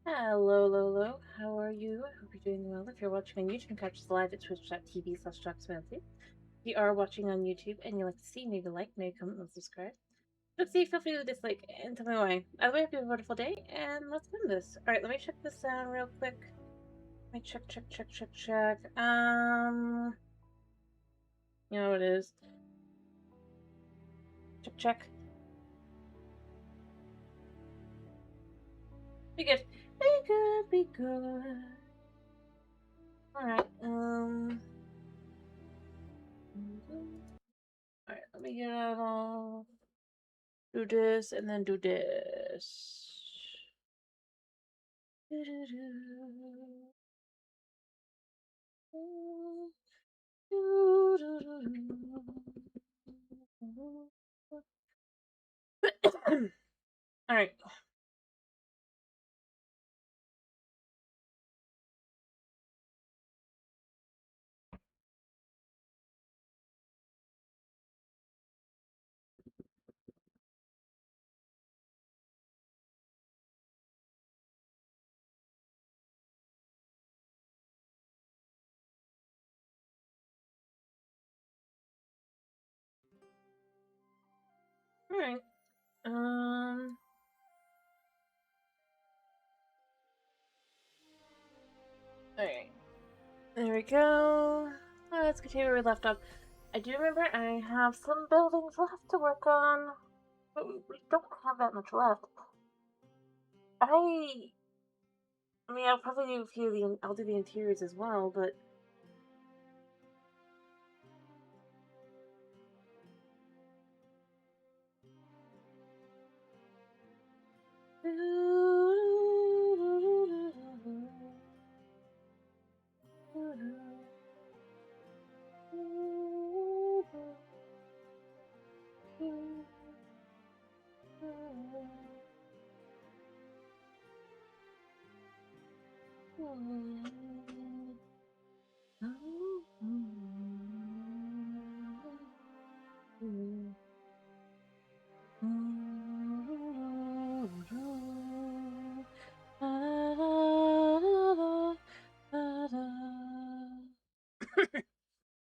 Hello, hello. How are you? I hope you're doing well. If you're watching on YouTube, you can catch us live at twitch.tv/If you are watching on YouTube and you like to see, maybe like, maybe comment, and subscribe. Let's see, feel free to dislike and tell me why. Either way, hope you have a wonderful day, and let's end this. Alright, let me check this out real quick. Let me check. You know what it is. Check. Be good. Be good. Alright, Alright, let me get it all. Do this and then do this. All right. All right. All right. There we go. Let's continue where we left off. I do remember I have some buildings left to work on, but we don't have that much left. I mean, I'll probably do a few of the. I'll do the interiors as well, but.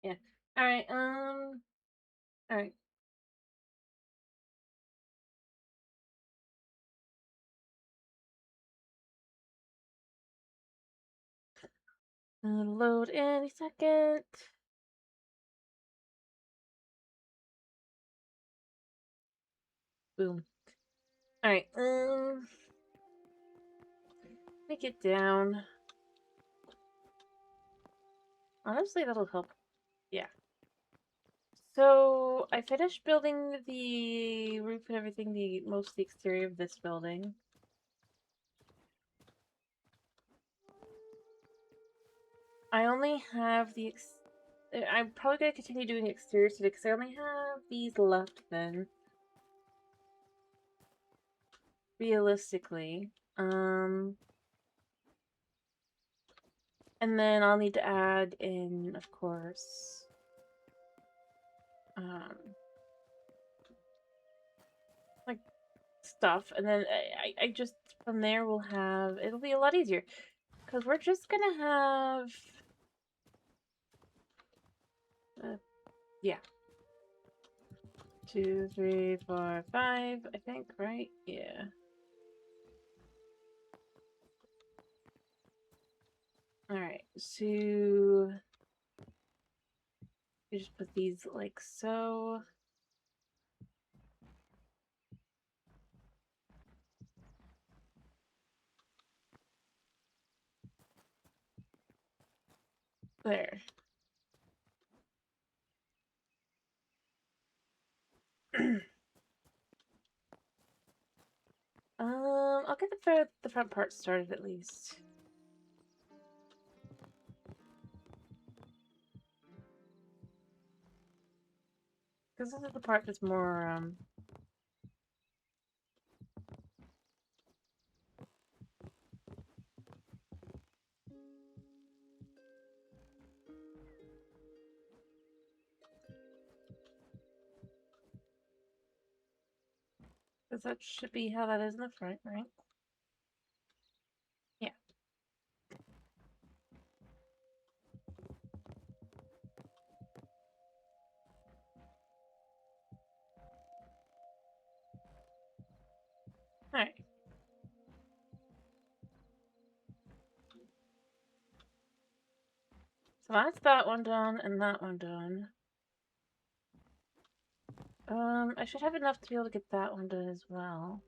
Yeah. All right. All right. Load any second. Boom. All right. Make it down. Honestly, that'll help. Yeah. So I finished building the roof and everything, most of the exterior of this building. I only have I'm probably gonna continue doing exteriors today because I only have these left then. Realistically. And then I'll need to add in, of course, like stuff, and then I just from there we'll have it'll be a lot easier because we're just gonna have yeah, 2, 3, 4, 5, I think, right? Yeah. All right, so you just put these like so. There. I'll get the front part started at least. Because this is the part that's more, because that should be how that is in the front, right? Alright. So that's that one done and that one done. I should have enough to be able to get that one done as well.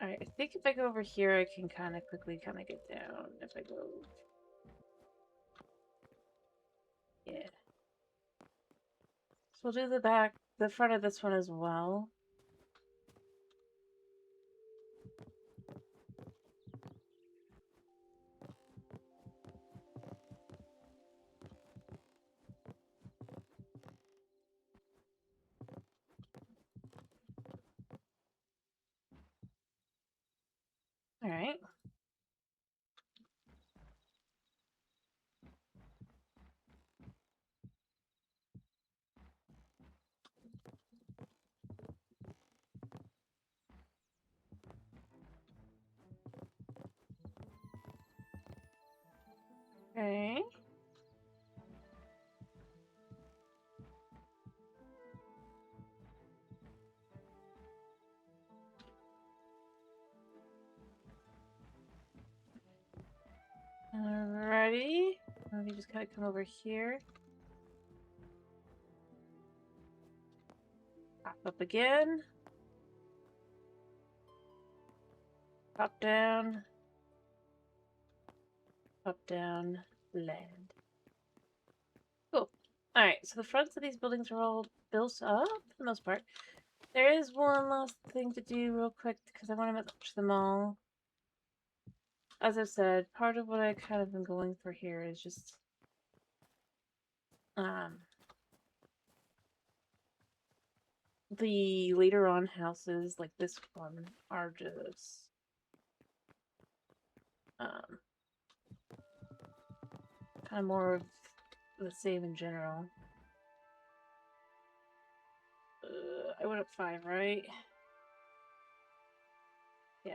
Alright, I think if I go over here, I can kind of quickly get down. If I go... Yeah. So we'll do the front of this one as well. Alright. Okay. Alrighty. Let me just kind of come over here. Pop up again. Pop down. Pop down. Land. Cool. Alright, so the fronts of these buildings are all built up, for the most part. There is one last thing to do real quick, because I want to match them all. As I've said, part of what I kind of been going for here is just... the later on houses, like this one, are just... kind of more of the same in general. I went up 5, right? Yeah.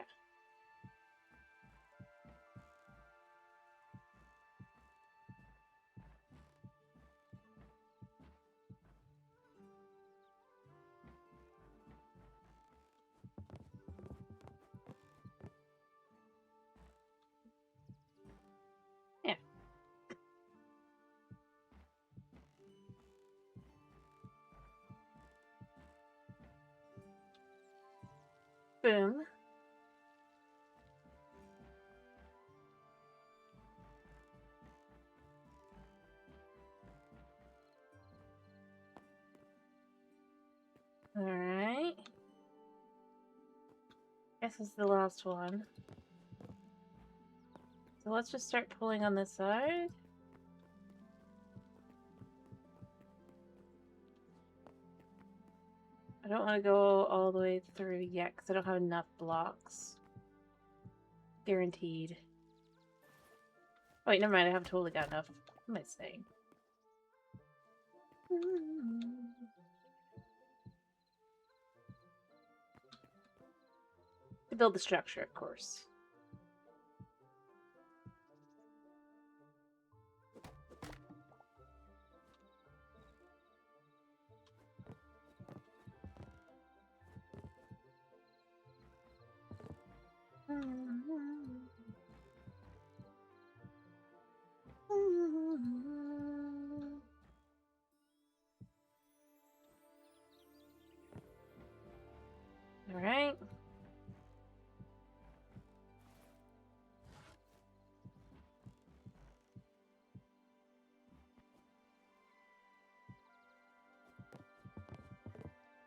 Yeah. Boom. Alright. Guess this is the last one. So let's just start pulling on this side. I don't want to go all the way through yet because I don't have enough blocks. Guaranteed. Oh, wait, never mind. I have totally got enough. What am I saying? To build the structure, of course. Alright.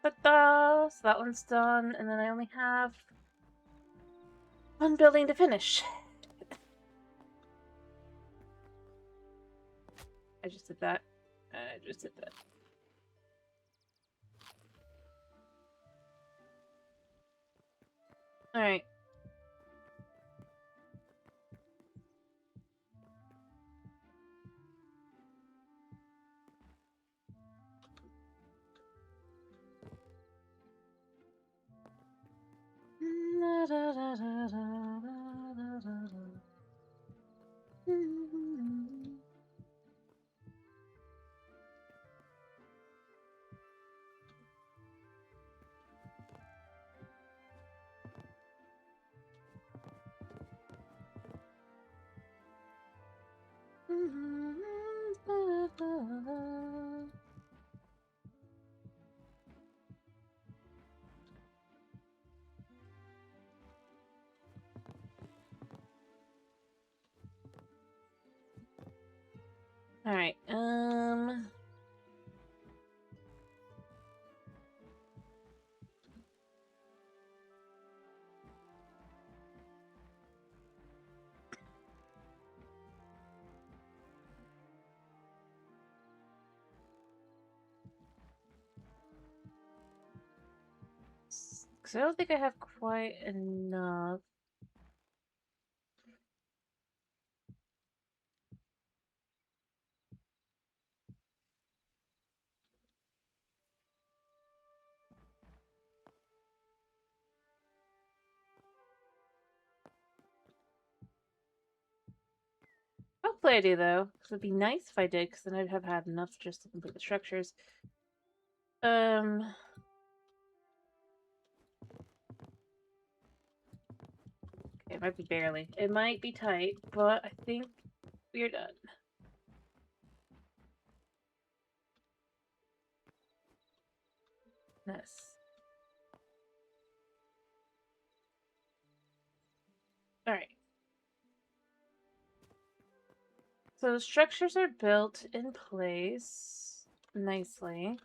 Ta-da! So that one's done, and then I only have one building to finish. I just did that. Alright. Alright, because I don't think I have quite enough. Hopefully I do, though, because it'd be nice if I did, because then I'd have had enough just to complete the structures. Okay, it might be barely. It might be tight, but I think we're done. Nice. Alright. So the structures are built in place nicely.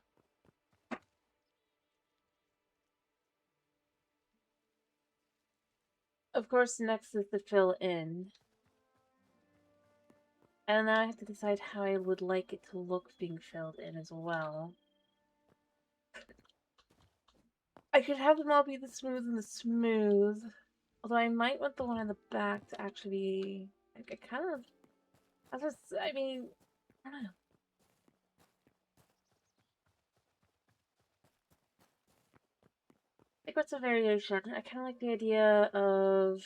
Of course, next is to fill in. And then I have to decide how I would like it to look being filled in as well. I could have them all be the smooth and the smooth. Although I might want the one in the back to actually be... Like, I kind of... I mean... I don't know. Like, what's a variation? I kind of like the idea of...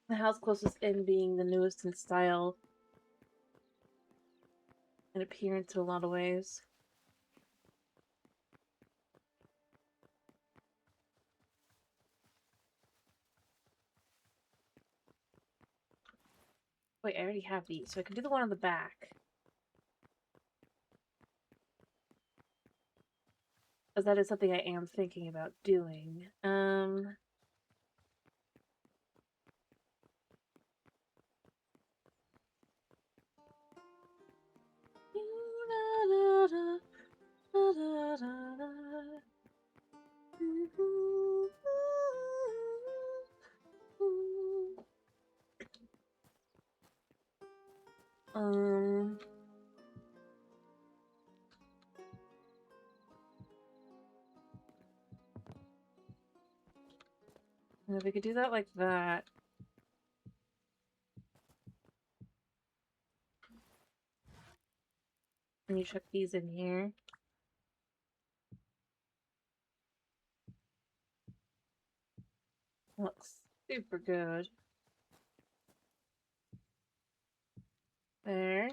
the house closest in being the newest in style and appearance in a lot of ways. Wait, I already have these, so I can do the one on the back. As that is something I am thinking about doing. Um, if we could do that like that. And you chuck these in here. Looks super good. There.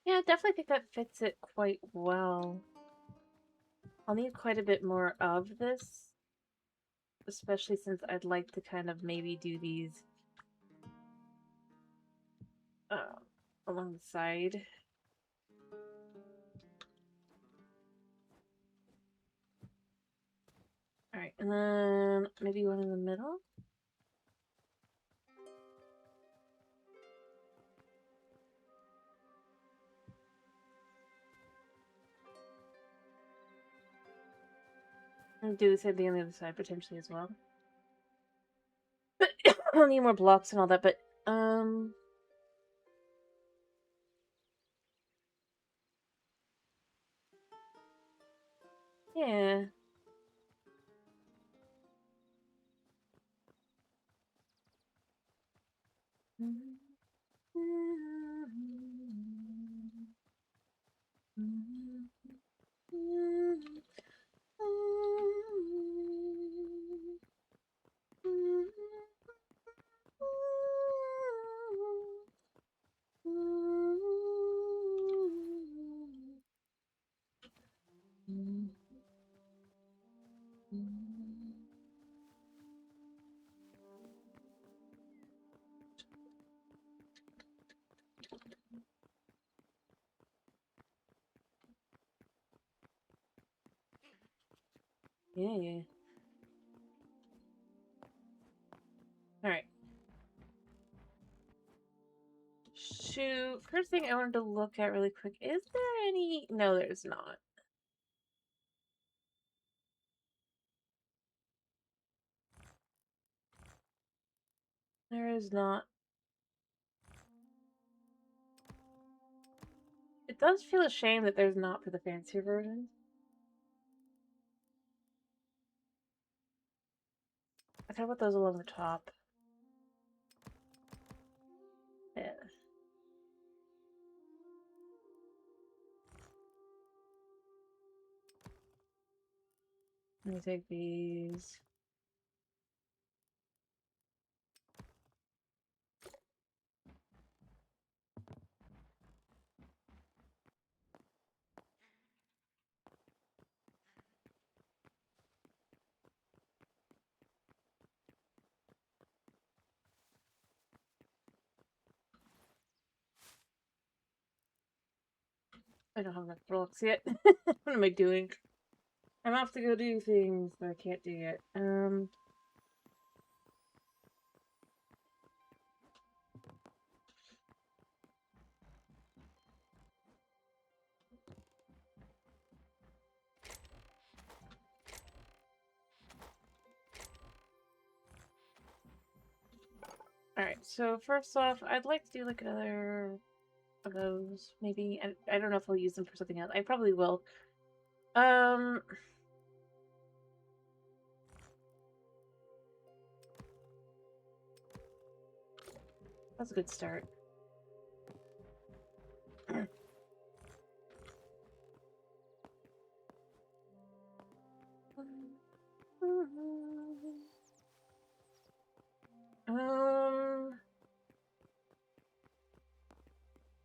Yeah, I definitely think that fits it quite well. I'll need quite a bit more of this, especially since I'd like to kind of maybe do these along the side. Alright, and then maybe one in the middle? And do the same thing on the other side, potentially, as well. But I'll need more blocks and all that, but, yeah. Yeah. Alright. Shoot. First thing I wanted to look at really quick. Is there any... No, there's not. There is not. It does feel a shame that there's not for the fancier version. I thought about those along the top. Yeah. Let me take these. I don't have enough blocks yet. What am I doing? I'm off to go do things that I can't do yet. Alright, so first off, I'd like to do like another of those, maybe. I don't know if I'll use them for something else. I probably will. That's a good start.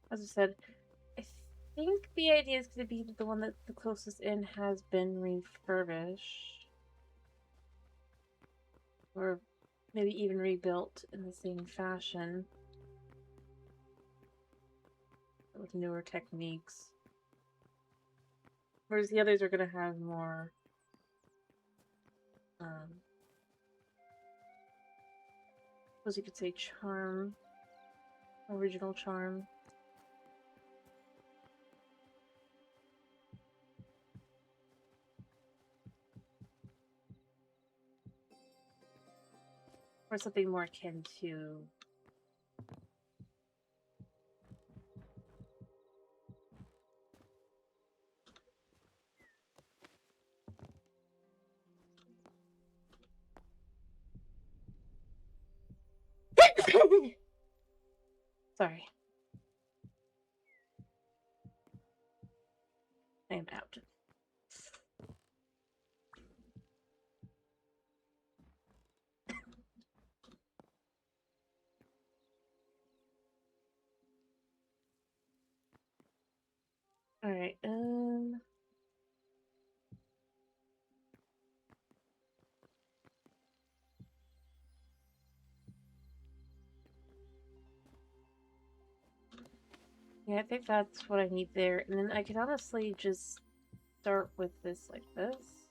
As I said, I think the idea is going to be that the one that's the closest in has been refurbished. Or maybe even rebuilt in the same fashion. With newer techniques. Whereas the others are going to have more... suppose you could say charm. Original charm. Or something more akin to... Sorry. I am out. Alright, yeah, I think that's what I need there. And then I could honestly just start with this like this.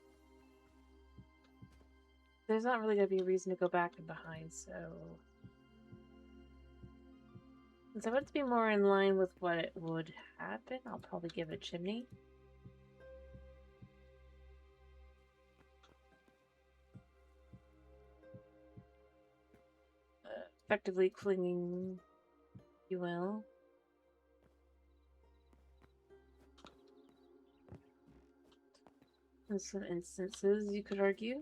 There's not really going to be a reason to go back and behind, so... Since I want it to be more in line with what it would happen, I'll probably give it a chimney. Effectively clinging, if you will. In some instances, you could argue.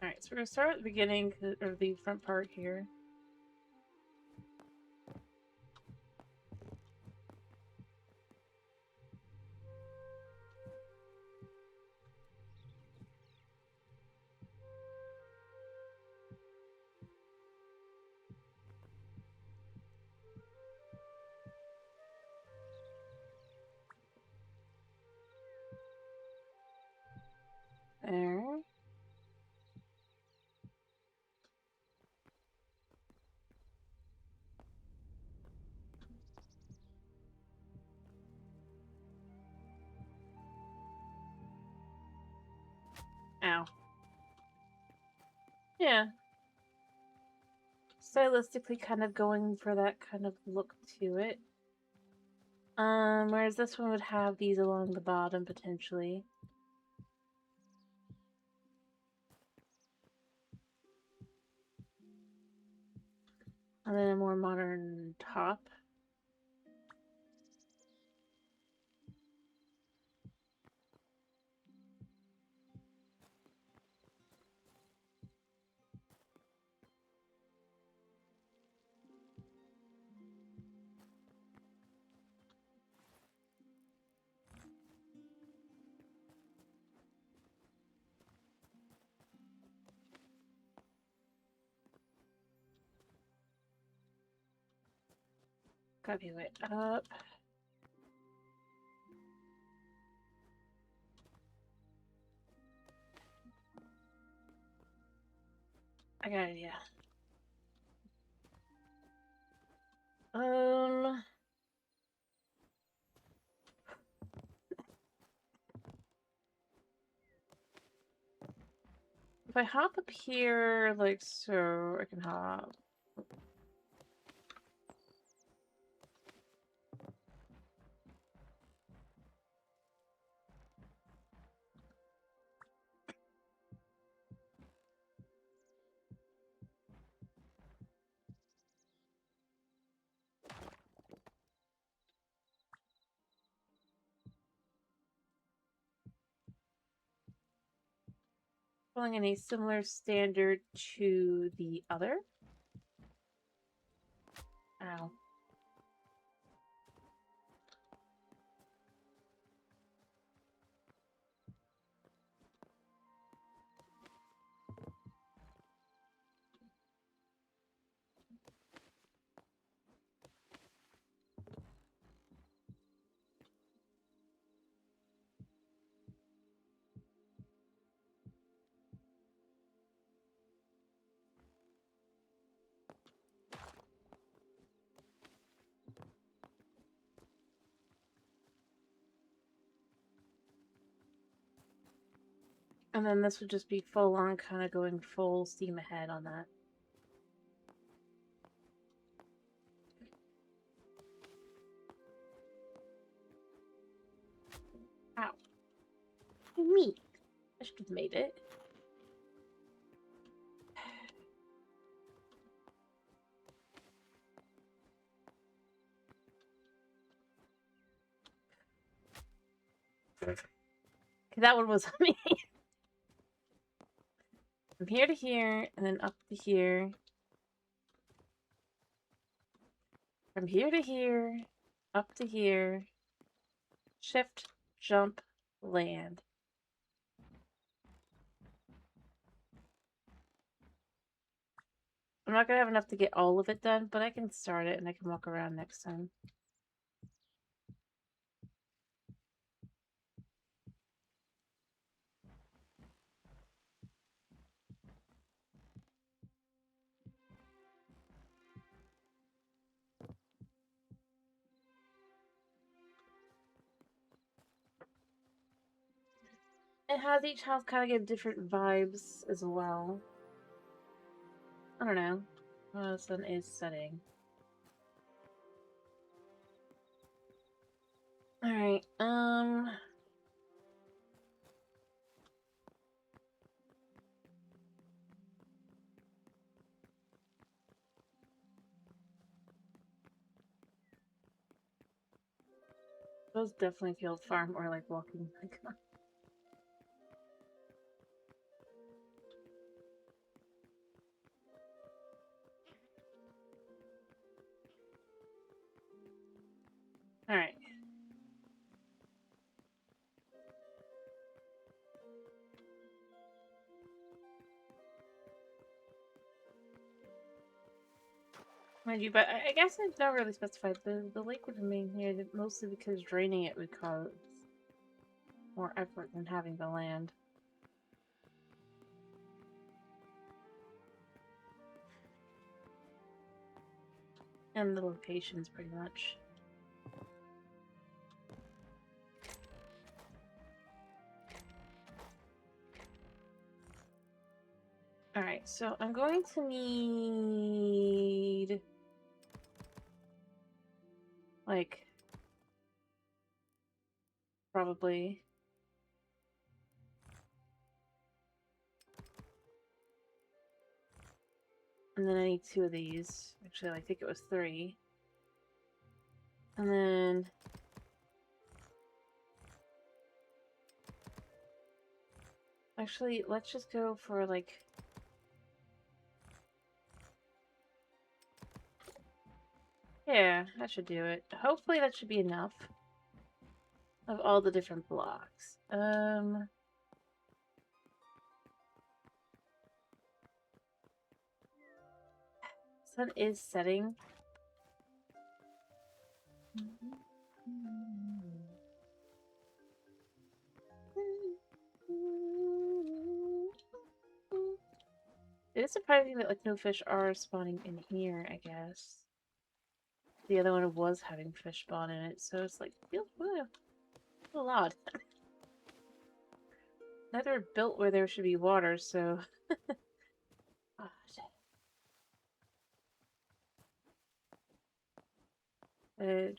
Alright, so we're going to start at the beginning, or the front part here. There. Ow. Yeah. Stylistically kind of going for that kind of look to it. Whereas this one would have these along the bottom potentially. And then a more modern top. Copy it up. I got an idea. If I hop up here, like so, I can hop. Following any similar standard to the other. Ow. And then this would just be full on, kind of going full steam ahead on that. Ow. Me. I should have made it. That one was on me. From here to here, and then up to here. From here to here, up to here. Shift, jump, land. I'm not gonna have enough to get all of it done, but I can start it and I can walk around next time. It has each house kind of get different vibes as well. I don't know. Oh, the sun is setting. Alright, those definitely feel far more like walking. Alright. Mind you, but I guess I've not really specified. The lake would remain here mostly because draining it would cause more effort than having the land. And the locations, pretty much. Alright, so I'm going to need... like... probably... and then I need 2 of these. Actually, I think it was 3. And then... actually, let's just go for, like... yeah, that should do it. Hopefully that should be enough of all the different blocks. Sun is setting. It is surprising that like no fish are spawning in here, I guess. The other one was having fish spawn in it, so it's like feels a little odd. Neither built where there should be water, so odd.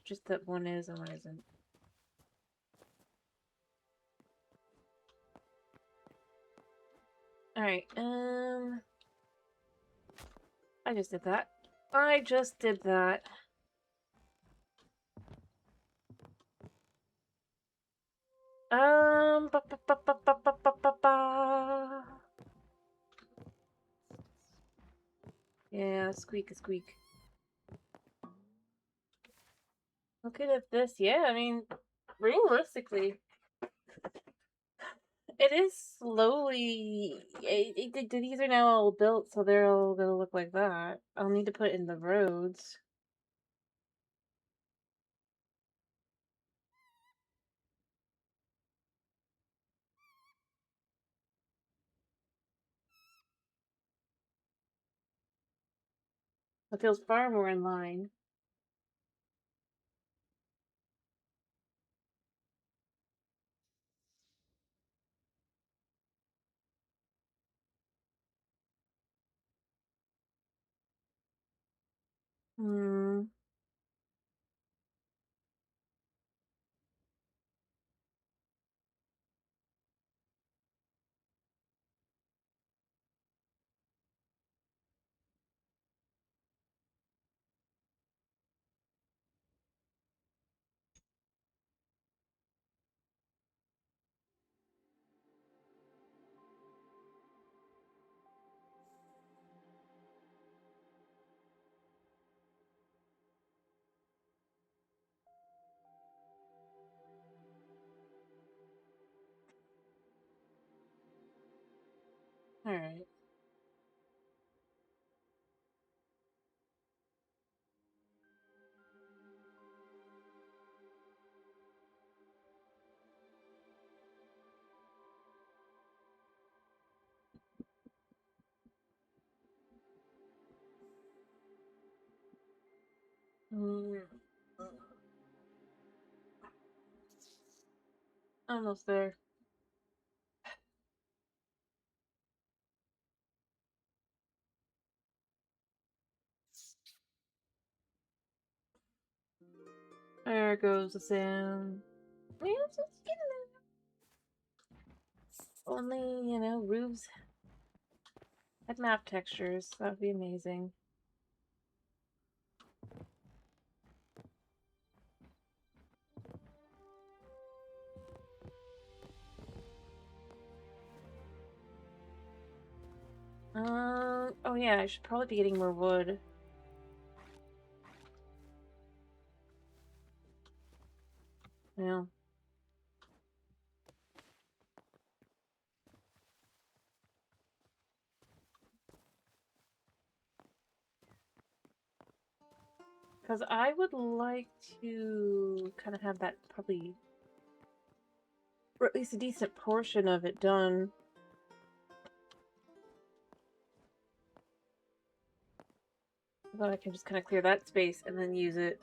Just that one is and one isn't. Alright, I just did that. I just did that. Ba, ba, ba, ba, ba, ba, ba, ba, ba. Yeah, squeak, a squeak. Looking at this, yeah, I mean, realistically, it is slowly. These are now all built, so they're all gonna look like that. I'll need to put in the roads. It feels far more in line. Hmm. All right. Mm. Almost there. There goes the sound. Yeah, it's just getting there. Only, you know, roofs had map textures. That would be amazing. Oh yeah, I should probably be getting more wood. Yeah. Because I would like to kind of have that probably, or at least a decent portion of it done. But I can just kind of clear that space and then use it.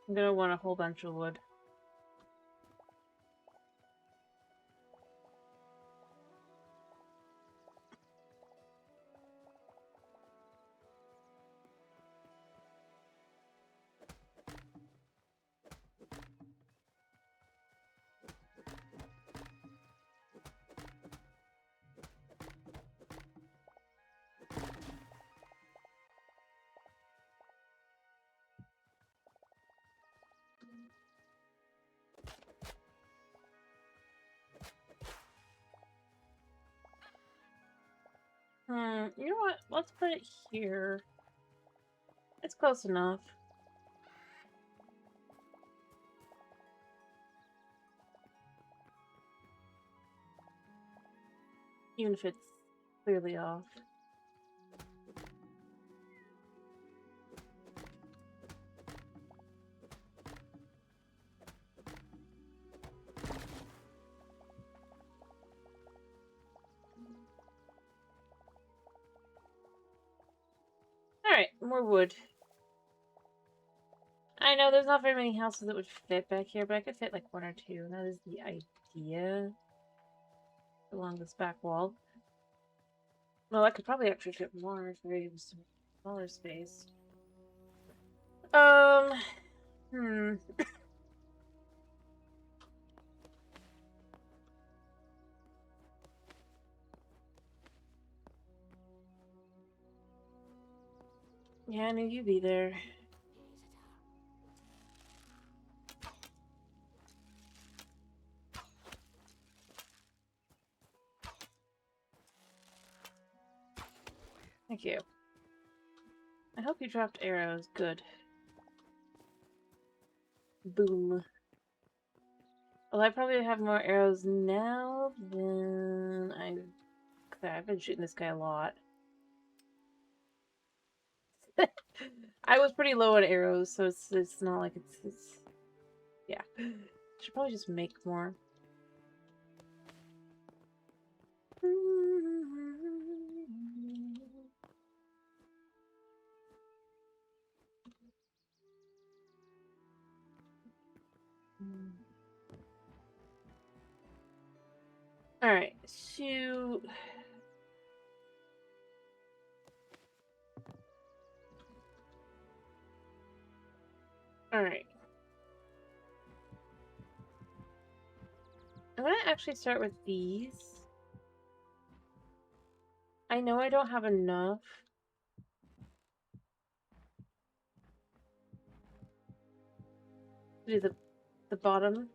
I'm gonna want a whole bunch of wood. You know what? Let's put it here. It's close enough. Even if it's clearly off. Alright, more wood. I know there's not very many houses that would fit back here, but I could fit like one or two. That is the idea. Along this back wall. Well, I could probably actually fit more if I was some smaller space. Hmm. Yeah, I knew you'd be there. Thank you. I hope you dropped arrows. Good. Boom. Well, I probably have more arrows now than I've been shooting this guy a lot. I was pretty low on arrows, so it's not like it's yeah. Should probably just make more. Alright, so alright. I'm gonna actually start with these. I know I don't have enough. To do the bottom.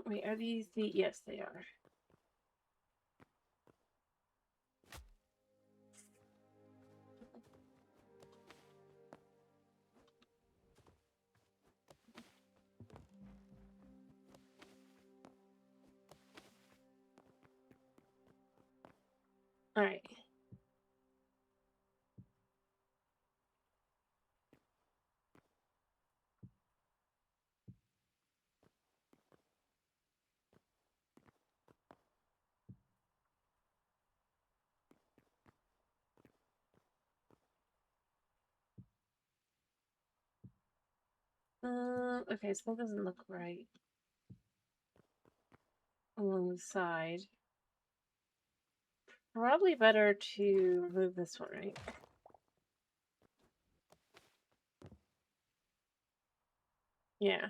Wait, are these the... Yes, they are. Alright. Okay, so that doesn't look right. Along the side. Probably better to remove this one, right? Yeah.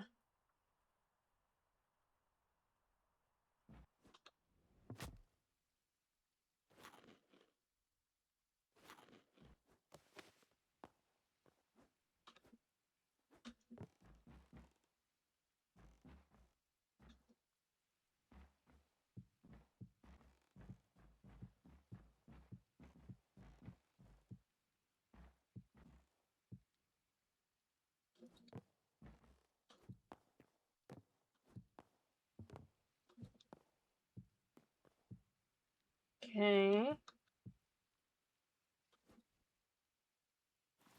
Okay.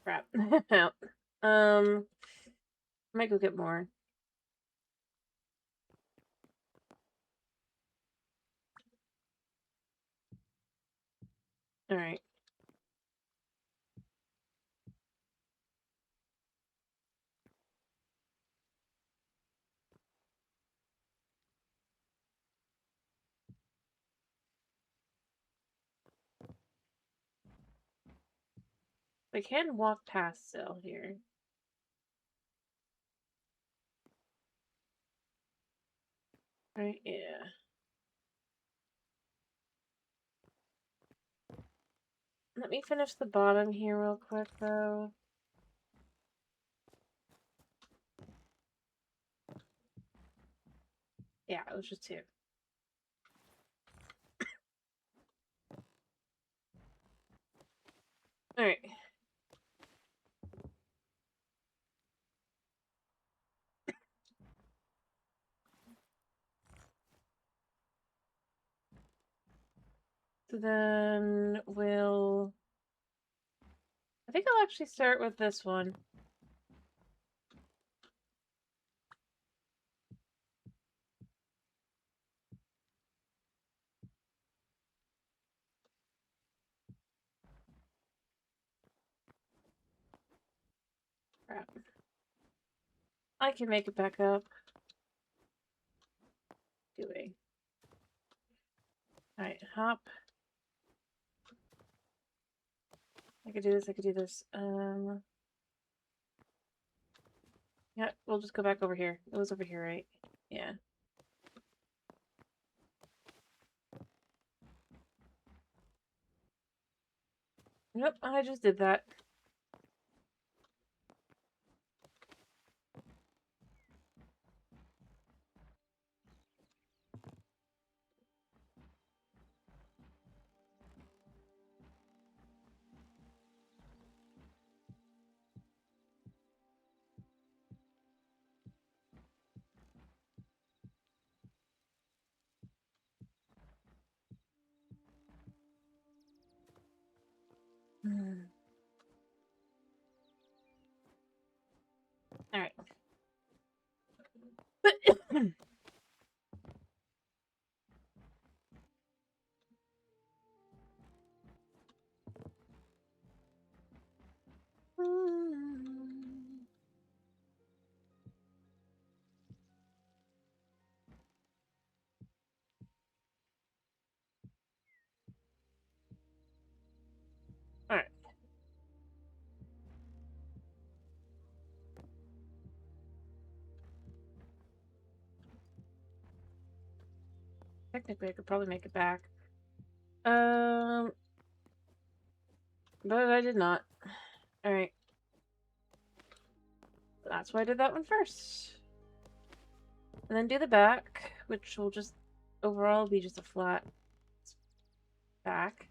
Crap. Might go get more. All right. I can walk past still here. Right, yeah. Let me finish the bottom here real quick, though. Yeah, it was just two. Alright. So then we'll... I think I'll actually start with this one. Crap. I can make it back up. Doing. Alright, hop. I could do this, I could do this. Yeah, we'll just go back over here. It was over here, right? Yeah. Nope, I just did that. Alright. Alright. Technically, I could probably make it back. But I did not. Alright. That's why I did that one first. And then do the back, which will just overall be just a flat back.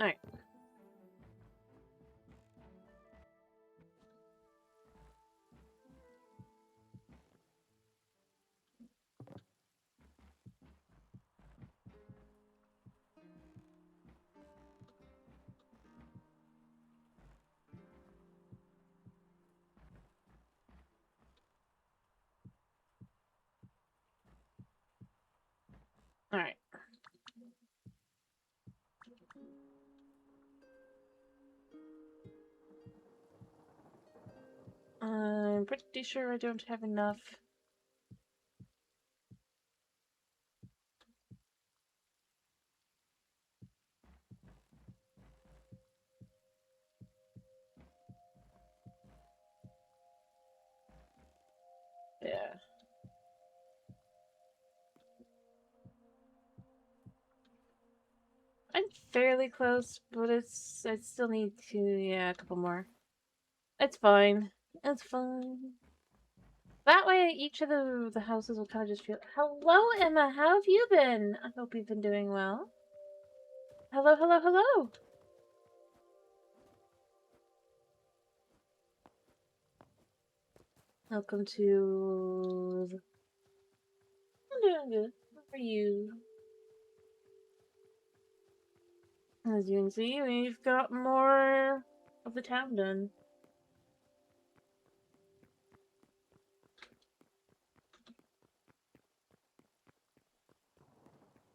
Alright. I'm pretty sure I don't have enough. Yeah. I'm fairly close, but I still need to, yeah, a couple more. It's fine. It's fine. That way, each of the houses will kind of just feel. Hello, Emma. How have you been? I hope you've been doing well. Hello, hello, hello. Welcome to. I'm doing good. How are you? As you can see, we've got more of the town done.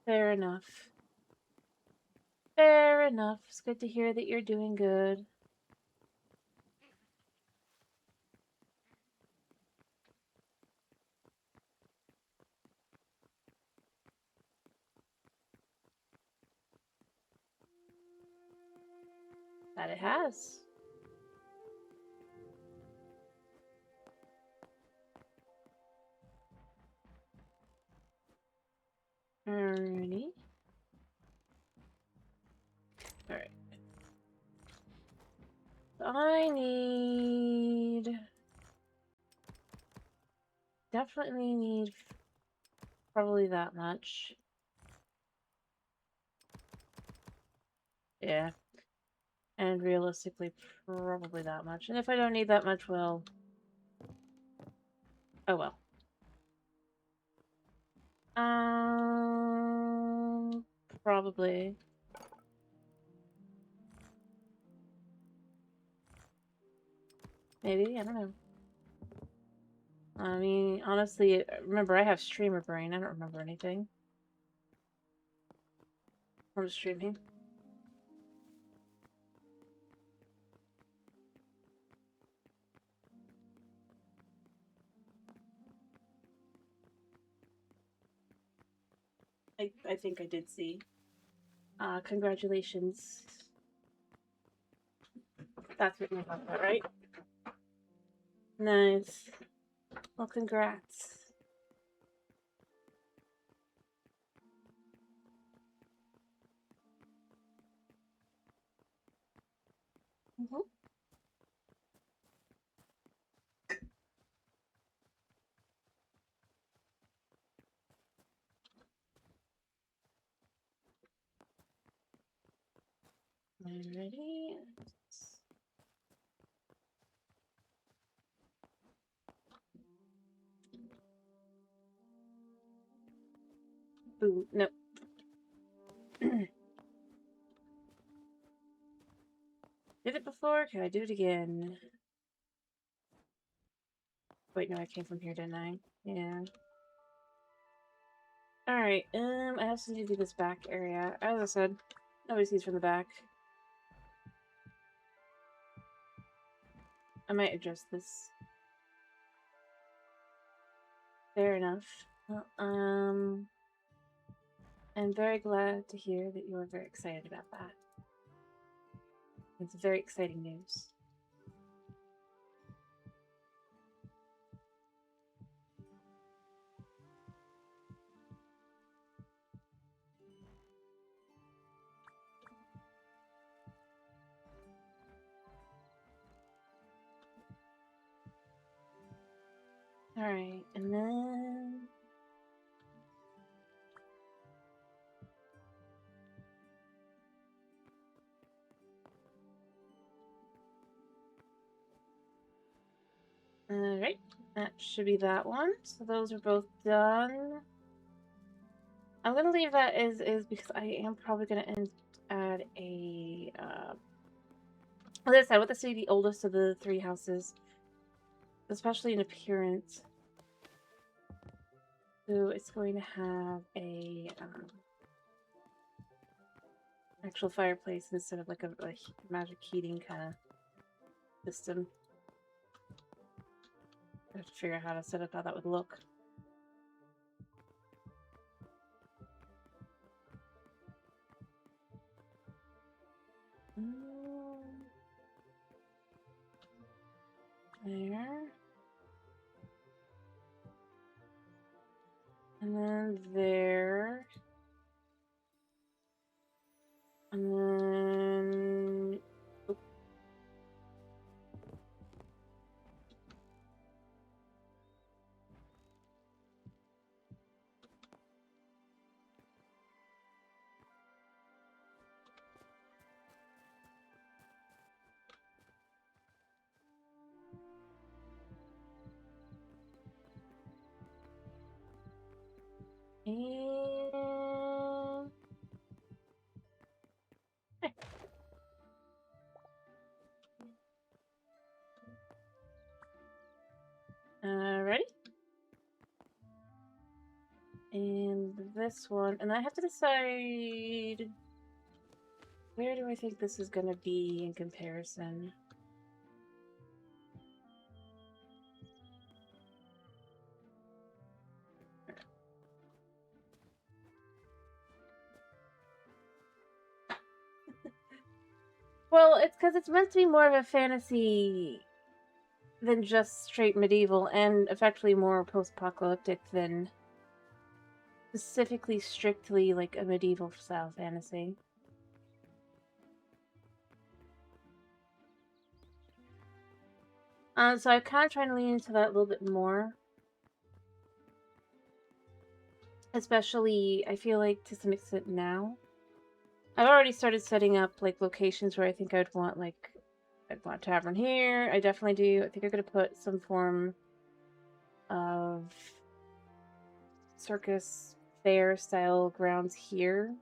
Fair enough. Fair enough. It's good to hear that you're doing good. That it has. Alrighty. Alright. I need... Definitely need probably that much. Yeah. And realistically, probably that much. And if I don't need that much, well... Oh well. Probably. Maybe, I don't know. I mean, honestly, remember, I have streamer brain. I don't remember anything. I'm streaming. I think I did see. Congratulations. That's what you're talking about, right? Nice. Well, congrats. Mm-hmm. Alrighty. Boom. Nope. Did it before? Can I do it again? Wait, no, I came from here, didn't I? Yeah. Alright, I also need to do this back area. As I said, nobody sees from the back. I might adjust this. Fair enough. Well, I'm very glad to hear that you are very excited about that. It's very exciting news. Alright, and then... Alright, that should be that one. So those are both done. I'm gonna leave that as is because I am probably gonna add a... As I said, with this to be the oldest of the three houses, especially in appearance. So it's going to have a actual fireplace instead of like a magic heating kind of system. I have to figure out how to set up how that would look. There. And then there. And then... Oop. And... Hey. Ready? And this one, and I have to decide where do I think this is gonna be in comparison. Well, it's because it's meant to be more of a fantasy than just straight medieval, and effectively more post-apocalyptic than specifically strictly like a medieval style fantasy. So I'm kind of trying to lean into that a little bit more. Especially, I feel like to some extent now. I've already started setting up like locations where I think I'd want I'd want a tavern here. I definitely do. I think I'm gonna put some form of circus fair style grounds here.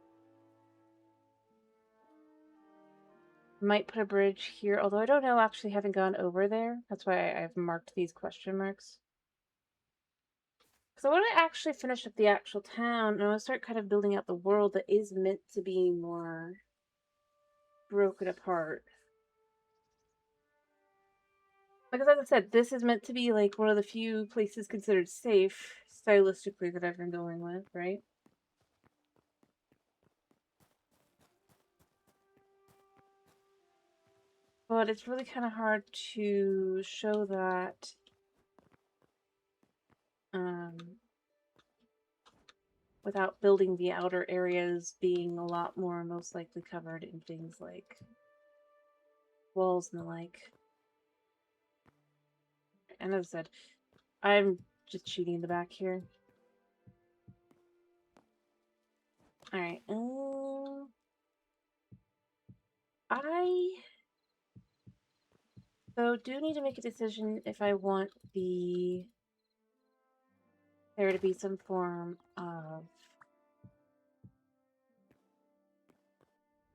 Might put a bridge here, although I don't know, actually haven't gone over there. That's why I've marked these question marks. Because I want to actually finish up the actual town, and I want to start kind of building out the world that is meant to be more broken apart. Because as I said, this is meant to be like one of the few places considered safe, stylistically, that I've been going with, right? But it's really kind of hard to show that without building the outer areas being a lot more most likely covered in things like walls and the like. And as I said, I'm just cheating in the back here. Alright, So do need to make a decision if I want there to be some form of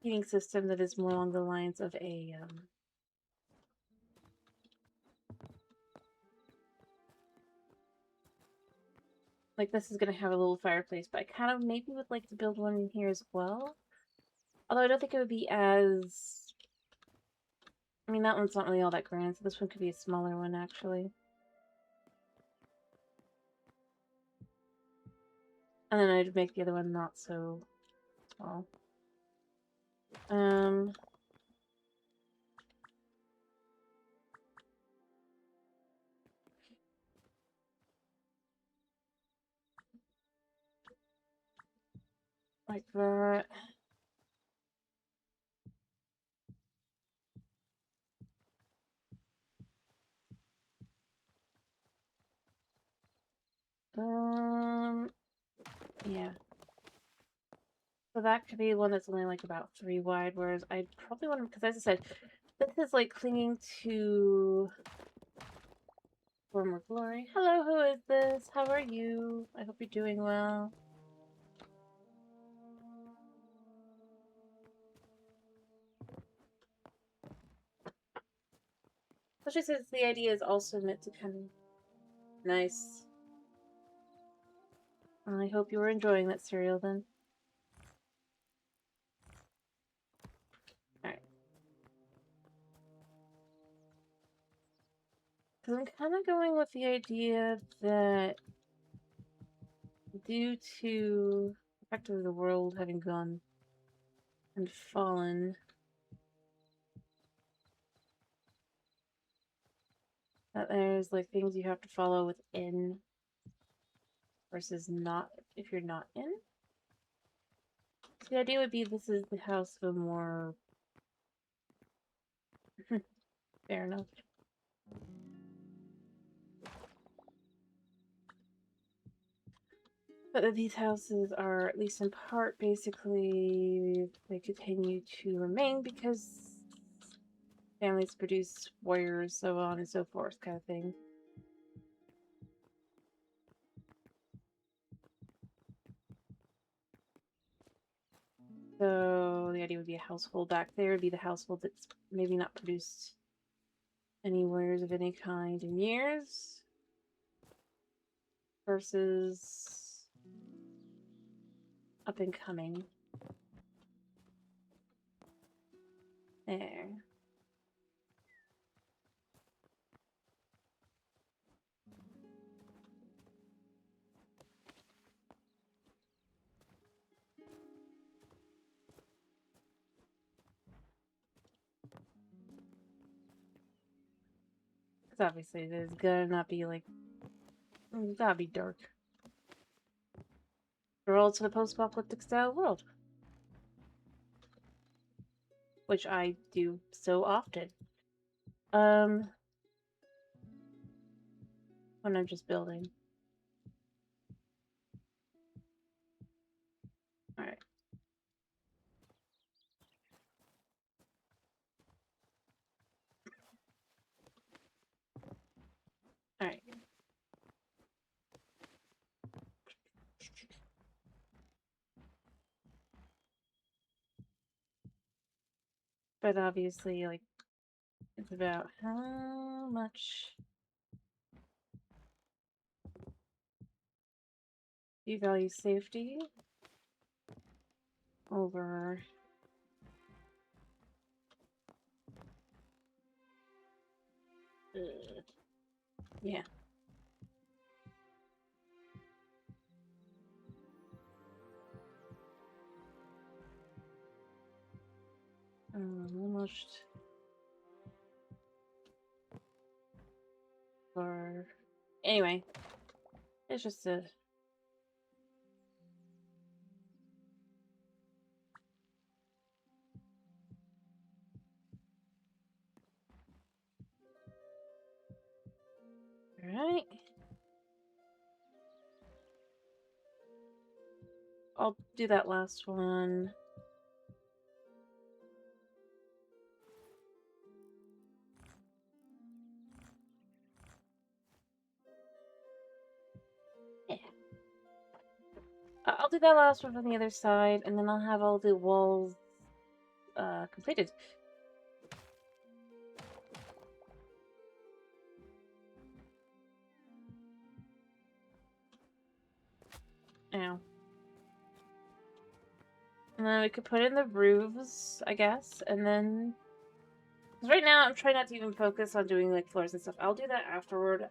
heating system that is more along the lines of a like this is gonna have a little fireplace, but I kind of maybe would like to build one in here as well. Although I don't think it would be as... I mean, that one's not really all that grand, so this one could be a smaller one, actually. And then I'd make the other one not so small. Like that. Yeah. So that could be one that's only like about 3 wide, whereas I probably want to, because as I said, this is like clinging to former glory. Hello, who is this? How are you? I hope you're doing well. Especially since the idea is also meant to kind of... Nice. I hope you were enjoying that cereal then. Alright. Because I'm kind of going with the idea that due to effectively the world having gone and fallen, that there's like things you have to follow within versus not if you're not in. So the idea would be this is the house of a more fair enough. But that these houses are, at least in part, basically they continue to remain because families produce warriors, so on and so forth, kind of thing. So the idea would be a household back there would be the household that's maybe not produced any warriors of any kind in years versus up and coming. There. Because obviously there's gonna not be like, it's gotta be dark. We're all to the post-apocalyptic style world. Which I do so often. When I'm just building. Alright. Alright. But obviously, like, it's about how much you value safety over yeah. Almost for anyway. It's just a alright. I'll do that last one. Yeah. I'll do that last one from the other side, and then I'll have all the walls completed. Ow. And then we could put in the roofs, I guess, and then... Because right now I'm trying not to even focus on doing, like, floors and stuff. I'll do that afterward.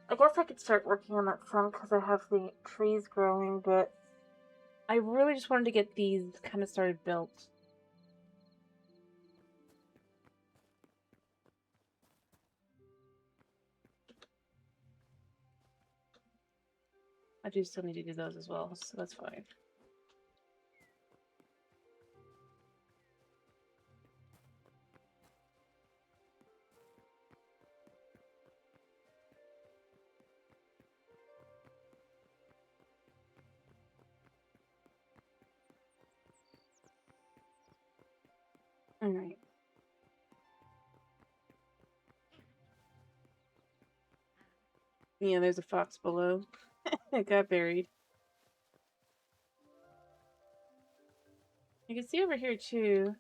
I guess I could start working on that some because I have the trees growing, but I really just wanted to get these kind of started built. I do still need to do those as well, so that's fine. Alright. Yeah, there's a fox below. It got buried. You can see over here too.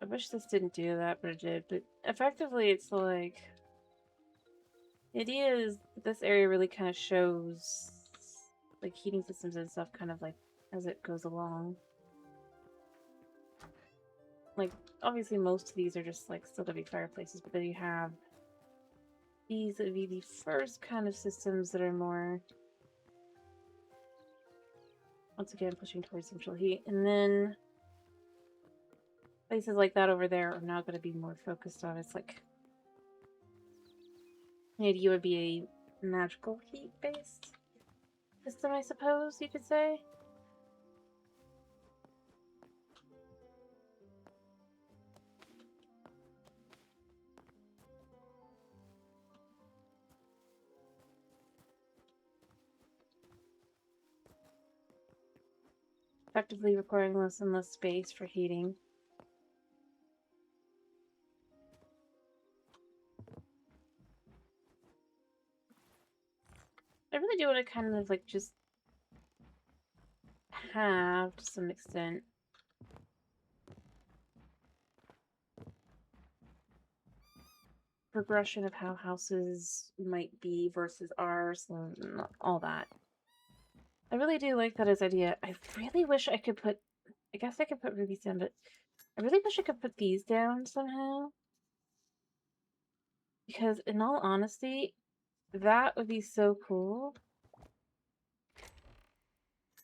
I wish this didn't do that, but it did. But effectively, it's like... The idea is this area really kind of shows like heating systems and stuff kind of like as it goes along. like, obviously most of these are just, like, still gonna be fireplaces, but then you have these that would be the first kind of systems that are more, once again, pushing towards central heat. And then places like that over there are now going to be more focused on, it's like, the idea would be a magical heat-based system, I suppose you could say. Effectively requiring less and less space for heating. I really do want to kind of like just have, to some extent, progression of how houses might be versus ours and all that. I really do like that as idea. I really wish I could put, I guess I could put rubies down, but I really wish I could put these down somehow. Because in all honesty, that would be so cool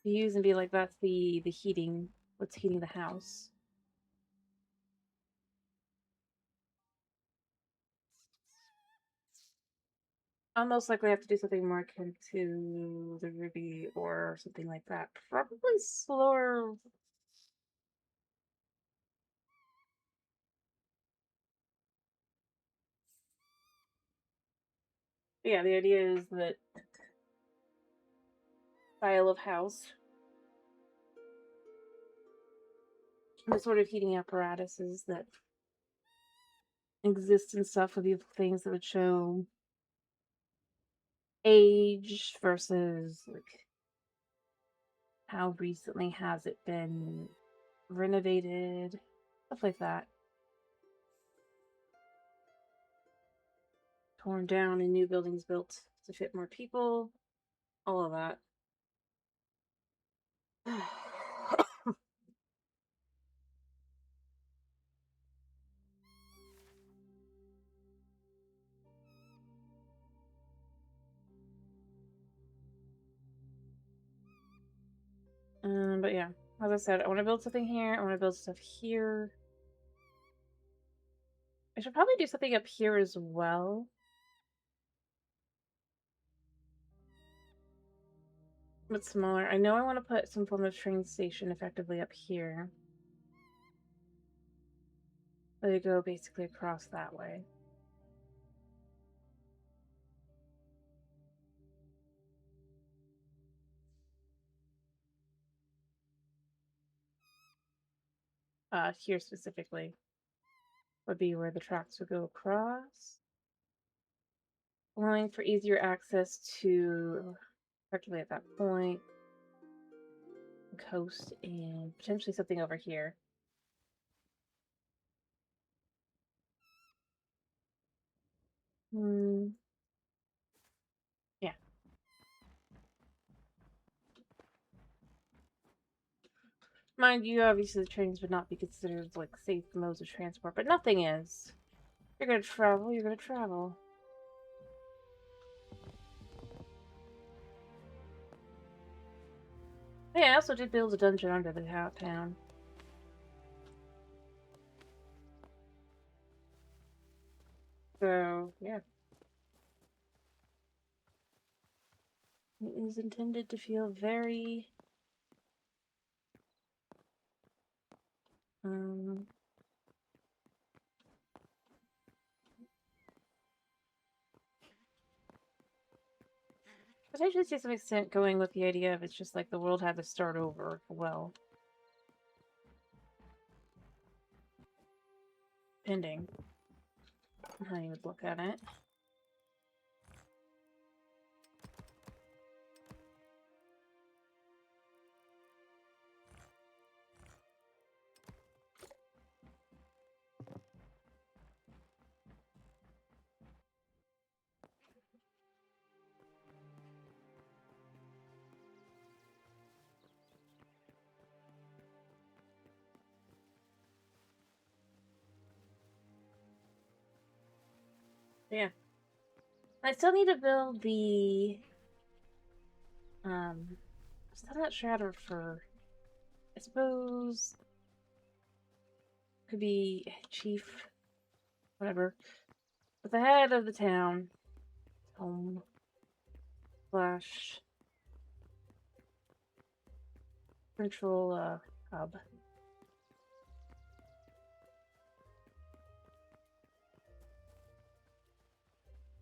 to use and be like, that's the heating, what's heating the house. I'll most likely have to do something more akin to the ruby or something like that. Probably slower. Yeah, the idea is that style of house, the sort of heating apparatuses that exist and stuff would be things that would show age versus like how recently has it been renovated, stuff like that. Torn down and new buildings built to fit more people, all of that. But yeah, as I said, I want to build something here. I want to build stuff here. I should probably do something up here as well. But smaller. I know I want to put some form of train station effectively up here. Let it go basically across that way. Here specifically would be where the tracks would go across. Allowing for easier access to effectively at that point. Coast and potentially something over here. Yeah. Mind you, obviously the trains would not be considered like safe modes of transport, but nothing is. You're gonna travel, you're gonna travel. Yeah, I also did build a dungeon under the town. So, yeah. It is intended to feel very potentially to some extent going with the idea of it's just like the world had to start over. Well, pending how you would look at it. Yeah. I still need to build the still not sure how to refer. I suppose could be chief, whatever. But the head of the town. Home slash central hub.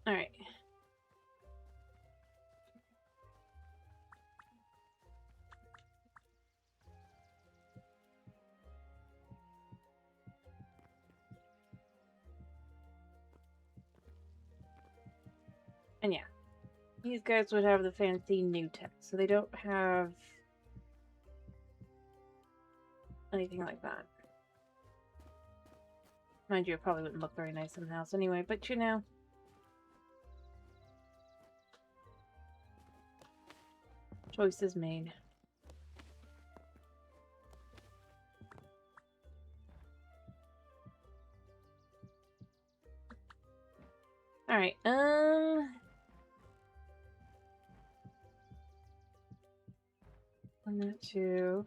Alright. And yeah. These guys would have the fancy new tech, so they don't have anything like that. Mind you, it probably wouldn't look very nice in the house anyway, but you know. Choices made. Alright, on that too.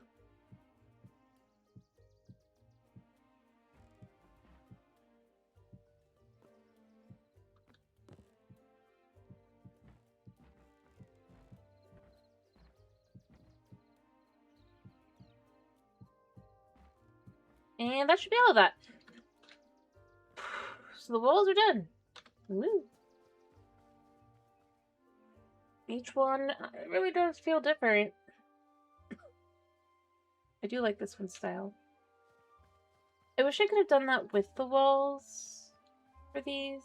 And that should be all of that. So the walls are done. Woo. Each one really does feel different. I do like this one style. I wish I could have done that with the walls for these.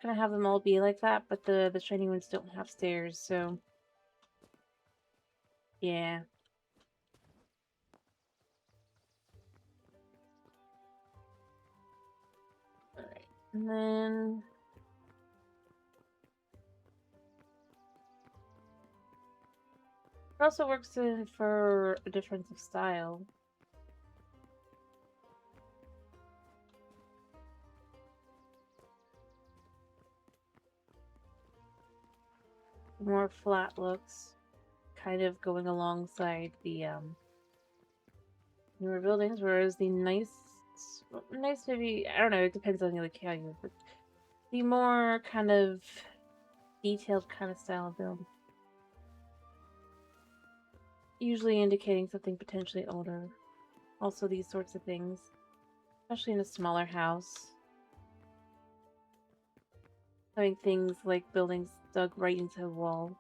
Kind of have them all be like that, but the shiny ones don't have stairs, so yeah. Alright, and then it also works in for a difference of style. More flat looks, kind of going alongside the newer buildings, whereas the nice maybe, I don't know, it depends on like how you, but the more kind of detailed kind of style of build, usually indicating something potentially older. Also these sorts of things, especially in a smaller house. Having things like buildings dug right into a wall.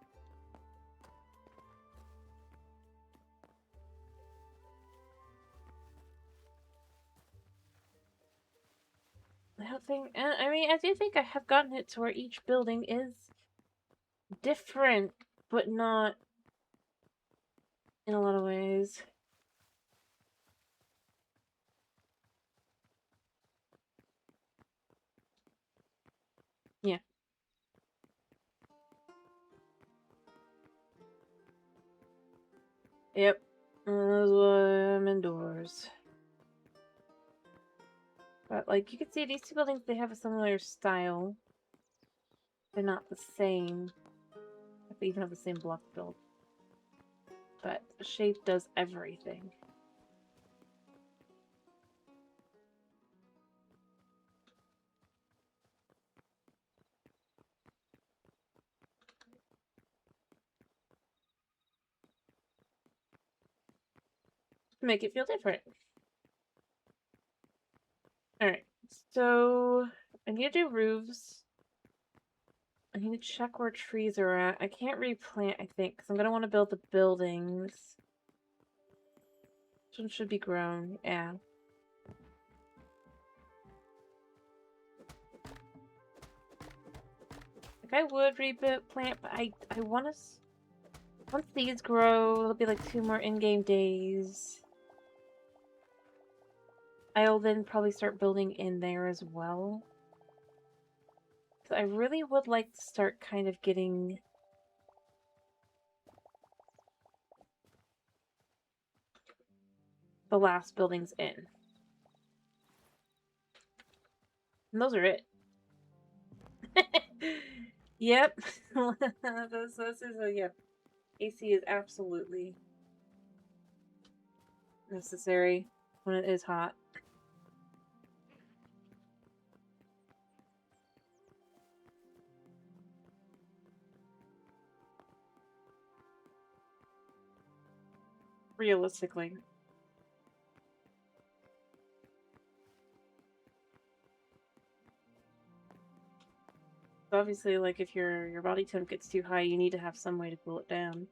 I don't think, I mean, I do think I have gotten it to where each building is different, but not in a lot of ways. Yeah. Yep. That's why I'm indoors. But, like, you can see these two buildings, they have a similar style. They're not the same. They even have the same block build. But shape does everything. To make it feel different. Alright, so I need to do roofs. I need to check where trees are at. I can't replant, I think, because I'm going to want to build the buildings. This one should be grown, yeah. Like, I would replant, but I want to... Once these grow, it'll be like 2 more in-game days. I'll then probably start building in there as well. So I really would like to start kind of getting the last buildings in. And those are it. Yep. this is a yep. AC is absolutely necessary when it is hot. Realistically. Obviously, like, if your body temp gets too high, you need to have some way to cool it down.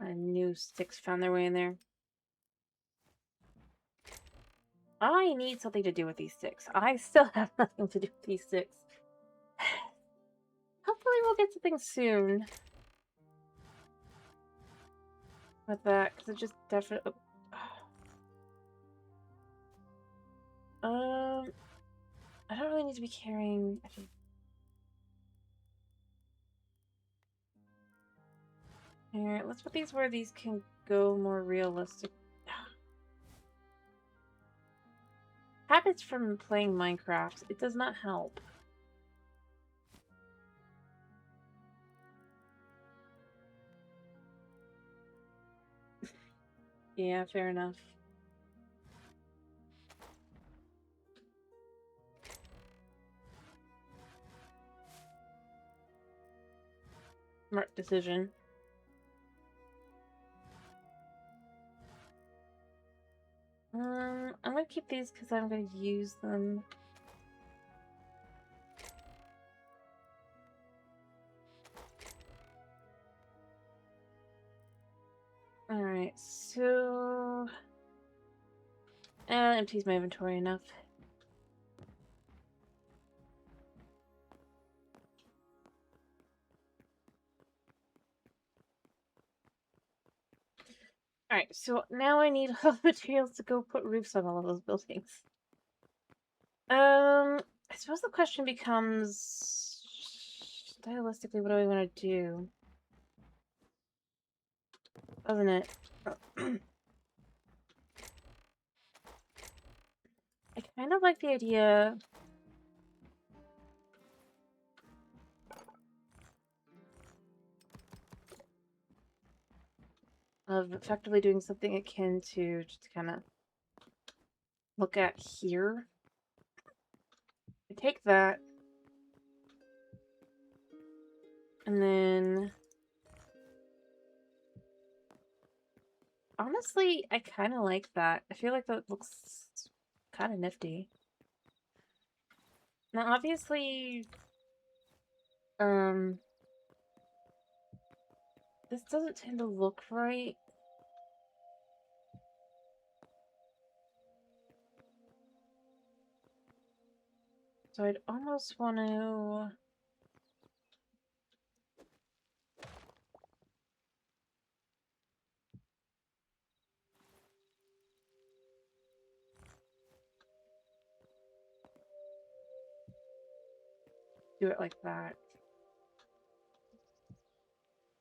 I knew sticks found their way in there. I need something to do with these sticks. I still have nothing to do with these sticks. Hopefully we'll get something soon with that, because it just definitely... I don't really need to be carrying... Here, let's put these where these can go more realistic. Habits from playing Minecraft. It does not help. Yeah, fair enough. Smart decision. I'm gonna keep these because I'm gonna use them. Alright, so... empties my inventory enough. Alright, so now I need all the materials to go put roofs on all of those buildings. I suppose the question becomes... stylistically, what do I want to do? Doesn't it? I kind of like the idea... of effectively doing something akin to just kind of look at here. I take that, and then honestly, I kind of like that. I feel like that looks kind of nifty. Now, obviously, this doesn't tend to look right. So I'd almost want to... do it like that.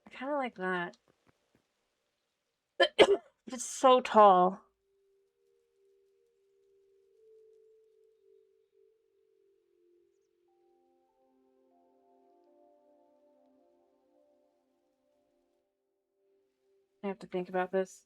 I kind of like that. It's so tall. I have to think about this.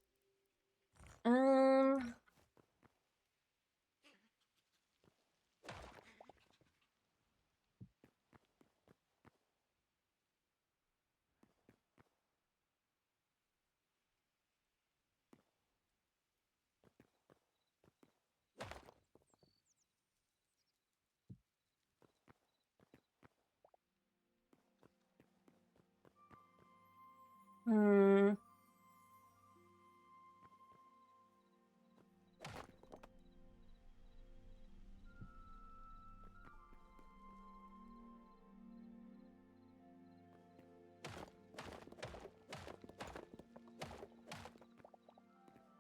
Hmm.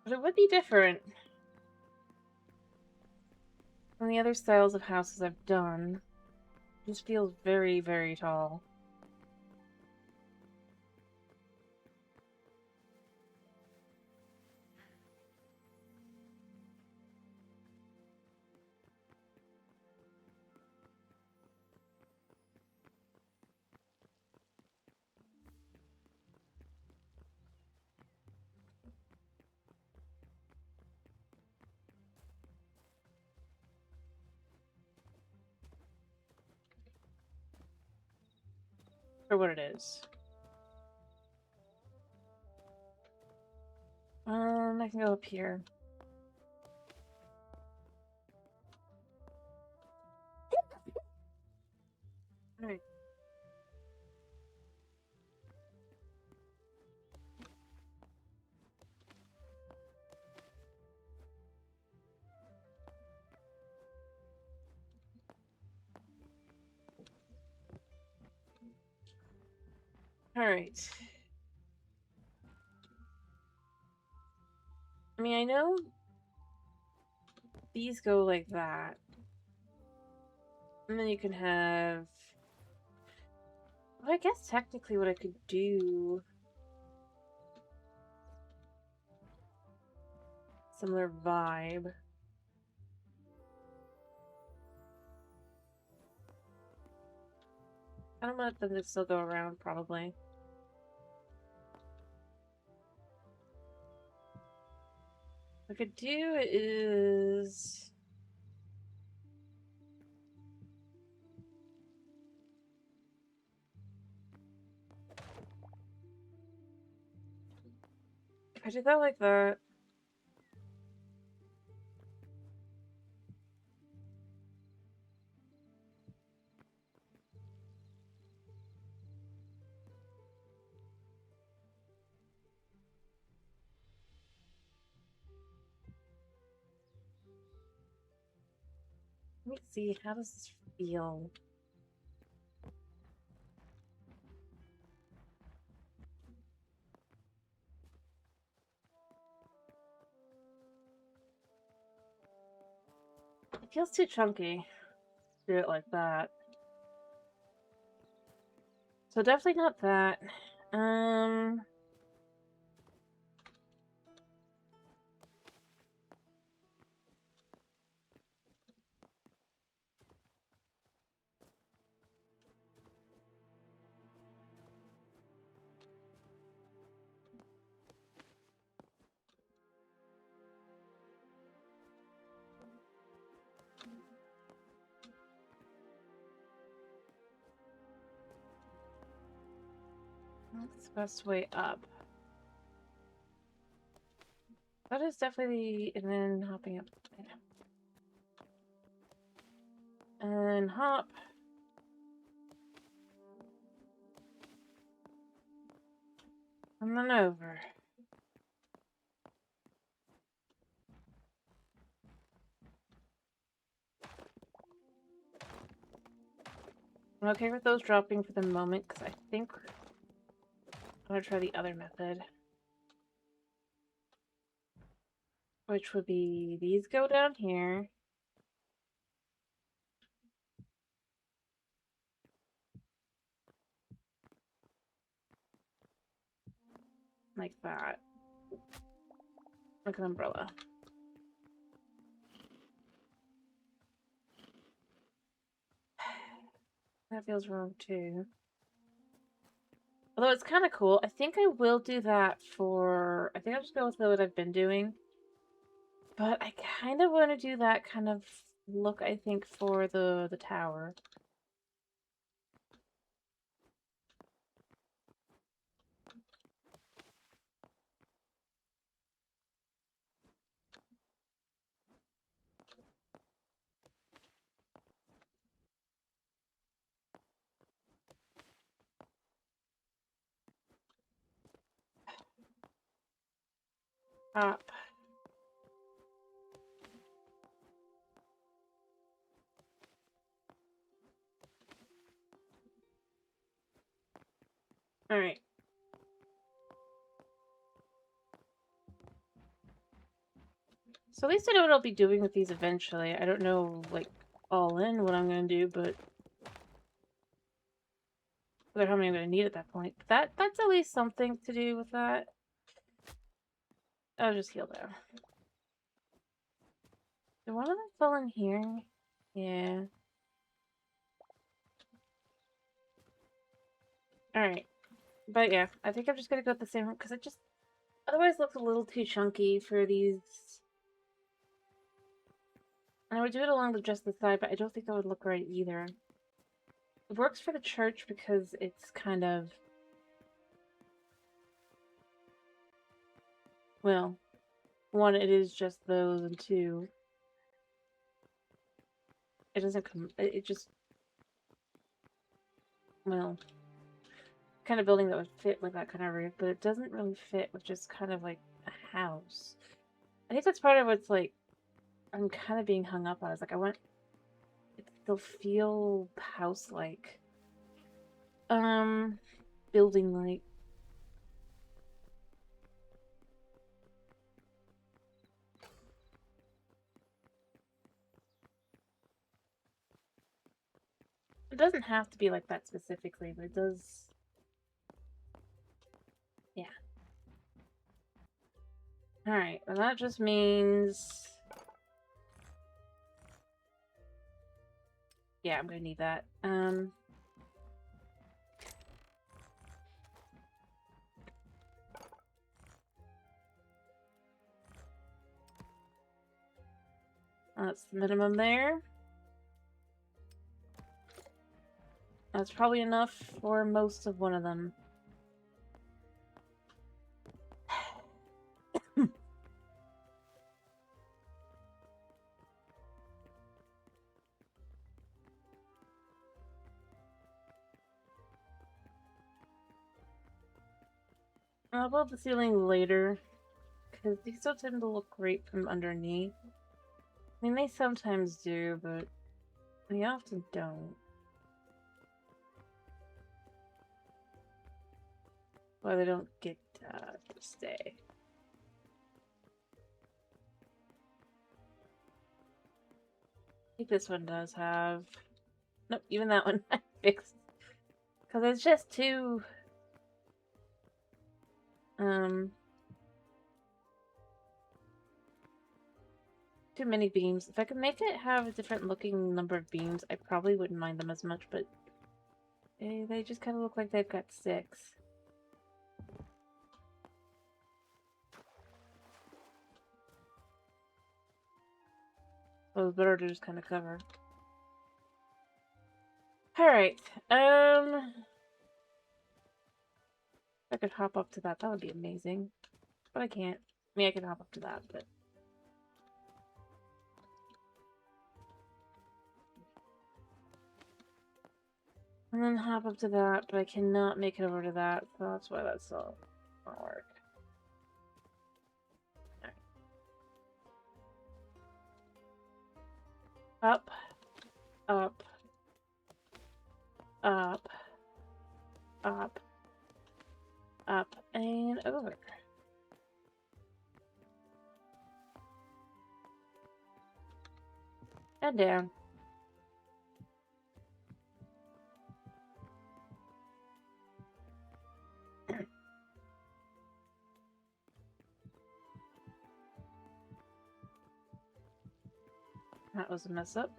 But it would be different from the other styles of houses I've done. It just feels very, very tall. For what it is. I can go up here. Alright. Alright. I mean, I know these go like that. And then you can have... Well, I guess technically what I could do... Similar vibe. I don't want them to still go around, probably. What I could do is... If I did that like that... Let me see, how does this feel? It feels too chunky to do it like that. So definitely not that. That's the best way up. That is definitely... And then hopping up. And hop. And then over. I'm okay with those dropping for the moment, because I think I'm going to try the other method. Which would be, these go down here. Like that. Like an umbrella. That feels wrong too. Although it's kind of cool. I think I will do that for... I think I'll just go with what I've been doing. But I kind of want to do that kind of look, I think, for the tower. Up. Alright. So at least I know what I'll be doing with these eventually. I don't know, like, all in what I'm going to do, but... Or how many I'm going to need at that point. But that's at least something to do with that. I'll just heal down. Did one of them fall in here? Yeah. Alright. But yeah, I think I'm just gonna go with the same one, because it just otherwise looks a little too chunky for these. And I would do it along just the side, but I don't think that would look right either. It works for the church because it's kind of, well, one, it is just those, and two, it doesn't come, it just, well, kind of building that would fit with that kind of roof, but it doesn't really fit with just kind of like a house. I think that's part of what's like, I'm kind of being hung up on. It's like, I want it to still feel house-like. Building-like. It doesn't have to be like that specifically, but it does. Yeah. Alright, and that just means. Yeah, I'm gonna need that. That's the minimum there. That's probably enough for most of one of them. I'll build the ceiling later, because these don't tend to look great from underneath. I mean, they sometimes do, but they often don't. Well, they don't get to stay. I think this one does have... Nope, even that one I fixed. Because it's just too... too many beams. If I could make it have a different looking number of beams, I probably wouldn't mind them as much, but... they just kind of look like they've got 6. So it's better to just kind of cover. Alright, if I could hop up to that, that would be amazing. But I can't. I mean, I can hop up to that, but... And then hop up to that, but I cannot make it over to that, so that's why that's all won't work. Up, up, up, up, up, and over. And down. That was a mess up.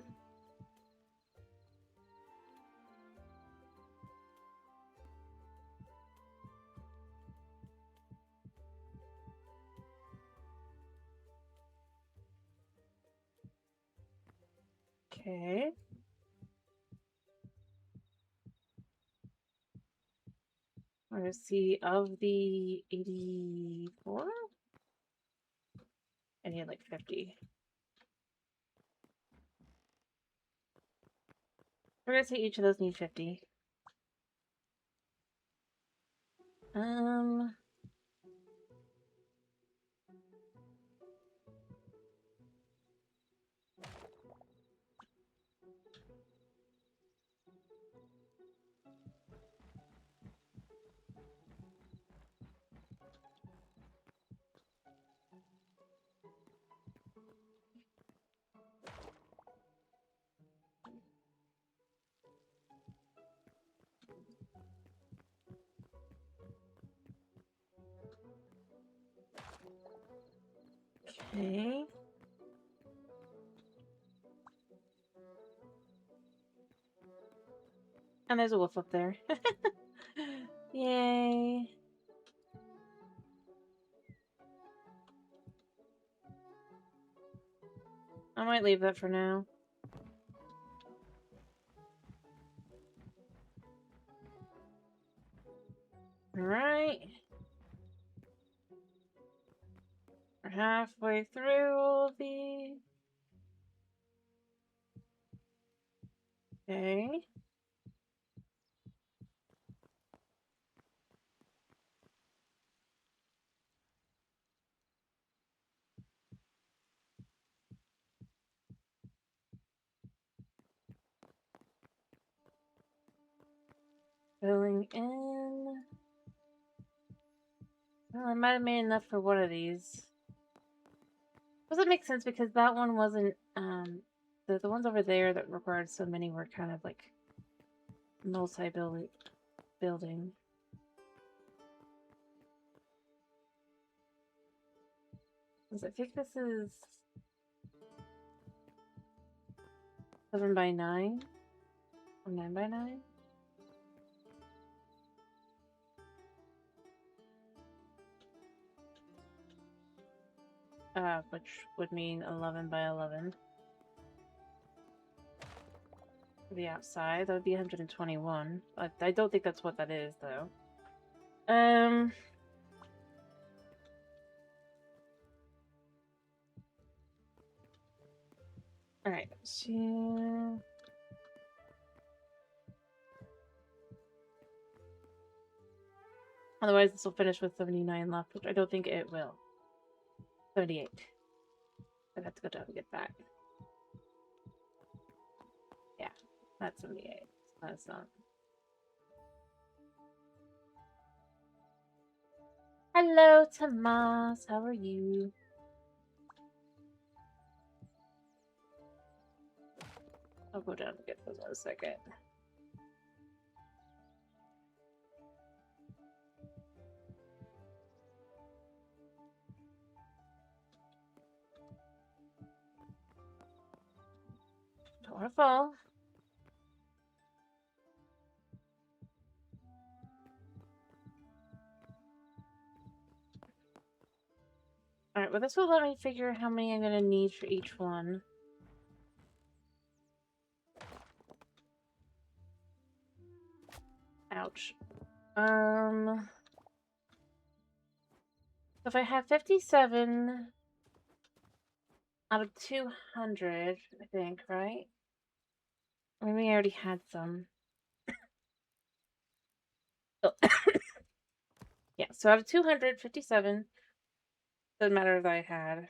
Okay. Let's see, of the 84? I need like 50. We're gonna say each of those need 50. Okay. And there's a wolf up there. Yay. I might leave that for now. Alright. We're halfway through all of these. Okay. Filling in. Well, I might have made enough for one of these. Doesn't make sense because that one wasn't, the ones over there that required so many were kind of like building. I think this is 7 by 9 or 9 by 9. Which would mean 11 by 11. For the outside, that would be 121. But I don't think that's what that is, though. Alright, so... Otherwise, this will finish with 79 left, which I don't think it will. 78. I'd have to go down and get back. Yeah, that's 78. That's not. Hello, Tomas. How are you? I'll go down and get those in a second. Don't want to fall. Alright, well this will let me figure how many I'm gonna need for each one. Ouch. So if I have 57 out of 200, I think, right? Or maybe I already had some. Oh. Yeah, so out of 257, doesn't matter if I had.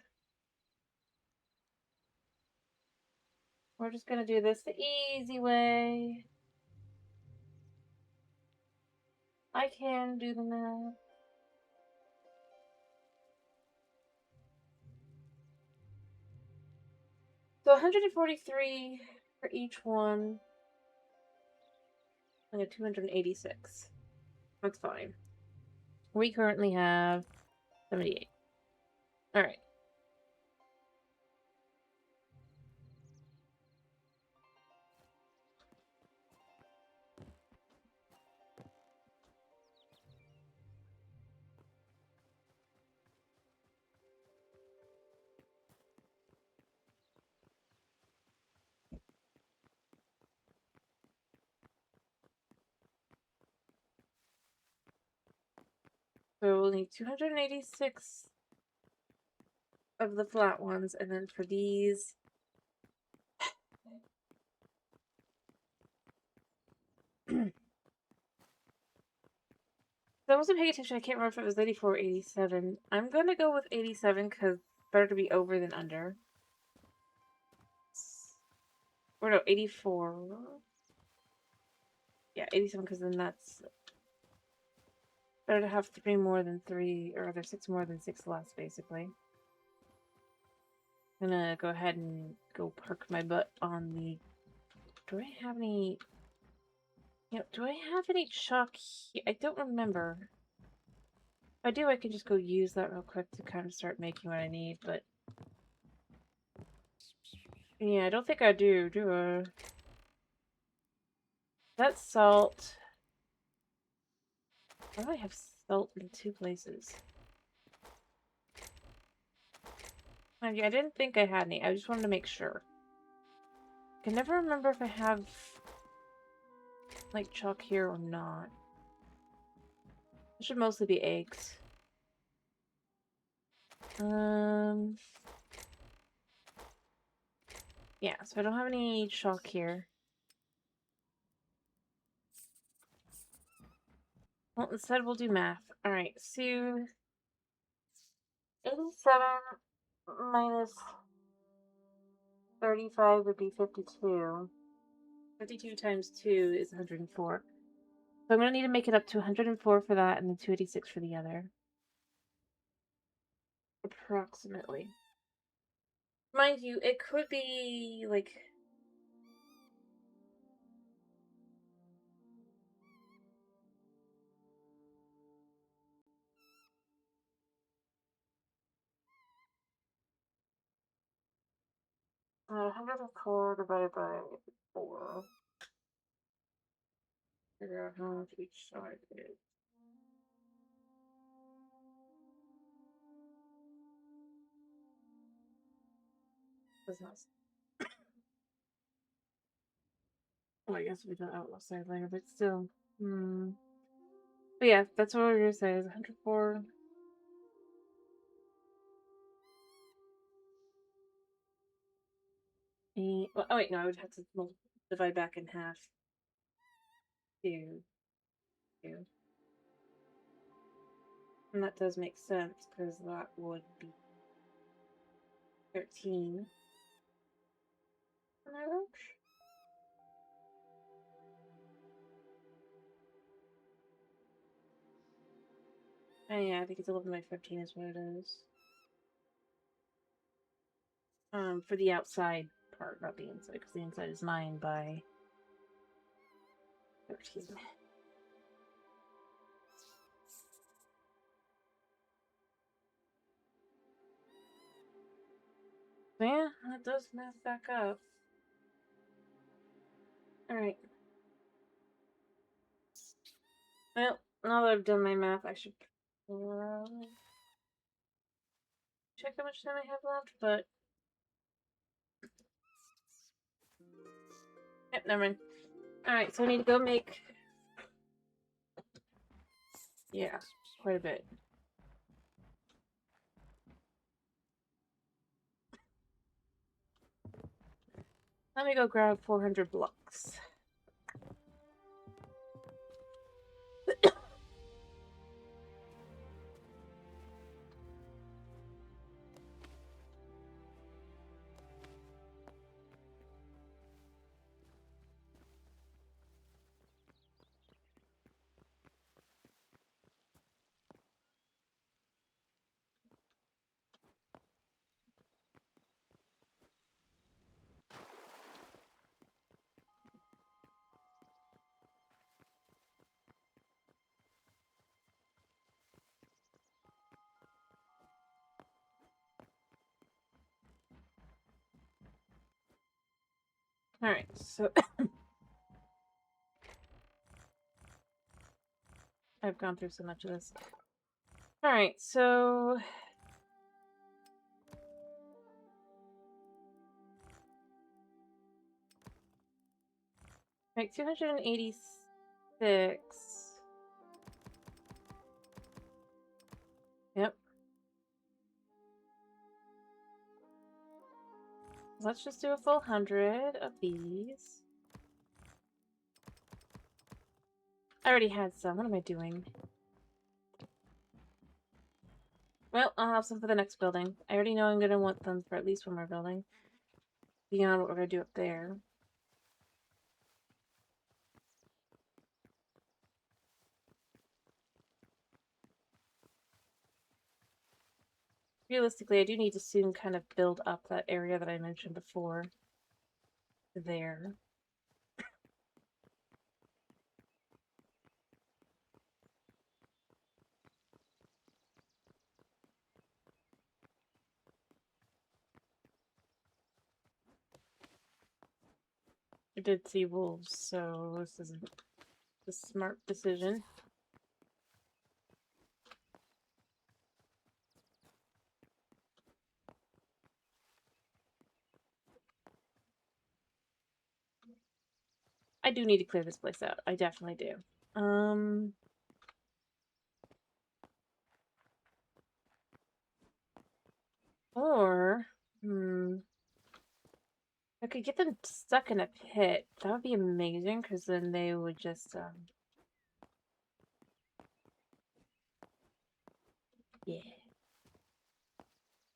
We're just gonna do this the easy way. I can do the math. So 143 for each one. I got 286. That's fine. We currently have 78. Alright. So we'll need 286 of the flat ones, and then for these... I wasn't paying attention, I can't remember if it was 84 or 87. I'm gonna go with 87 because better to be over than under. Or no, 84. Yeah, 87 because then that's... Better to have 3 more than 3, or rather 6 more than 6 less, basically. I'm gonna go ahead and go park my butt on the... Do I have any... You know, do I have any chalk here? I don't remember. If I do, I can just go use that real quick to kind of start making what I need, but... Yeah, I don't think I do I? That's salt. Why do I have salt in 2 places? I didn't think I had any. I just wanted to make sure. I can never remember if I have, like, chalk here or not. It should mostly be eggs. Yeah, so I don't have any chalk here. Well, instead we'll do math. Alright, so 87 minus 35 would be 52. 52 times 2 is 104. So I'm going to need to make it up to 104 for that and then 286 for the other. Approximately. Mind you, it could be like... Uh, 104 divided by 4. Figure out how much each side is. That's not... Oh, I guess we don't outlaw side later, but still. But yeah, that's what we're gonna say is 104. Well, oh wait, no, I would have to divide back in half. 2. 2. And that does make sense, because that would be 13. Am I right? Oh yeah, I think it's 11 by 15 is what it is. For the outside part, not the inside, because the inside is 9 by 13. So yeah, that does math back up. Alright. Well, now that I've done my math, I should check how much time I have left, but... Yep, never mind. Alright, so I need to go make... Yeah, quite a bit. Let me go grab 400 blocks. Alright, so... I've gone through so much of this. Alright, so... Make 286. Yep. Let's just do a full 100 of these. I already had some. What am I doing? Well, I'll have some for the next building. I already know I'm going to want them for at least one more building. Beyond what we're going to do up there. Realistically, I do need to soon kind of build up that area that I mentioned before. There. I did see wolves, so this isn't a smart decision. I do need to clear this place out. I definitely do. could get them stuck in a pit, that would be amazing, because then they would just, yeah.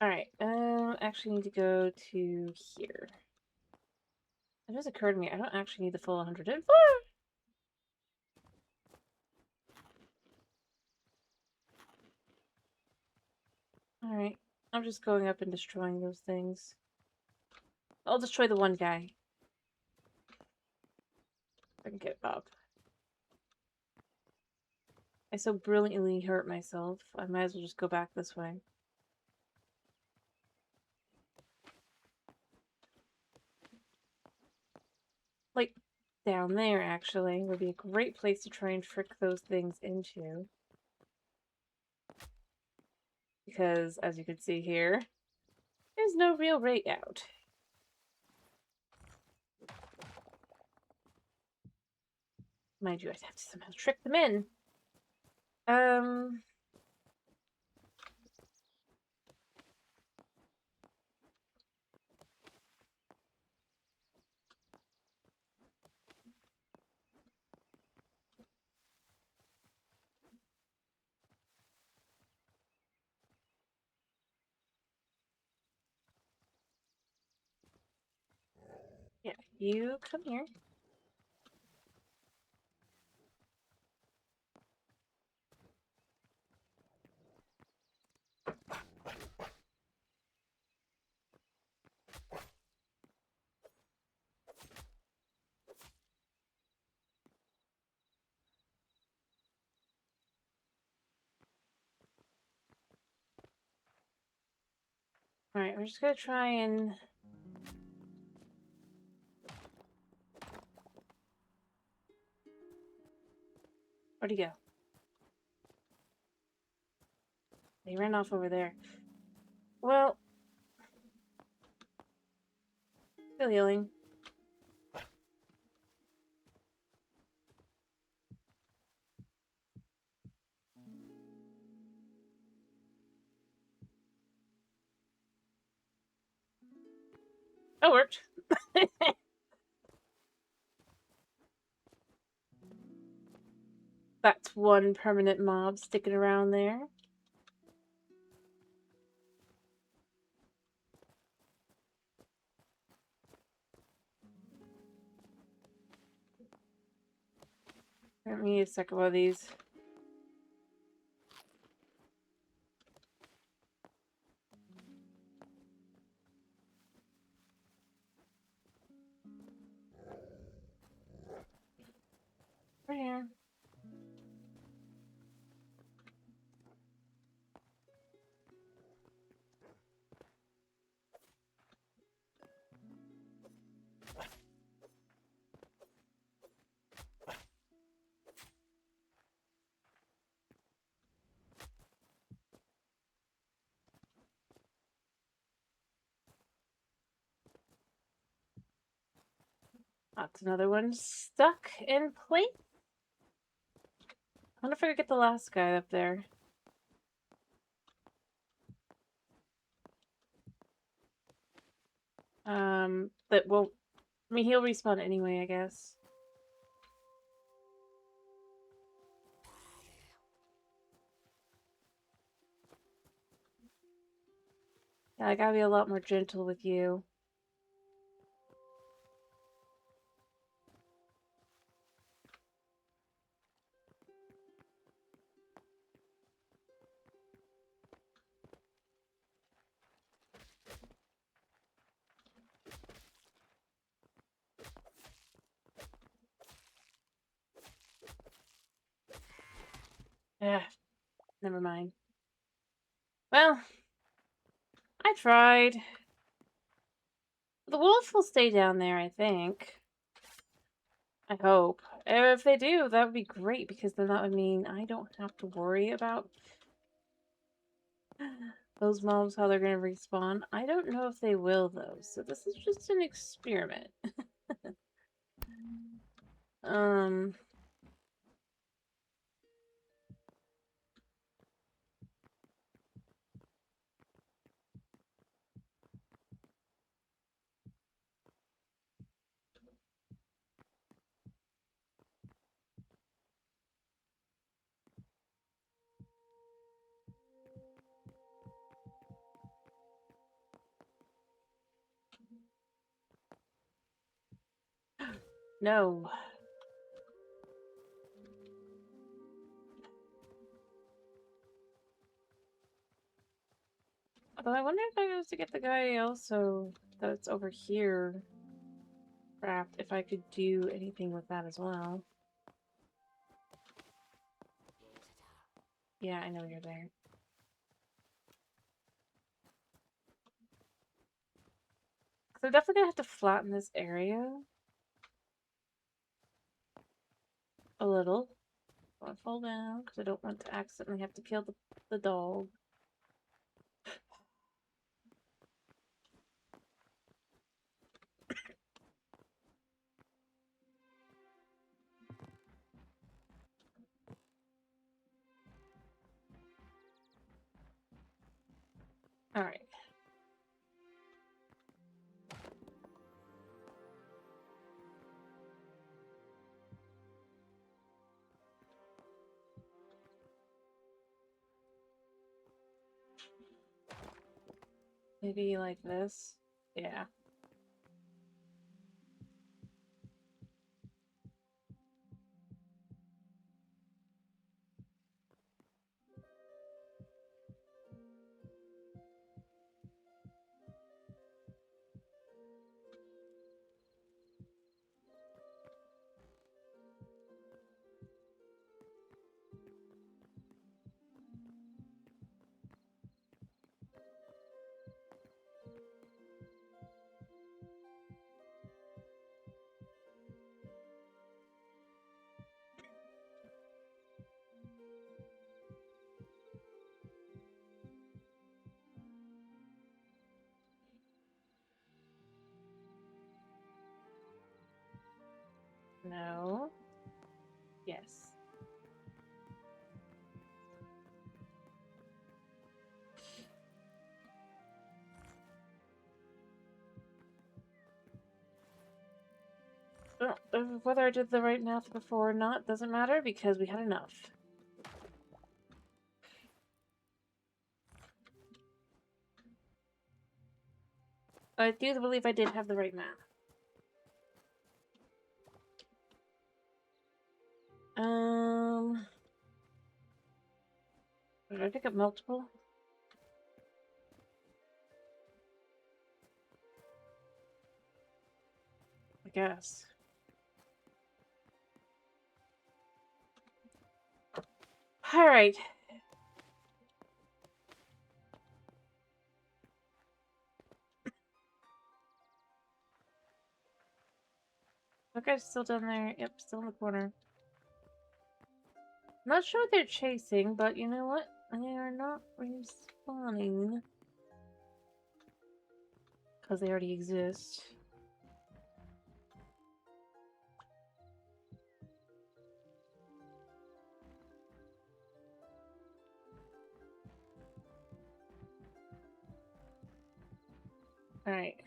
Alright, actually need to go to here. It just occurred to me, I don't actually need the full 100 info. Alright, I'm just going up and destroying those things. I'll destroy the one guy. I can get up. I so brilliantly hurt myself. I might as well just go back this way. Like, down there, actually, would be a great place to try and trick those things into. Because, as you can see here, there's no real way out. Mind you, I'd have to somehow trick them in. Yeah, you come here. Alright, we're just gonna try and... Where'd he go? He ran off over there. Well... Still healing. That worked. That's one permanent mob sticking around there. Let me use a second one of these. Right here. That's another one stuck in place. I wonder if I could get the last guy up there. That won't... I mean, he'll respawn anyway, I guess. Yeah, I gotta be a lot more gentle with you. Yeah, never mind. Well, I tried. The wolf will stay down there, I think. I hope. If they do, that would be great, because then that would mean I don't have to worry about those mobs, how they're going to respawn. I don't know if they will, though, so this is just an experiment. No. Although I wonder if I was to get the guy also that's over here trapped, if I could do anything with that as well. Yeah, I know you're there. So I'm definitely gonna have to flatten this area a little. I want to fall down because I don't want to accidentally have to kill the dog. Alright. Maybe like this. Yeah. No. Yes. Well, whether I did the right math before or not doesn't matter because we had enough. I do believe I did have the right math. Did I pick up multiple? I guess. Alright. That guy's still down there. Yep, still in the corner. Not sure what they're chasing, but you know what? They are not respawning. Because they already exist. Alright.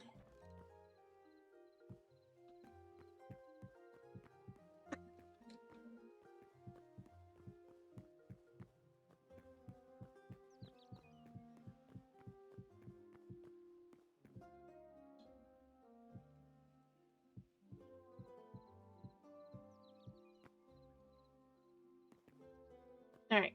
Alright.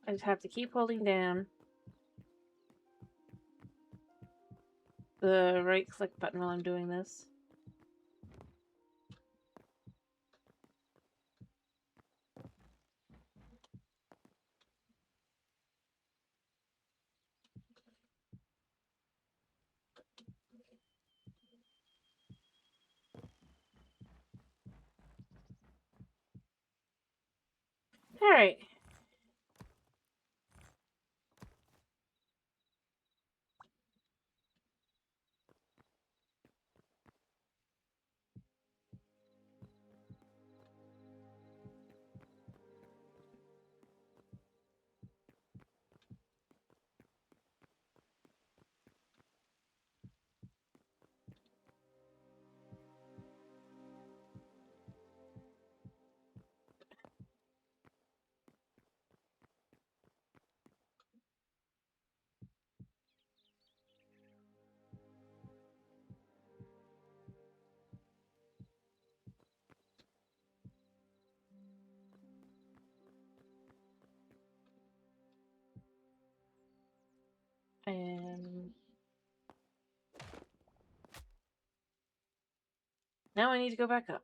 I just have to keep holding down the right click button while I'm doing this. Alright. Now I need to go back up.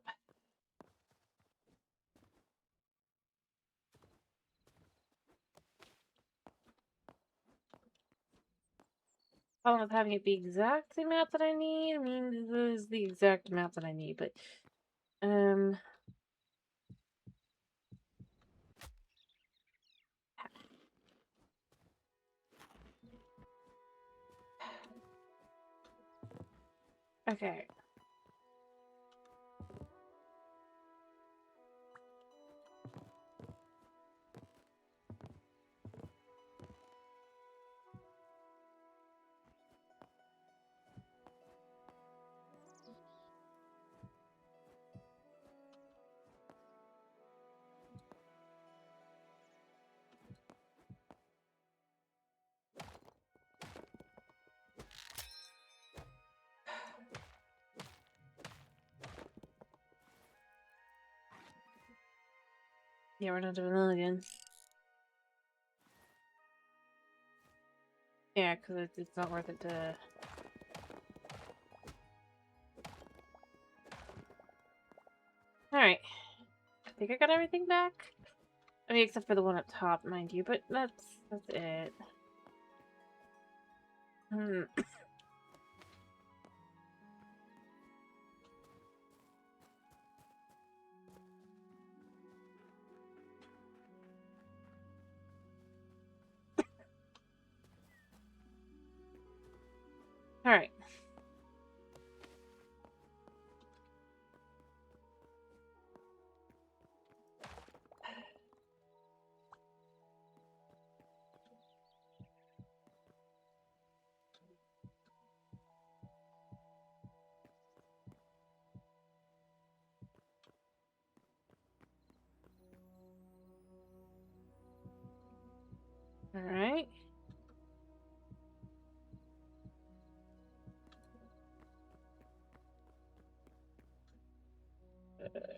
Problem with having it be exact the amount that I need. I mean, this is the exact amount that I need, but okay. Yeah, we're not doing that again. Yeah, because it's not worth it to... Alright. I think I got everything back. I mean, except for the one up top, mind you, but that's it. Alright. Alright.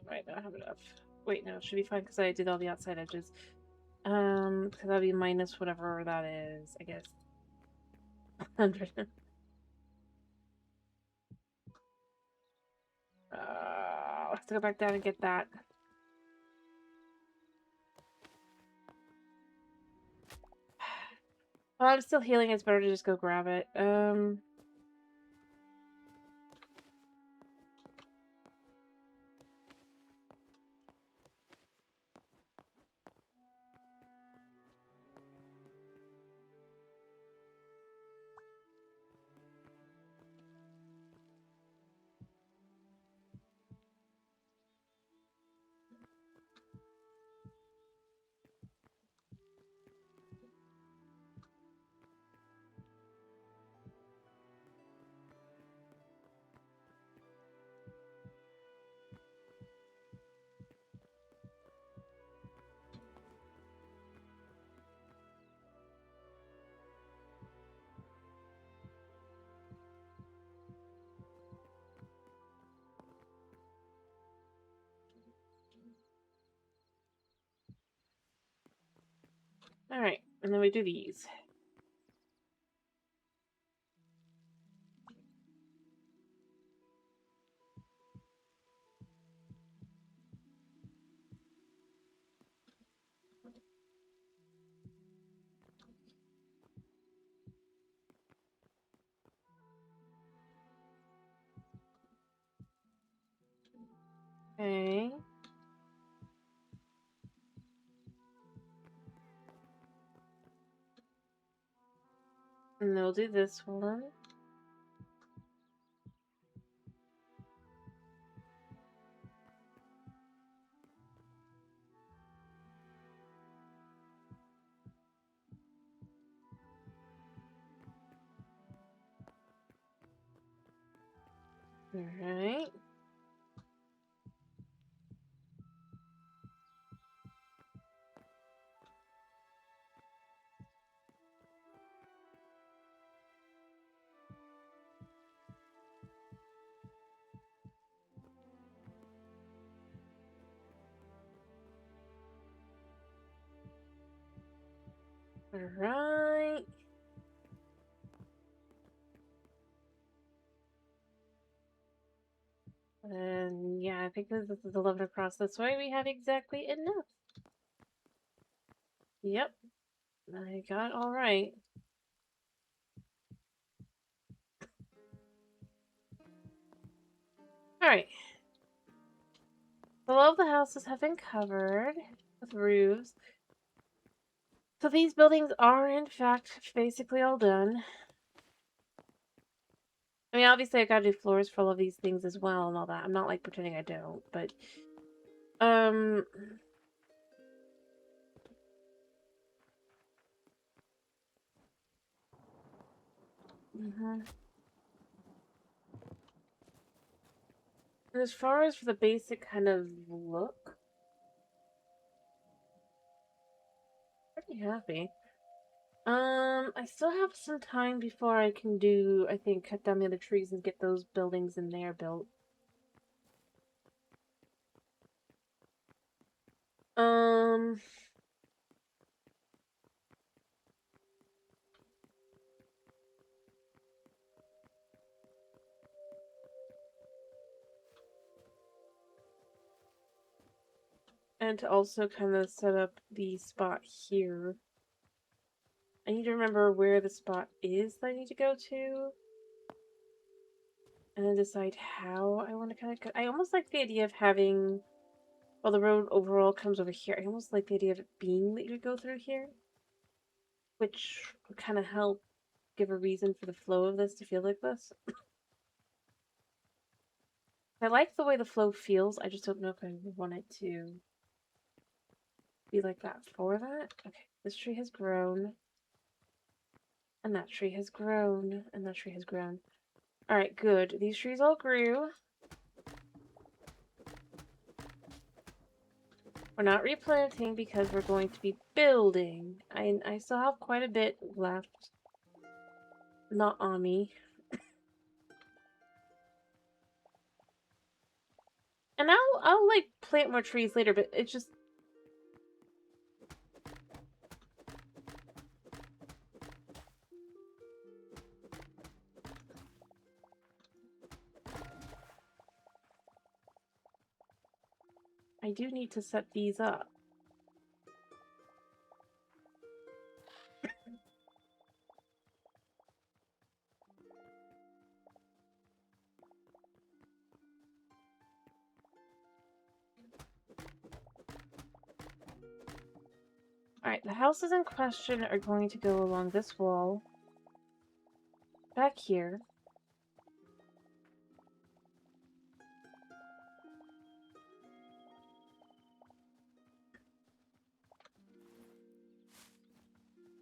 Might not have enough. Wait, no, it should be fine because I did all the outside edges. Because that'll be minus whatever that is, I guess. 100. I'll have to go back down and get that. Well, I'm still healing. It's better to just go grab it. Alright, and then we do these. Okay. And then we'll do this one. Alright. Alright. And I think this is 11 across this way. We have exactly enough. Yep. I got it all right. Alright. Below the houses have been covered with roofs. So these buildings are, in fact, basically all done. I mean, obviously I gotta do floors for all of these things as well and all that. I'm not, like, pretending I don't, but... And as far as for the basic kind of look... pretty happy. I still have some time before I can do, I think, cut down the other trees and get those buildings in there built. And to also kind of set up the spot here. I need to remember where the spot is that I need to go to. And then decide how I want to kind of cut. I almost like the idea of having... well, the road overall comes over here. I almost like the idea of it being that you would go through here. Which would kind of help give a reason for the flow of this to feel like this. I like the way the flow feels. I just don't know if I want it to be like that for that. Okay, this tree has grown. And that tree has grown. And that tree has grown. Alright, good. These trees all grew. We're not replanting because we're going to be building. I still have quite a bit left. Not on me. And I'll like plant more trees later, but it's just... I do need to set these up. Alright, the houses in question are going to go along this wall. Back here.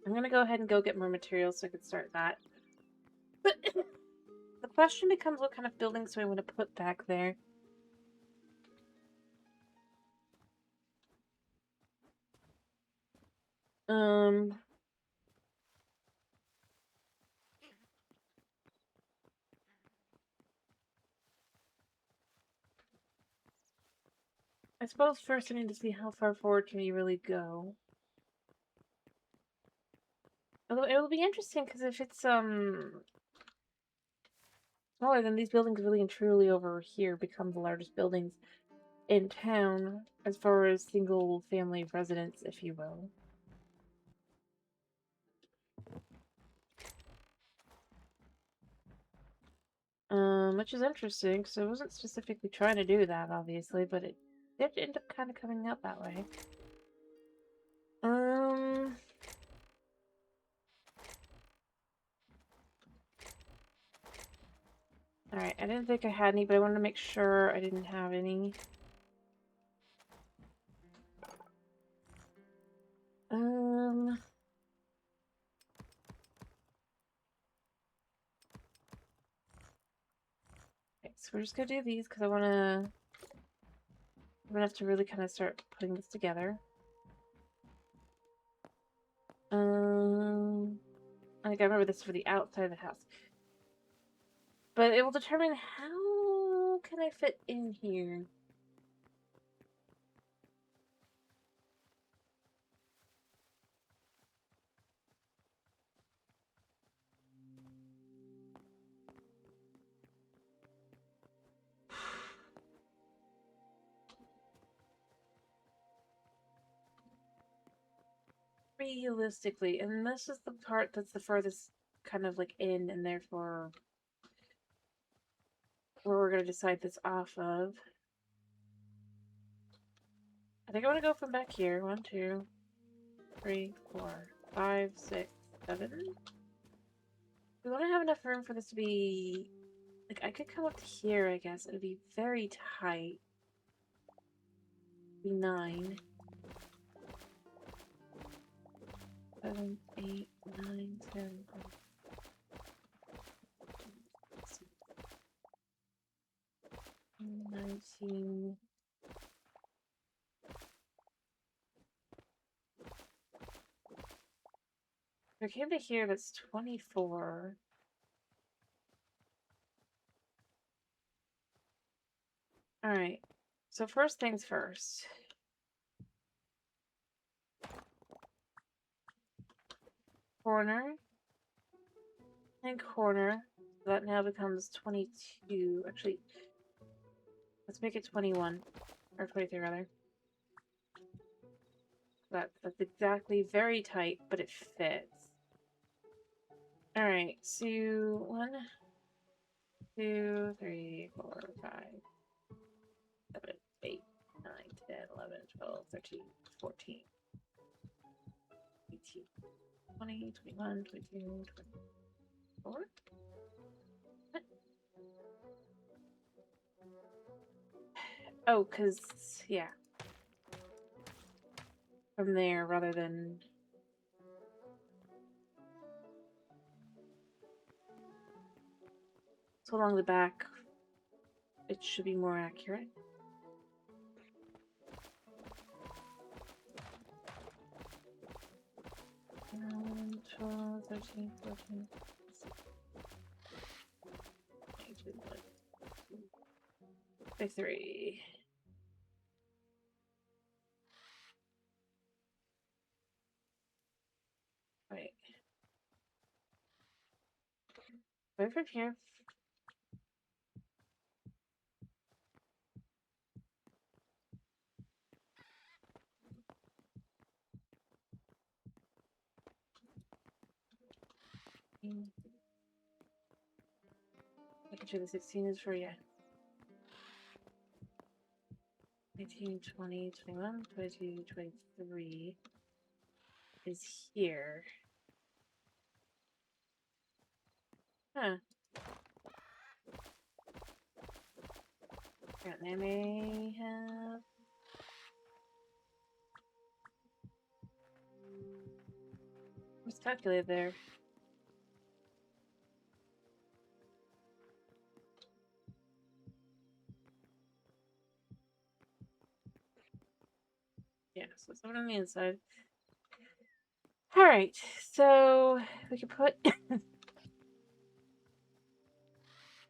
I'm gonna go ahead and go get more materials so I can start that. But the question becomes what kind of buildings do I want to put back there? I suppose first I need to see how far forward can you really go. Although it will be interesting because if it's smaller, then these buildings really and truly over here become the largest buildings in town as far as single family residence, if you will. Which is interesting, because I wasn't specifically trying to do that, obviously, but it did end up kind of coming out that way. Alright, I didn't think I had any, but I wanted to make sure I didn't have any. Okay, so we're just gonna do these, because I'm gonna have to really kind of start putting this together. I think I remember this for the outside of the house. But it will determine how can I fit in here. realistically, and this is the part that's the furthest kind of like in, and therefore where we're gonna decide this off of. I think I want to go from back here. 1, 2, 3, 4, 5, 6, 7. We want to have enough room for this to be like I could come up to here. I guess it would be very tight. Be 9, 7, 8, 9, 10. 19. If I came to here, that's 24. Alright. So first things first. Corner. And corner. So that now becomes 22. Actually, let's make it 21. Or 23, rather. That's exactly very tight, but it fits. Alright, so 1, 2, 3, 4, 5, 7, 8, 9, 10, 11, 12, 13, 14, 18, 20, 21, 22, 24. Oh, because, yeah. From there rather than... So along the back, it should be more accurate. Um, 12, 13, 14, 3. Right. Right from here. Making sure the 16 is for you. 19, 20, 21, 22, 23 is here. Huh. And I may have... What's calculated there? Yeah, so someone on the inside. Alright, so we can put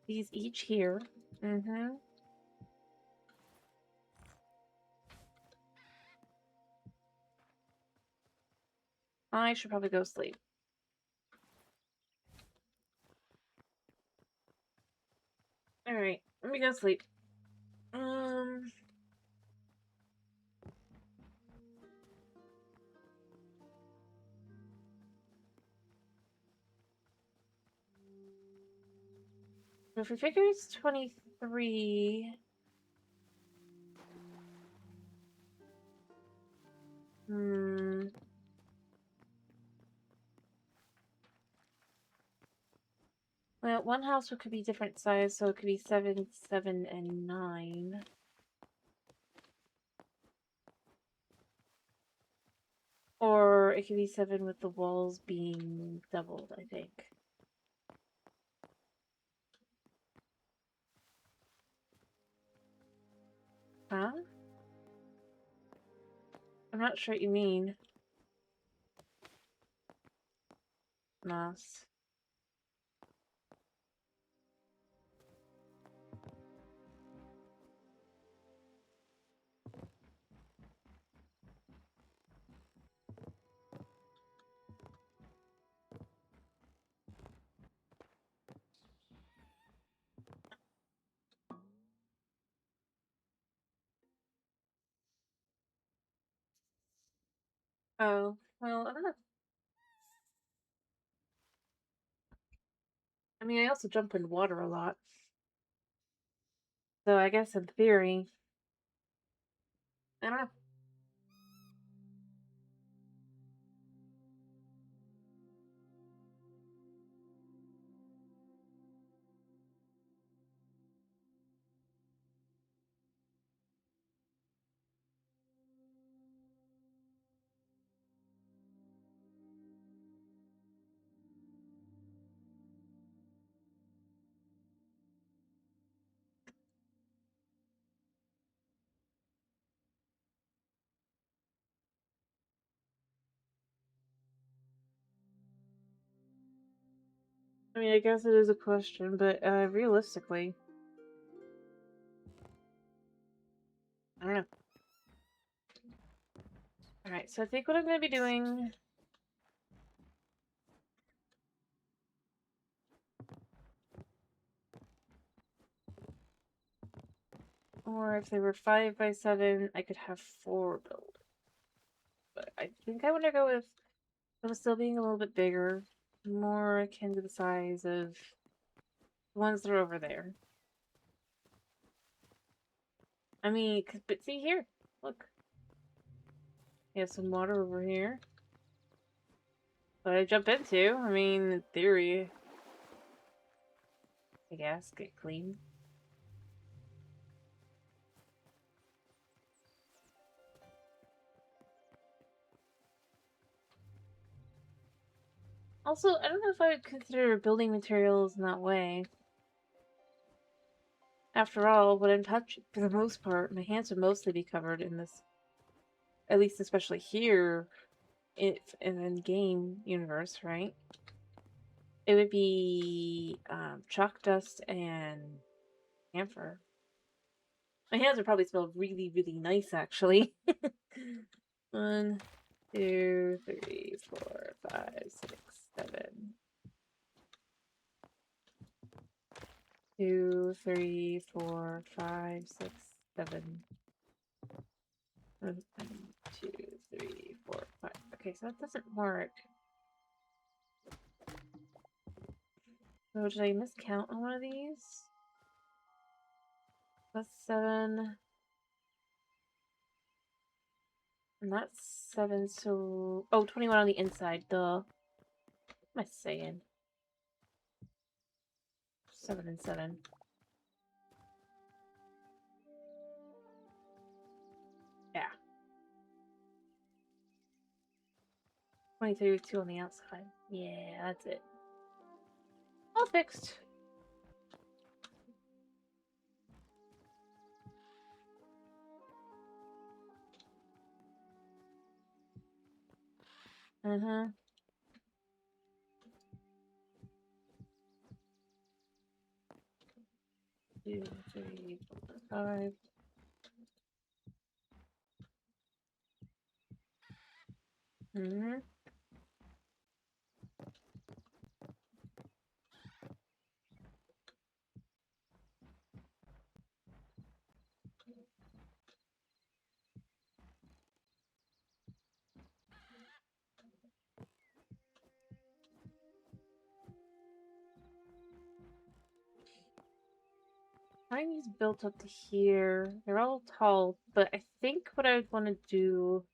these each here. Mm-hmm. I should probably go sleep. Alright, let me go sleep. If we figure it's 23... Well, one house could be different size, so it could be 7, 7, and 9. Or it could be 7 with the walls being doubled, I think. Huh? I'm not sure what you mean. Moss. Oh. Well, I don't know. I mean, I also jump in water a lot. So I guess in theory, I don't know. I mean, I guess it is a question, but realistically, I don't know. Alright, so I think what I'm going to be doing... Or if they were 5 by 7, I could have 4 build. But I think I want to go with them still being a little bit bigger, more akin to the size of the ones that are over there. I mean, but see here, look. You have some water over here. But I jump into, I mean, in theory, I guess, get clean. Also, I don't know if I would consider building materials in that way. After all, what I'm touching, for the most part, my hands would mostly be covered in this, at least especially here, in the game universe, right? It would be chalk dust and camphor. My hands would probably smell really, really nice, actually. 1, 2, 3, 4, 5, 6, 7. 2, 3, 4, 5, 6, 7. 1, 2, 3, 4, 5. Okay, so that doesn't work. So did I miscount on one of these? That's 7. And that's 7, so... Oh, 21 on the inside, duh. What am I saying? 7 and 7. Yeah. 23 with 2 on the outside. Yeah, that's it. All fixed. Uh-huh. 2, 3, 4, 5. Mm-hmm. Mine's built up to here. They're all tall, but I think what I would want to do...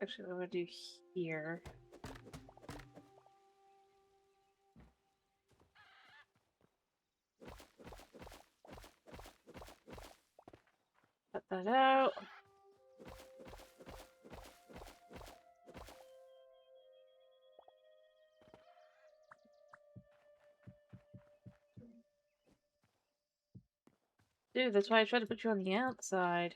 Actually, what I'm going to do here... Cut that out. Dude, that's why I tried to put you on the outside.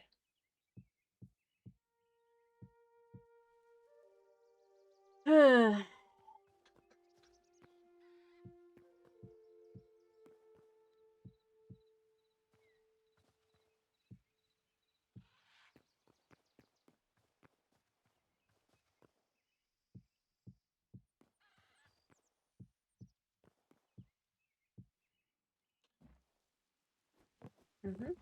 Mm-hmm.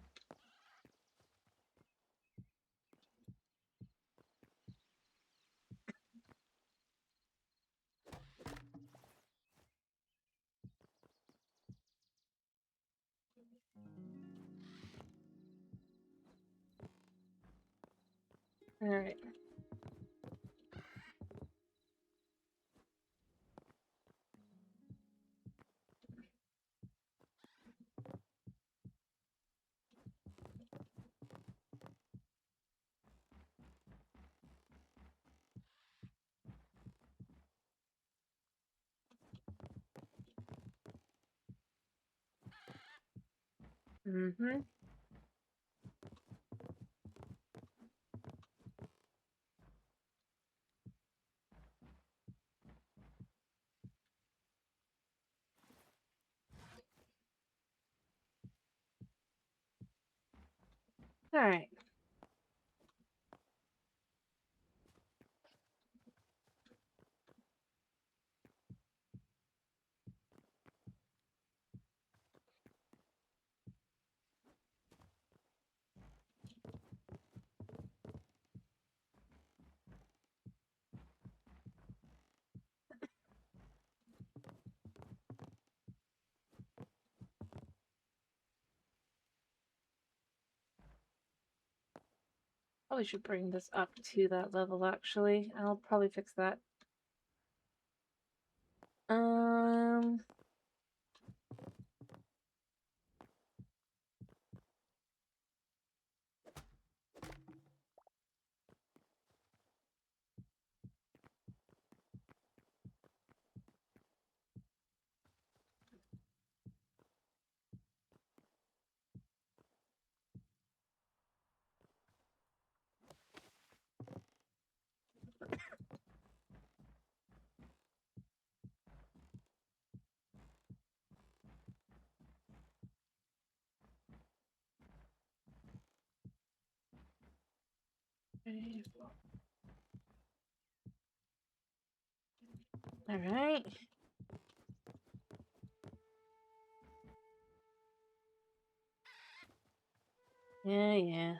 All right. Mm-hmm. All right. Probably should bring this up to that level, actually. I'll probably fix that. Um, all right. Yeah, yeah.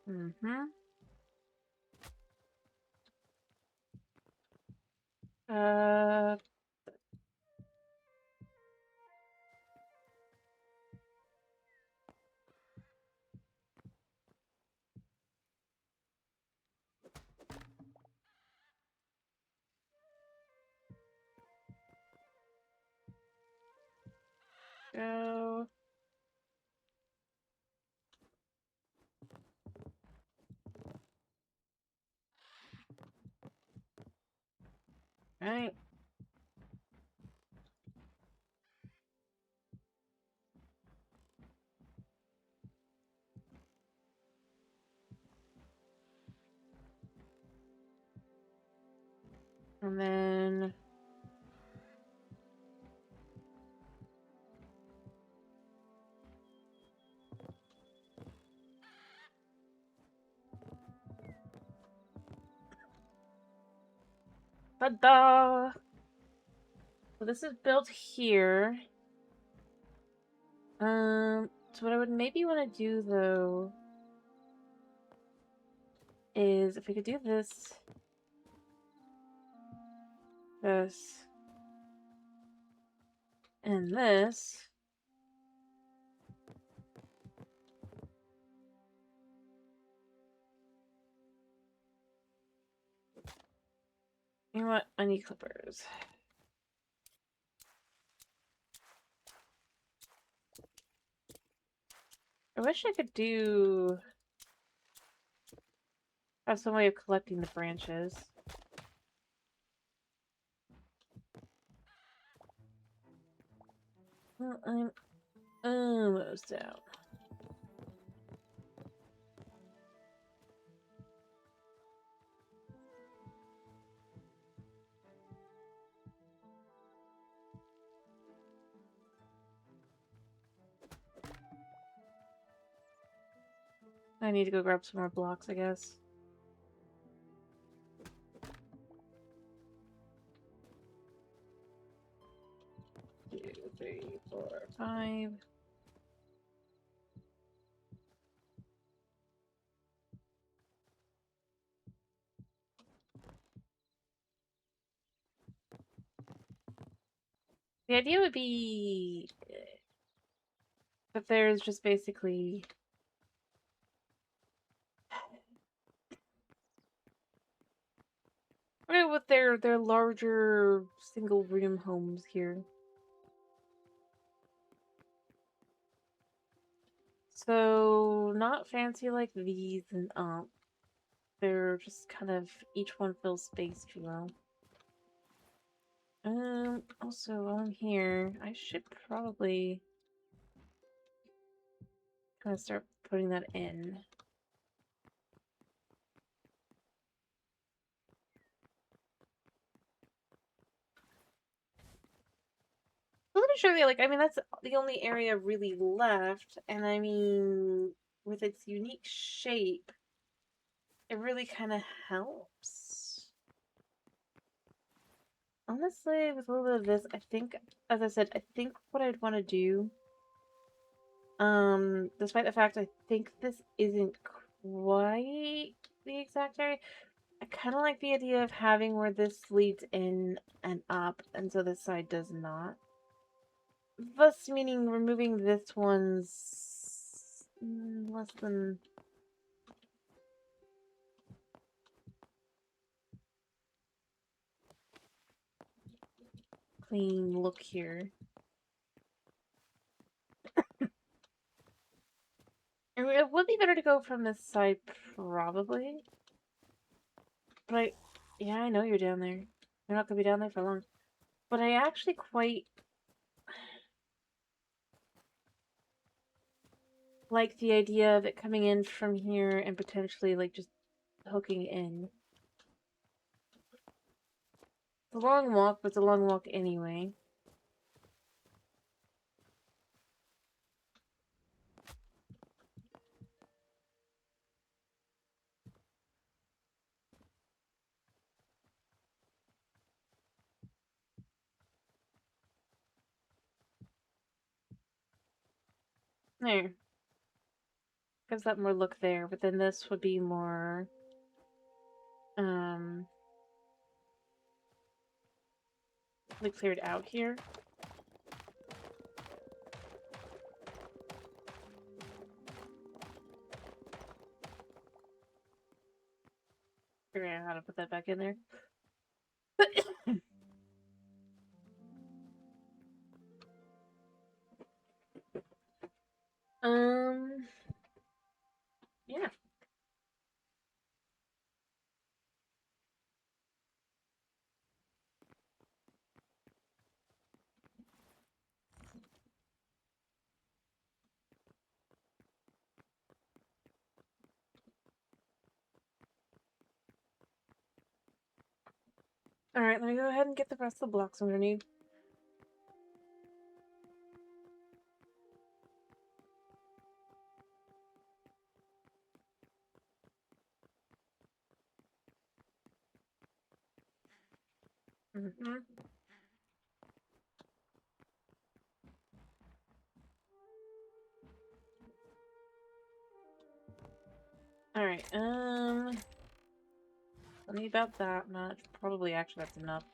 Mm-hmm. Uh, go. Right. And then ta-da! So this is built here. So what I would maybe want to do though is if we could do this, this, and this. You know what? I need clippers. I wish I could have some way of collecting the branches. Well, I'm almost out. I need to go grab some more blocks, I guess. 2, 3, 4, 5. The idea would be that there's just basically with their larger single room homes here. So not fancy like these and they're just kind of each one fills space, if you will. Also while I'm here, I should probably kind of start putting that in. Let me show you, like, I mean, that's the only area really left, and I mean, with its unique shape, it really kind of helps. Honestly, with a little bit of this, I think, as I said, I think what I'd want to do, despite the fact I think this isn't quite the exact area, I kind of like the idea of having where this leads in and up, and so this side does not. Thus meaning removing this one's less than clean look here. And it would be better to go from this side, probably. But yeah, I know you're down there. You're not gonna be down there for long. But I actually quite like the idea of it coming in from here and potentially, like, just hooking in. It's a long walk, but it's a long walk anyway. There. Gives that more look there, but then this would be more, like, cleared out here. Figure out how to put that back in there. Yeah. Alright, let me go ahead and get the rest of the blocks I'm gonna need. Alright, I need about that much. Probably, actually, that's enough.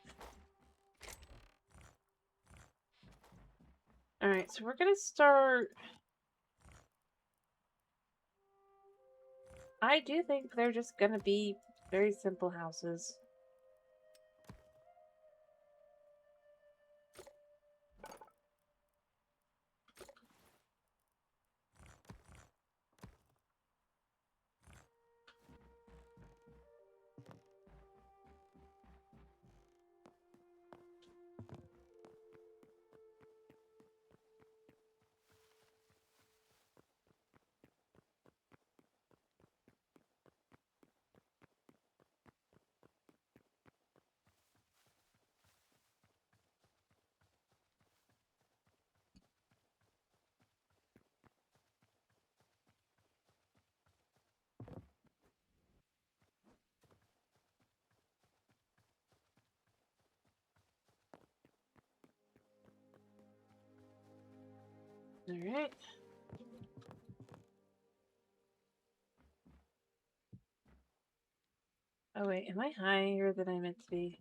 Alright, so we're gonna start... I do think they're just gonna be very simple houses. Alright. Oh wait, am I higher than I meant to be?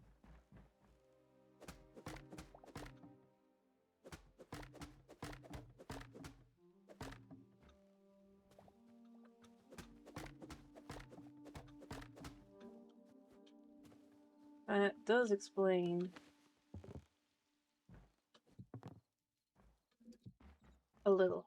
That does explain a little.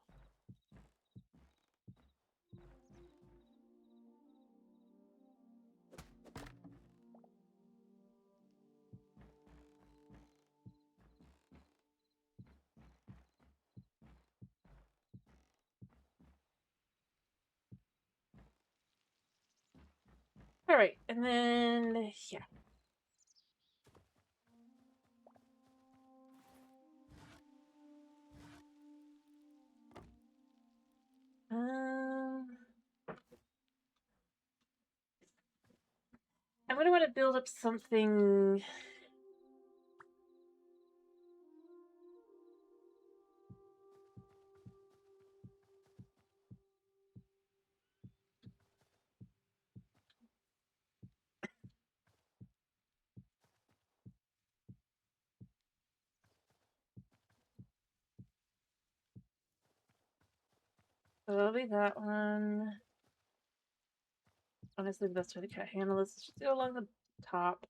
Alright, and then, yeah. I'm gonna want to build up something. So that'll be that one. Honestly, the best way to handle this is just go along the top.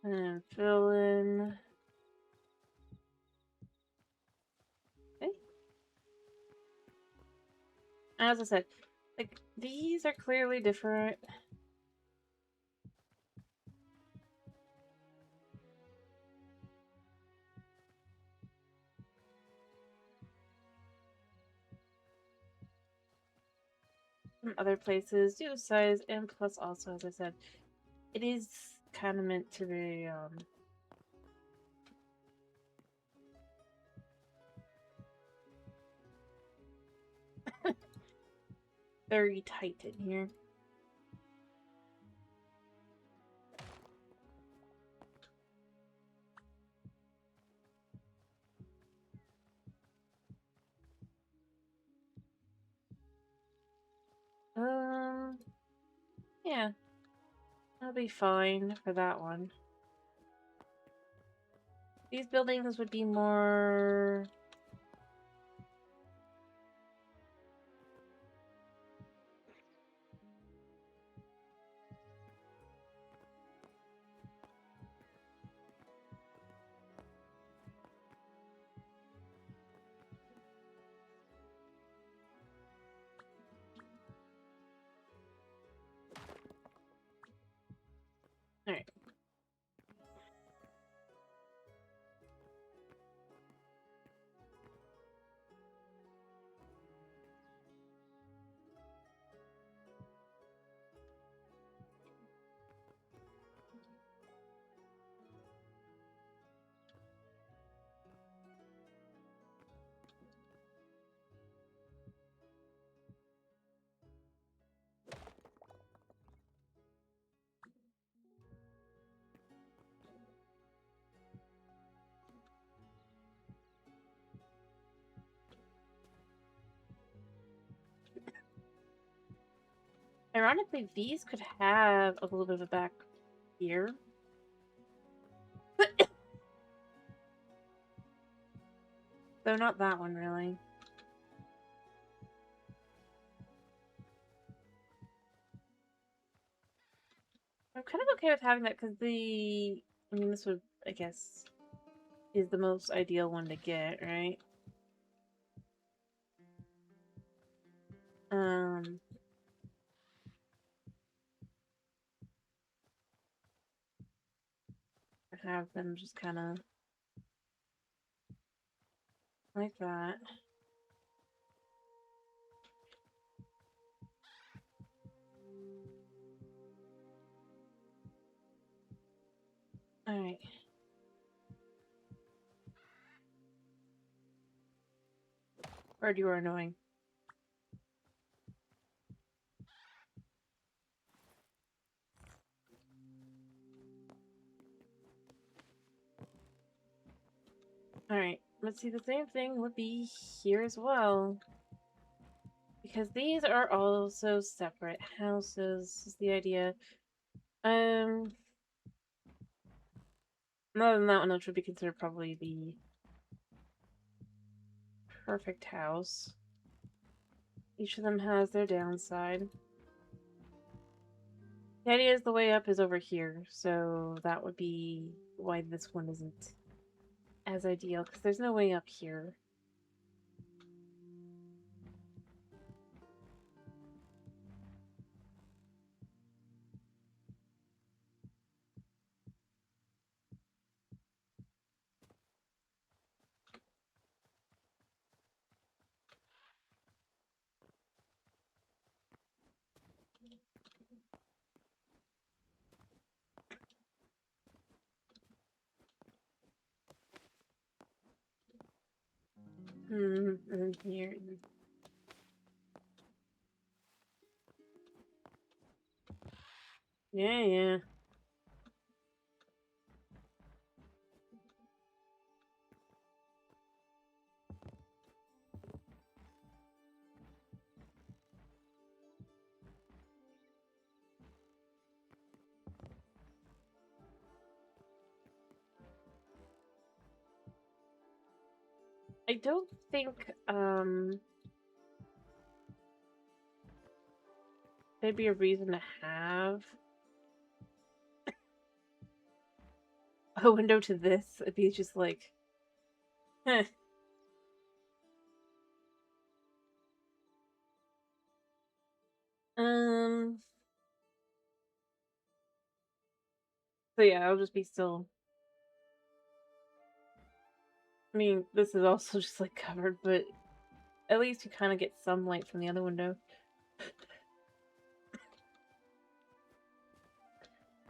And fill in. Okay. As I said, like, these are clearly different. From other places due to size, and plus also, as I said, it is kind of meant to be, very tight in here. Yeah. That'll be fine for that one. These buildings would be more... Alright. Ironically, these could have a little bit of a back here. Though not that one, really. I'm kind of okay with having that because I mean, this would, I guess, is the most ideal one to get, right? Have them just kind of like that. Alright. Bird, you are annoying. Alright, let's see, the same thing would be here as well. Because these are also separate houses, is the idea. Other than that one, which would be considered probably the perfect house. Each of them has their downside. The idea is the way up is over here, so that would be why this one isn't as ideal, because there's no way up here. And here. Yeah. I don't think, there'd be a reason to have a window to this. It'd be just like, heh. So yeah, I'll just be still. I mean, this is also just like covered, but at least you kind of get some light from the other window.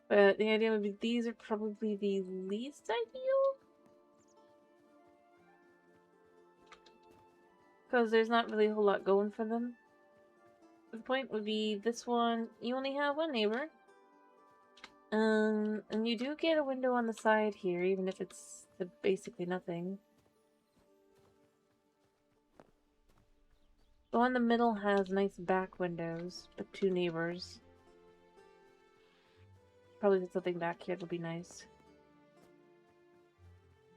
But the idea would be these are probably the least ideal. Because there's not really a whole lot going for them. The point would be this one, you only have one neighbor. And you do get a window on the side here, even if it's basically nothing. The one in the middle has nice back windows, but two neighbors. Probably put something back here that'll be nice.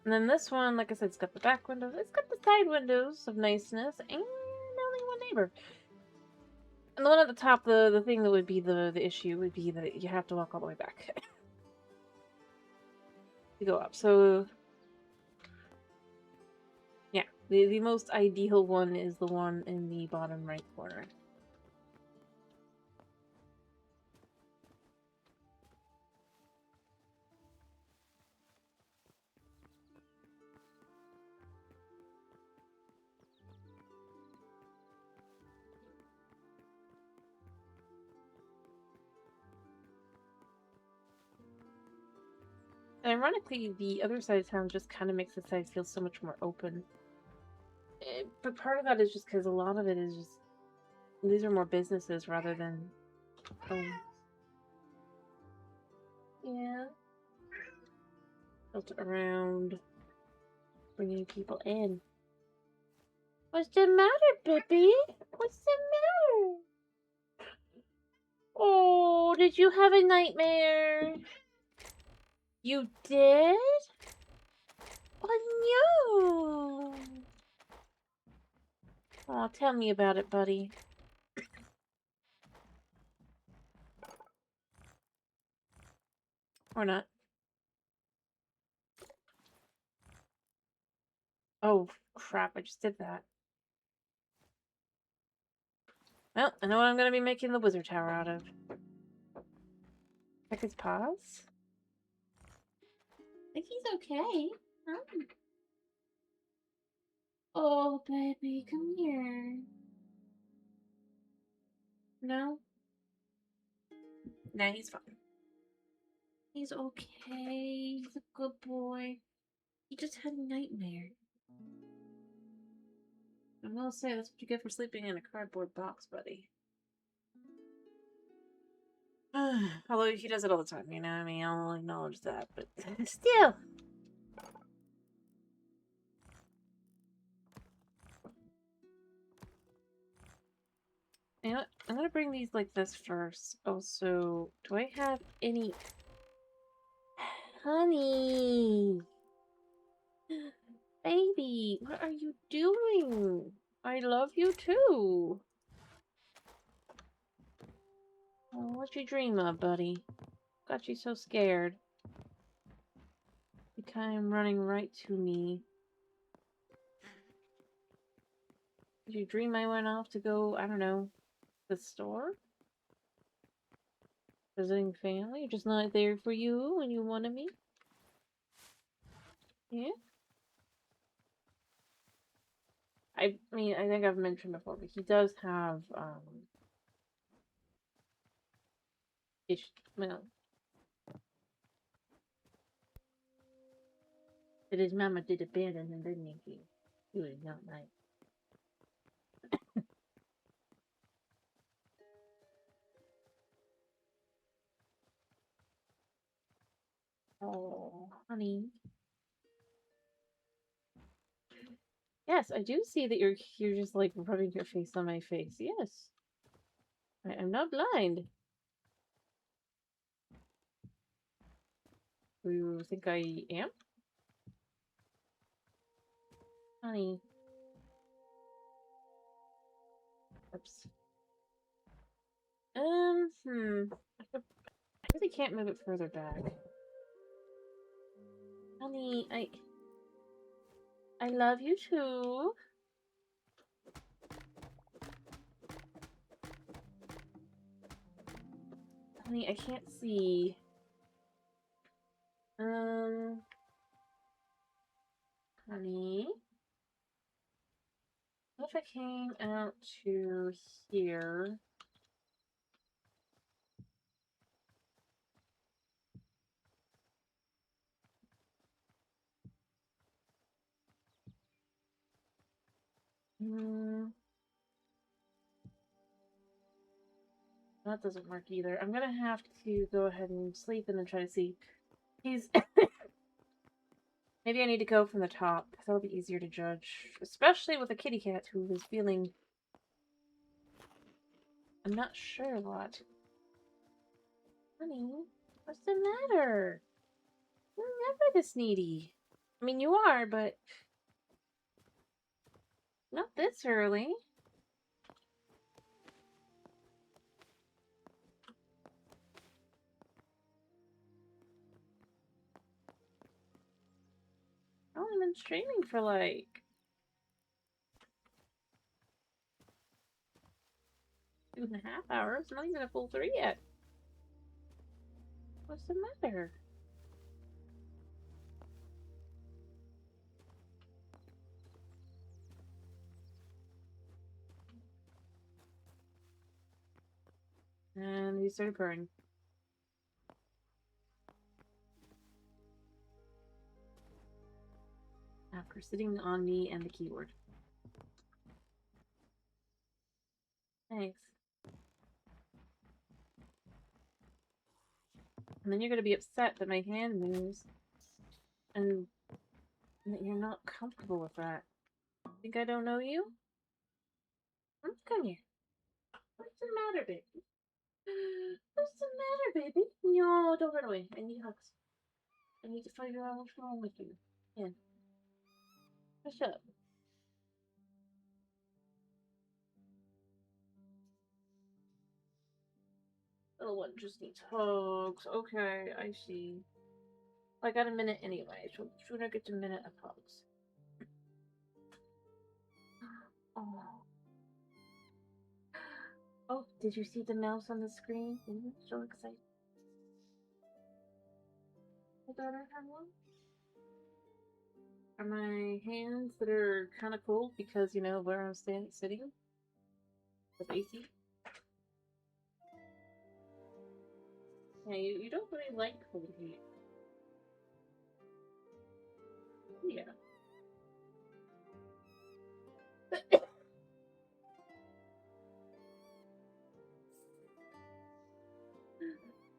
And then this one, like I said, it's got the back windows, it's got the side windows of niceness, and only one neighbor. And the one at the top, the thing that would be the issue would be that you have to walk all the way back to go up. So yeah, the most ideal one is the one in the bottom right corner. And ironically, the other side of town just kind of makes the side feel so much more open. But part of that is just because a lot of it is just, these are more businesses rather than homes. Yeah. Built around bringing people in. What's the matter, Bippy? What's the matter? Oh, did you have a nightmare? You did? Oh, no. Oh, tell me about it, buddy. Or not. Oh, crap, I just did that. Well, I know what I'm going to be making the wizard tower out of. Check his paws. I think he's okay. Oh. Oh, baby, come here. No? Nah, he's fine. He's okay. He's a good boy. He just had a nightmare. I will say, that's what you get for sleeping in a cardboard box, buddy. Although he does it all the time, you know? I mean, I'll acknowledge that, but still. You know what? I'm gonna bring these like this first. Also, do I have any... Honey! Baby, what are you doing? I love you too. Oh, what you dream of, buddy? Got you so scared. You came running right to me. Did you dream I went off to go, I don't know, the store? Visiting family? Just not there for you when you wanted me? Yeah? I mean, I think I've mentioned before, but he does have, well, that his mama did abandon him, didn't he? He was not nice. Oh, honey. Yes, I do see that you're just like rubbing your face on my face. Yes. I'm not blind. Do you think I am? Honey. Oops. I really can't move it further back. Honey, I love you too. Honey, I can't see. Honey. What if I came out to here? That doesn't work either. I'm gonna have to go ahead and sleep and then try to see. He's... Maybe I need to go from the top. That'll be easier to judge. Especially with a kitty cat who is feeling... I'm not sure what. Honey, what's the matter? You're never this needy. I mean, you are, but... Not this early. I've only been streaming for like... 2.5 hours. Not even a full 3 yet. What's the matter? And he started purring. After sitting on me and the keyboard. Thanks. And then you're gonna be upset that my hand moves. And that you're not comfortable with that. Think I don't know you? Come here. What's the matter, baby? What's the matter, baby? No, don't run away. I need hugs. I need to figure out what's wrong with you. Yeah. Hush up. Little one just needs hugs. Okay, I see. I got a minute anyway, so soon I get a minute of hugs. Oh. Oh, did you see the mouse on the screen? So excited. My daughter had one. Are my hands that are kind of cold because, you know, where I'm sitting with AC? Yeah, you don't really like cold heat. Yeah.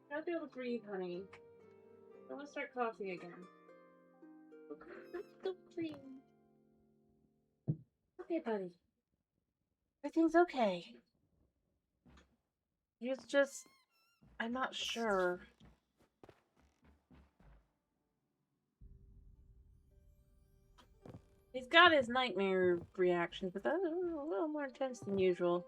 Gotta be able to breathe, honey. I want to start coughing again. Don't breathe. Okay, buddy. Everything's okay. He's just... I'm not sure. He's got his nightmare reactions, but that's a little more intense than usual.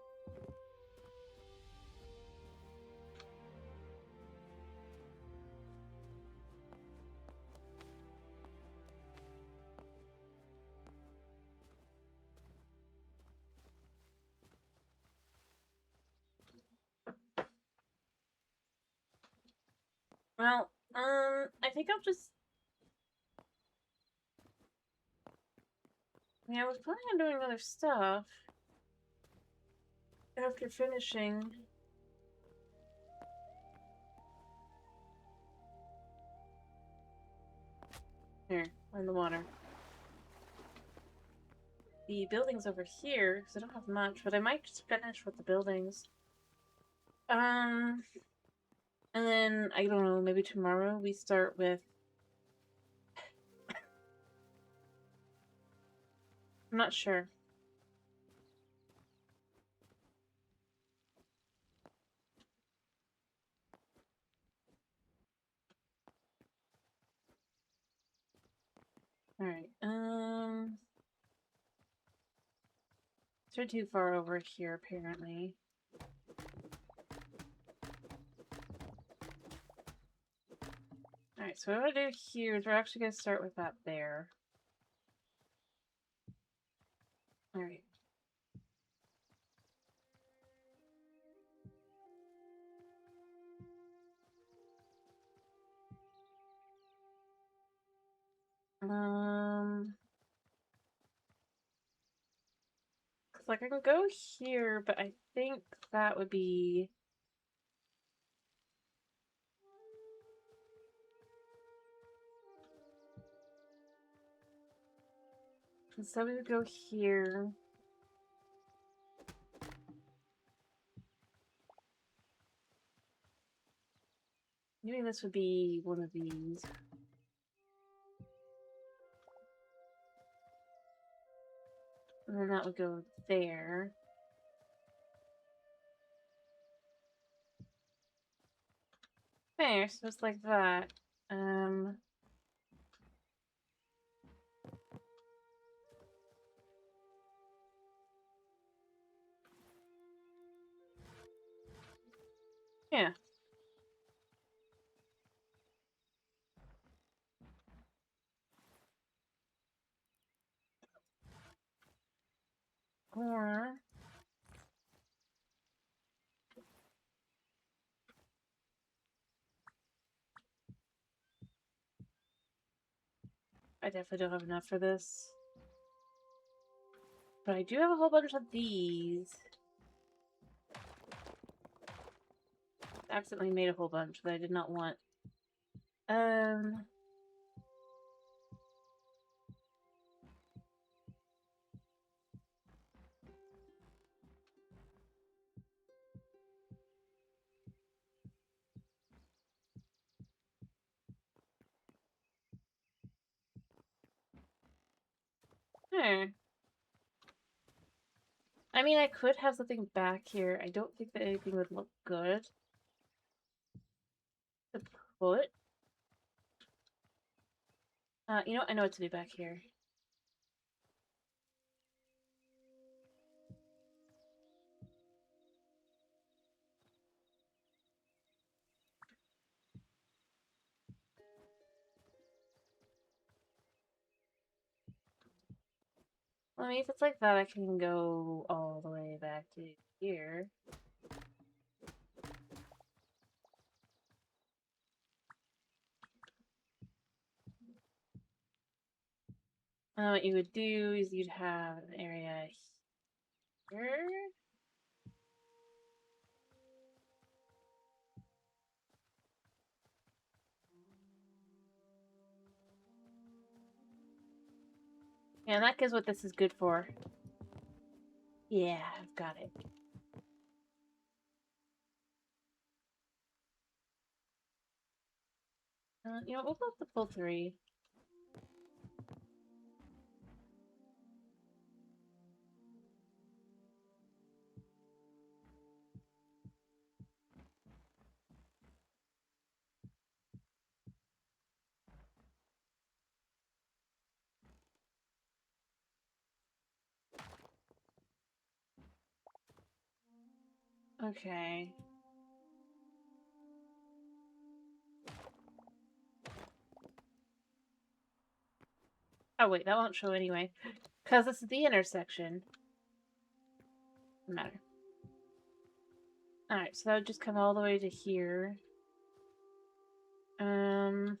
Well, I think I'll just... I was planning on doing other stuff after finishing. Here, in the water. The buildings over here, because I don't have much, but I might just finish with the buildings. And then, I don't know, maybe tomorrow we start with... I'm not sure. Alright, they're too far over here, apparently. Alright, so what I'm gonna do here is we're actually gonna start with that there. Alright. Cause like I can go here, but I think that would be... So we would go here. Maybe this would be one of these. And then that would go there. There, so it's like that. Yeah. Or... I definitely don't have enough for this. But I do have a whole bunch of these. I accidentally made a whole bunch that I did not want. Hmm. I mean, I could have something back here. I don't think that anything would look good to put. You know what? I know what to do back here. Well, I mean, if it's like that, I can go all the way back to here. What you would do is you'd have an area here. Yeah, that is what this is good for. Yeah, I've got it. You know, we'll go with the full 3. Okay. Oh wait, that won't show anyway. Because this is the intersection. Doesn't matter. Alright, so that would just come all the way to here. And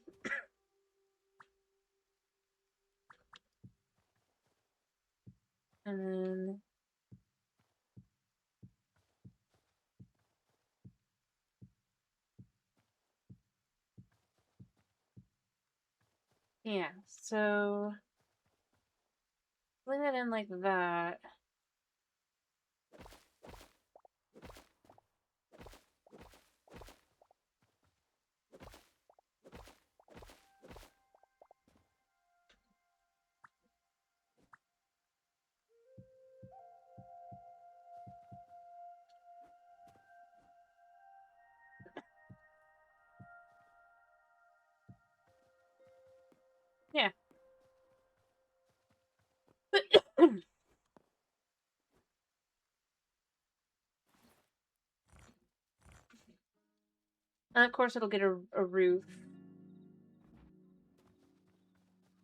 then... Yeah, so... Bring it in like that. Yeah. And of course it'll get a roof.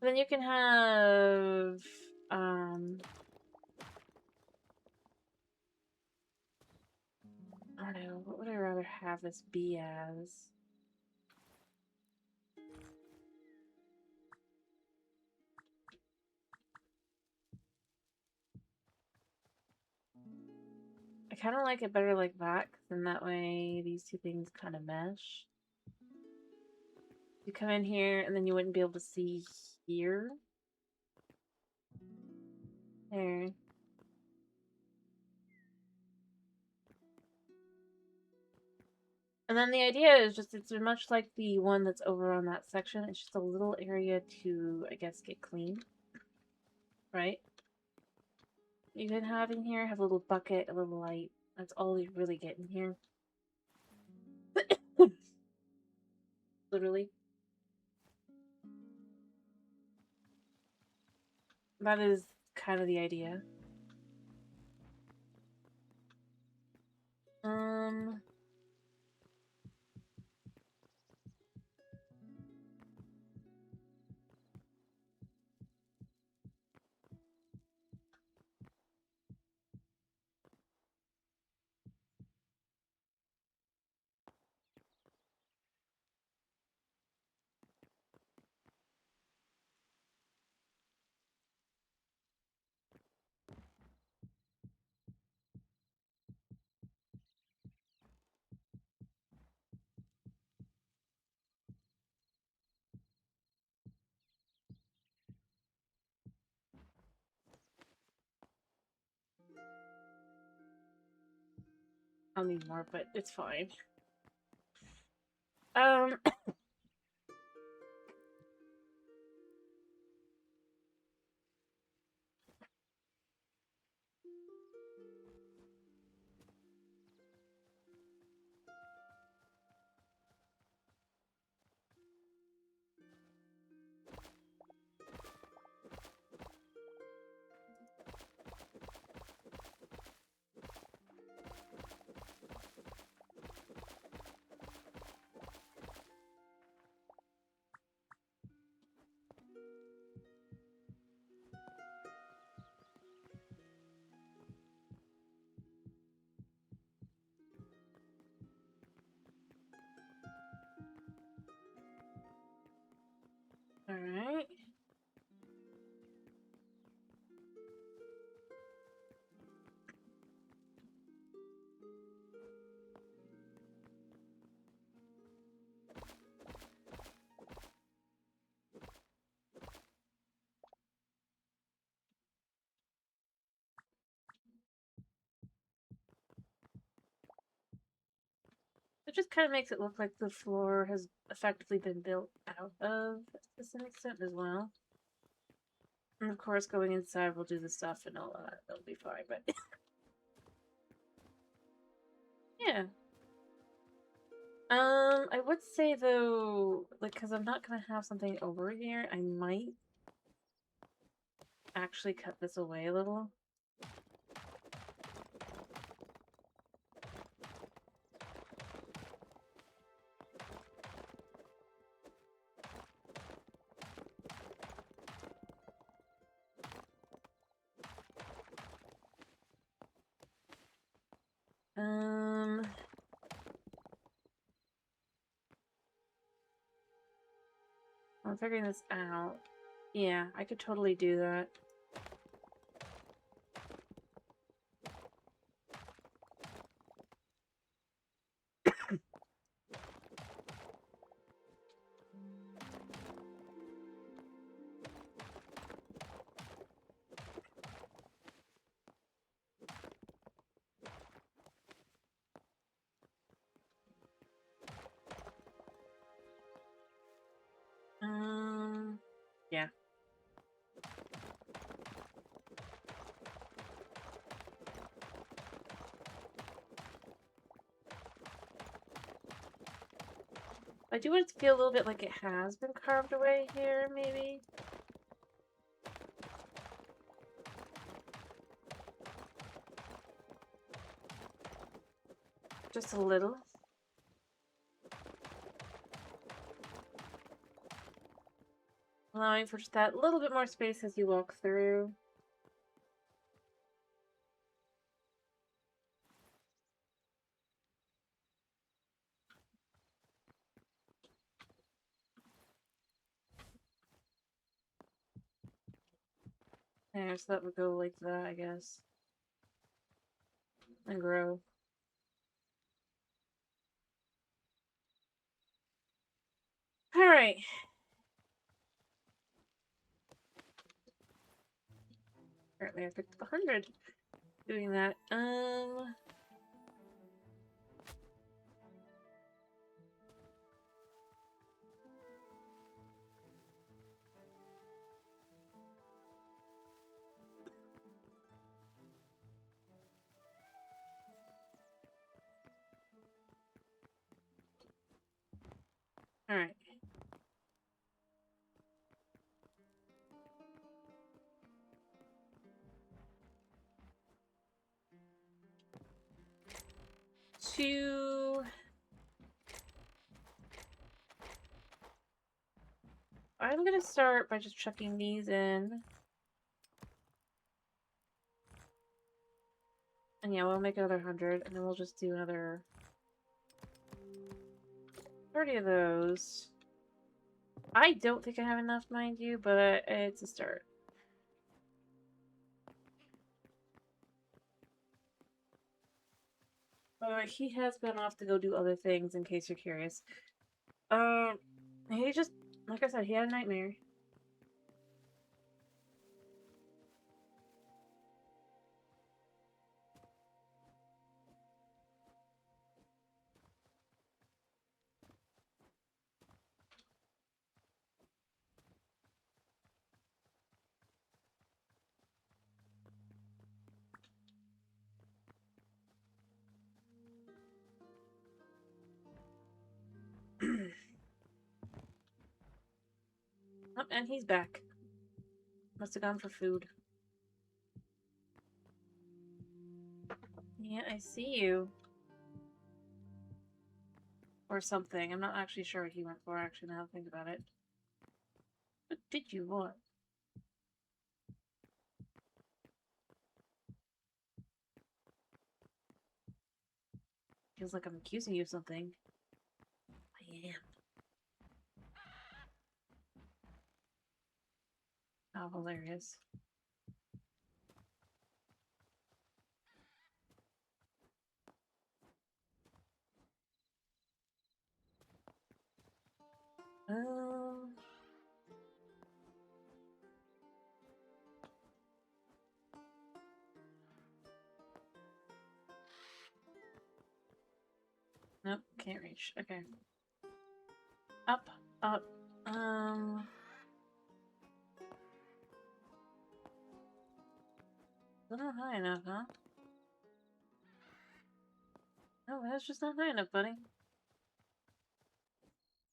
Then you can have... I don't know, what would I rather have this be as? I kind of like it better like that, then that way these two things kind of mesh. You come in here, and then you wouldn't be able to see here. There. And then the idea is just, it's much like the one that's over on that section. It's just a little area to, I guess, get clean. Right? You can have in here, have a little bucket, a little light. That's all you really get in here. Literally. That is kind of the idea. I'll need more, but it's fine. Alright. It just kind of makes it look like the floor has effectively been built out of to some extent as well. And of course, going inside will do the stuff and all that. That'll be fine, but... yeah. I would say, though, like, because I'm not going to have something over here, I might actually cut this away a little. I'm figuring this out. Yeah, I could totally do that. Yeah. I do want it to feel a little bit like it has been carved away here, maybe. Just a little. Allowing for just that little bit more space as you walk through. There, so that would go like that, I guess. And grow. Alright. Apparently I picked up 100 doing that. Alright. I'm gonna start by just chucking these in. And yeah, we'll make another 100, and then we'll just do another 30 of those. I don't think I have enough, mind you, but it's a start. He has gone off to go do other things, in case you're curious. He just, like I said, he had a nightmare. Oh, and he's back. Must have gone for food. Yeah, I see you. Or something. I'm not actually sure what he went for, actually, now that I think about it. What did you want? Feels like I'm accusing you of something. I am. How hilarious. Um... Nope, can't reach. Okay. Up, up. Still not high enough, huh? No, that's just not high enough, buddy.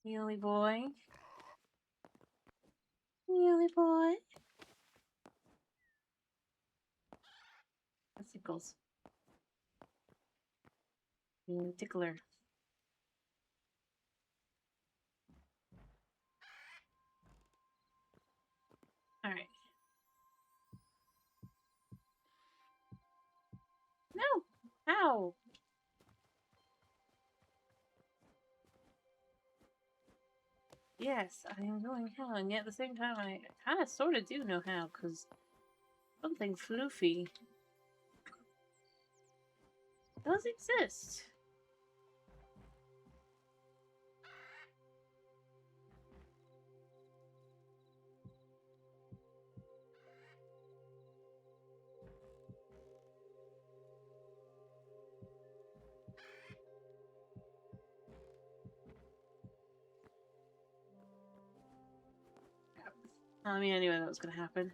Muley boy. Muley boy. That's tickles. Tickler. Alright. No! Ow! Yes, I am going how, and yet at the same time I kind of sort of do know how, because something floofy does exist. I mean, I knew that was going to happen.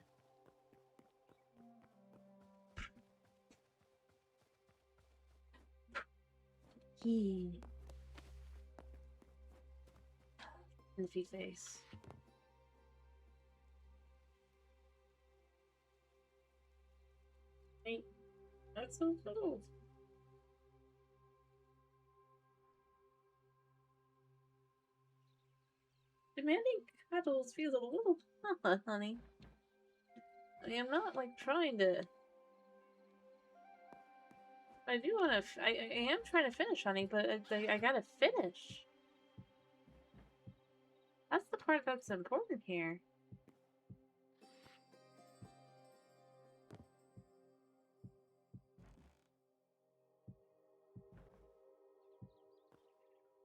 He. Goofy face. Hey, that's so cool. Demanding cuddles feels a little honey. I mean, I'm not like trying to. I do want to. I am trying to finish, honey, but I gotta finish. That's the part that's important here.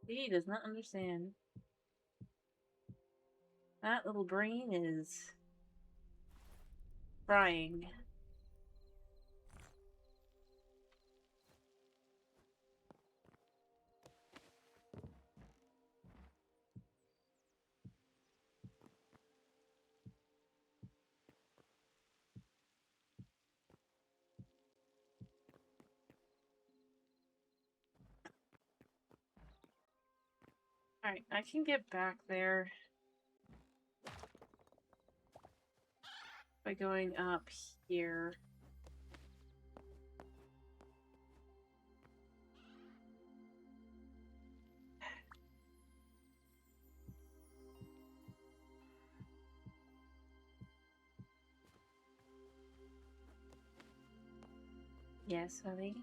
He does not understand. That little brain is frying. Alright, I can get back there by going up here. Yes, honey.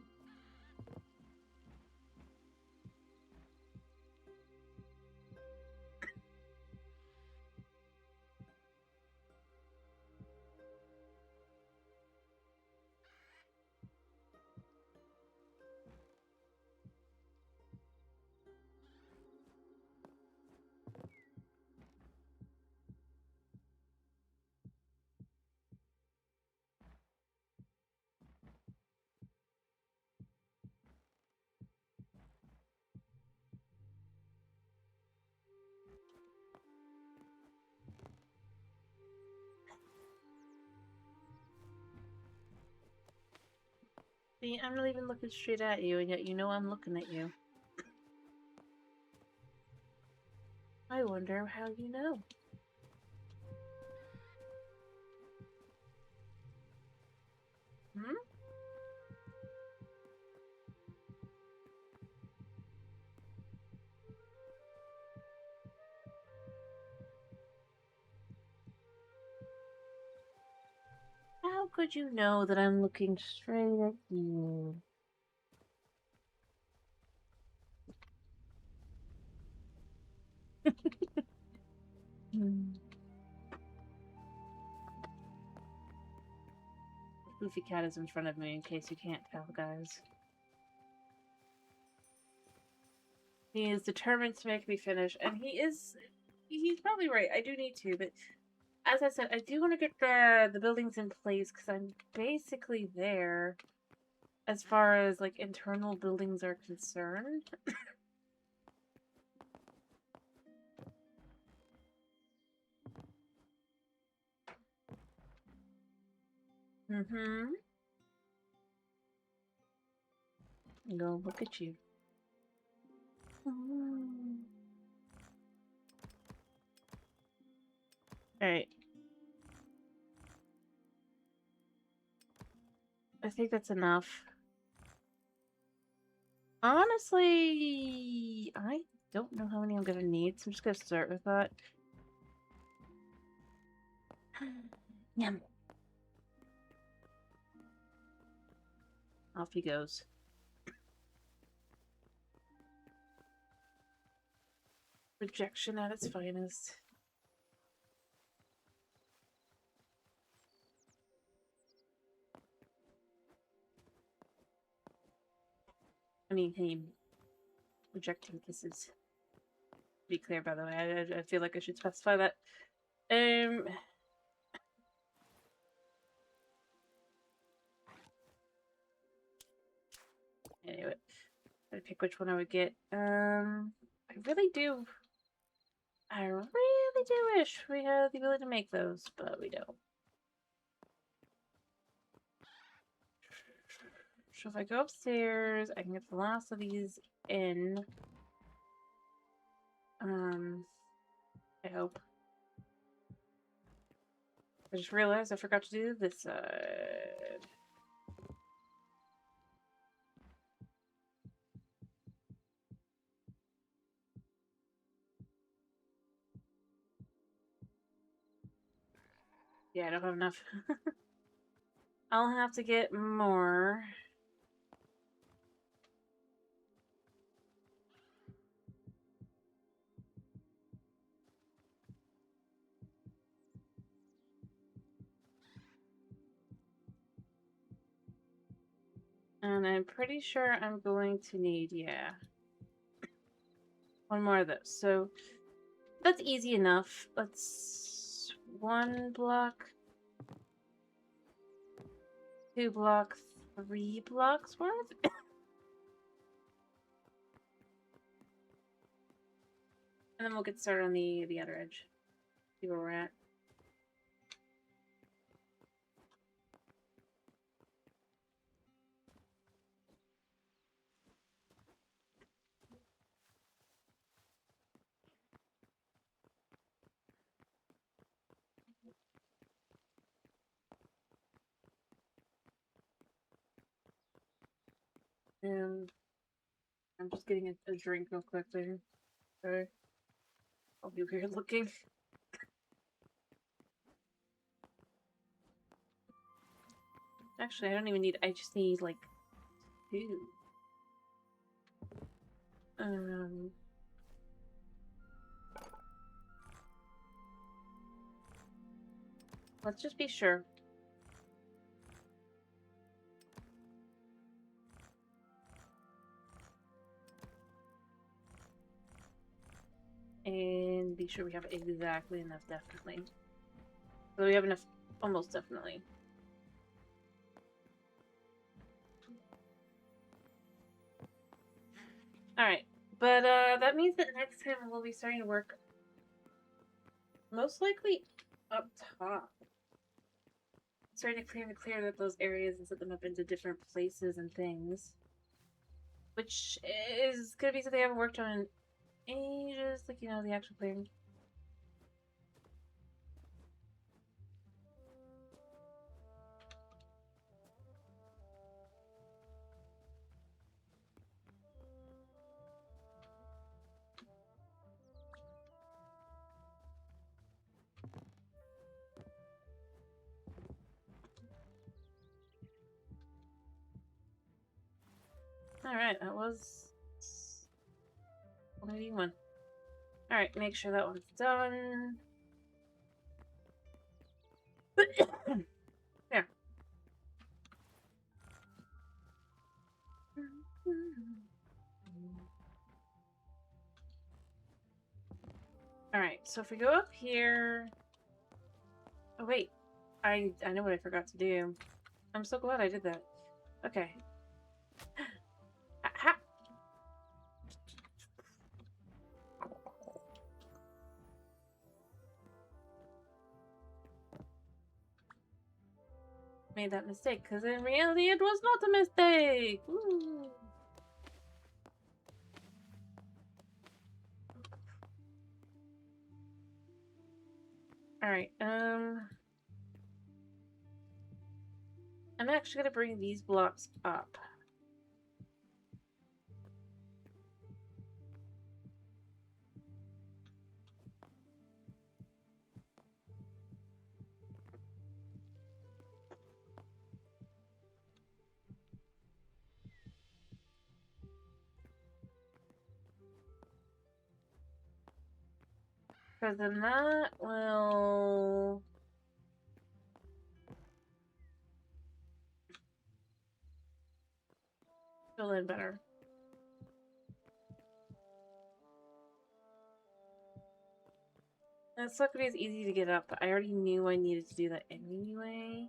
See, I'm not even looking straight at you, and yet you know I'm looking at you. I wonder how you know. Hmm? How could you know that I'm looking straight at you? Hmm. Goofy cat is in front of me, in case you can't tell, guys. He is determined to make me finish, and he's probably right. I do need to, but as I said, I do want to get the buildings in place, because I'm basically there as far as, like, internal buildings are concerned. Mm-hmm. Go look at you. Alright. I think that's enough. Honestly, I don't know how many I'm gonna need, so I'm just gonna start with that. Yum. Off he goes. Rejection at its finest. I mean, hey, rejecting kisses. To be clear, by the way, I feel like I should specify that. Anyway, I'd pick which one I would get. I really do. I really do wish we had the ability to make those, but we don't. So if I go upstairs, I can get the last of these in. I hope. I just realized I forgot to do this side. Yeah, I don't have enough. I'll have to get more. And I'm pretty sure I'm going to need, yeah, one more of those. So that's easy enough. Let's 1 block, 2 blocks, 3 blocks worth. And then we'll get started on the other edge. See where we're at. And I'm just getting a drink real quick there. Sorry. I'll be weird looking. Actually, I don't even need, I just need like 2. Let's just be sure. And be sure we have exactly enough, definitely. So we have enough, almost definitely. Alright, but that means that next time we'll be starting to work most likely up top. Starting to clear that those areas and set them up into different places and things. Which is gonna be something I haven't worked on in ages, like, you know, the actual clearing. Alright, that was 181. Alright, make sure that one's done. There. Alright, so if we go up here... Oh, wait. I know what I forgot to do. I'm so glad I did that. Okay. Ha! Made that mistake, because in reality it was not a mistake! Woo. Alright, I'm actually gonna bring these blocks up. Because then that will fill in better. It's not gonna be as easy to get up, but I already knew I needed to do that anyway.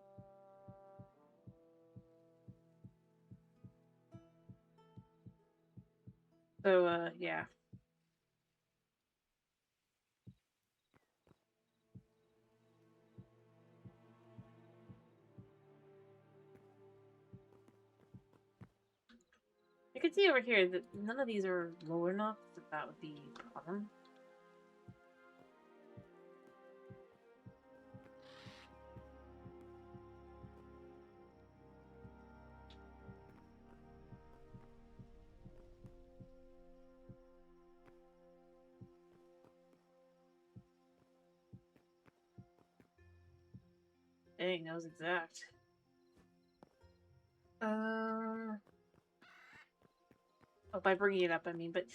So, yeah. You can see over here that none of these are low enough that would be a problem. Dang, that was exact. Oh, by bringing it up, I mean, but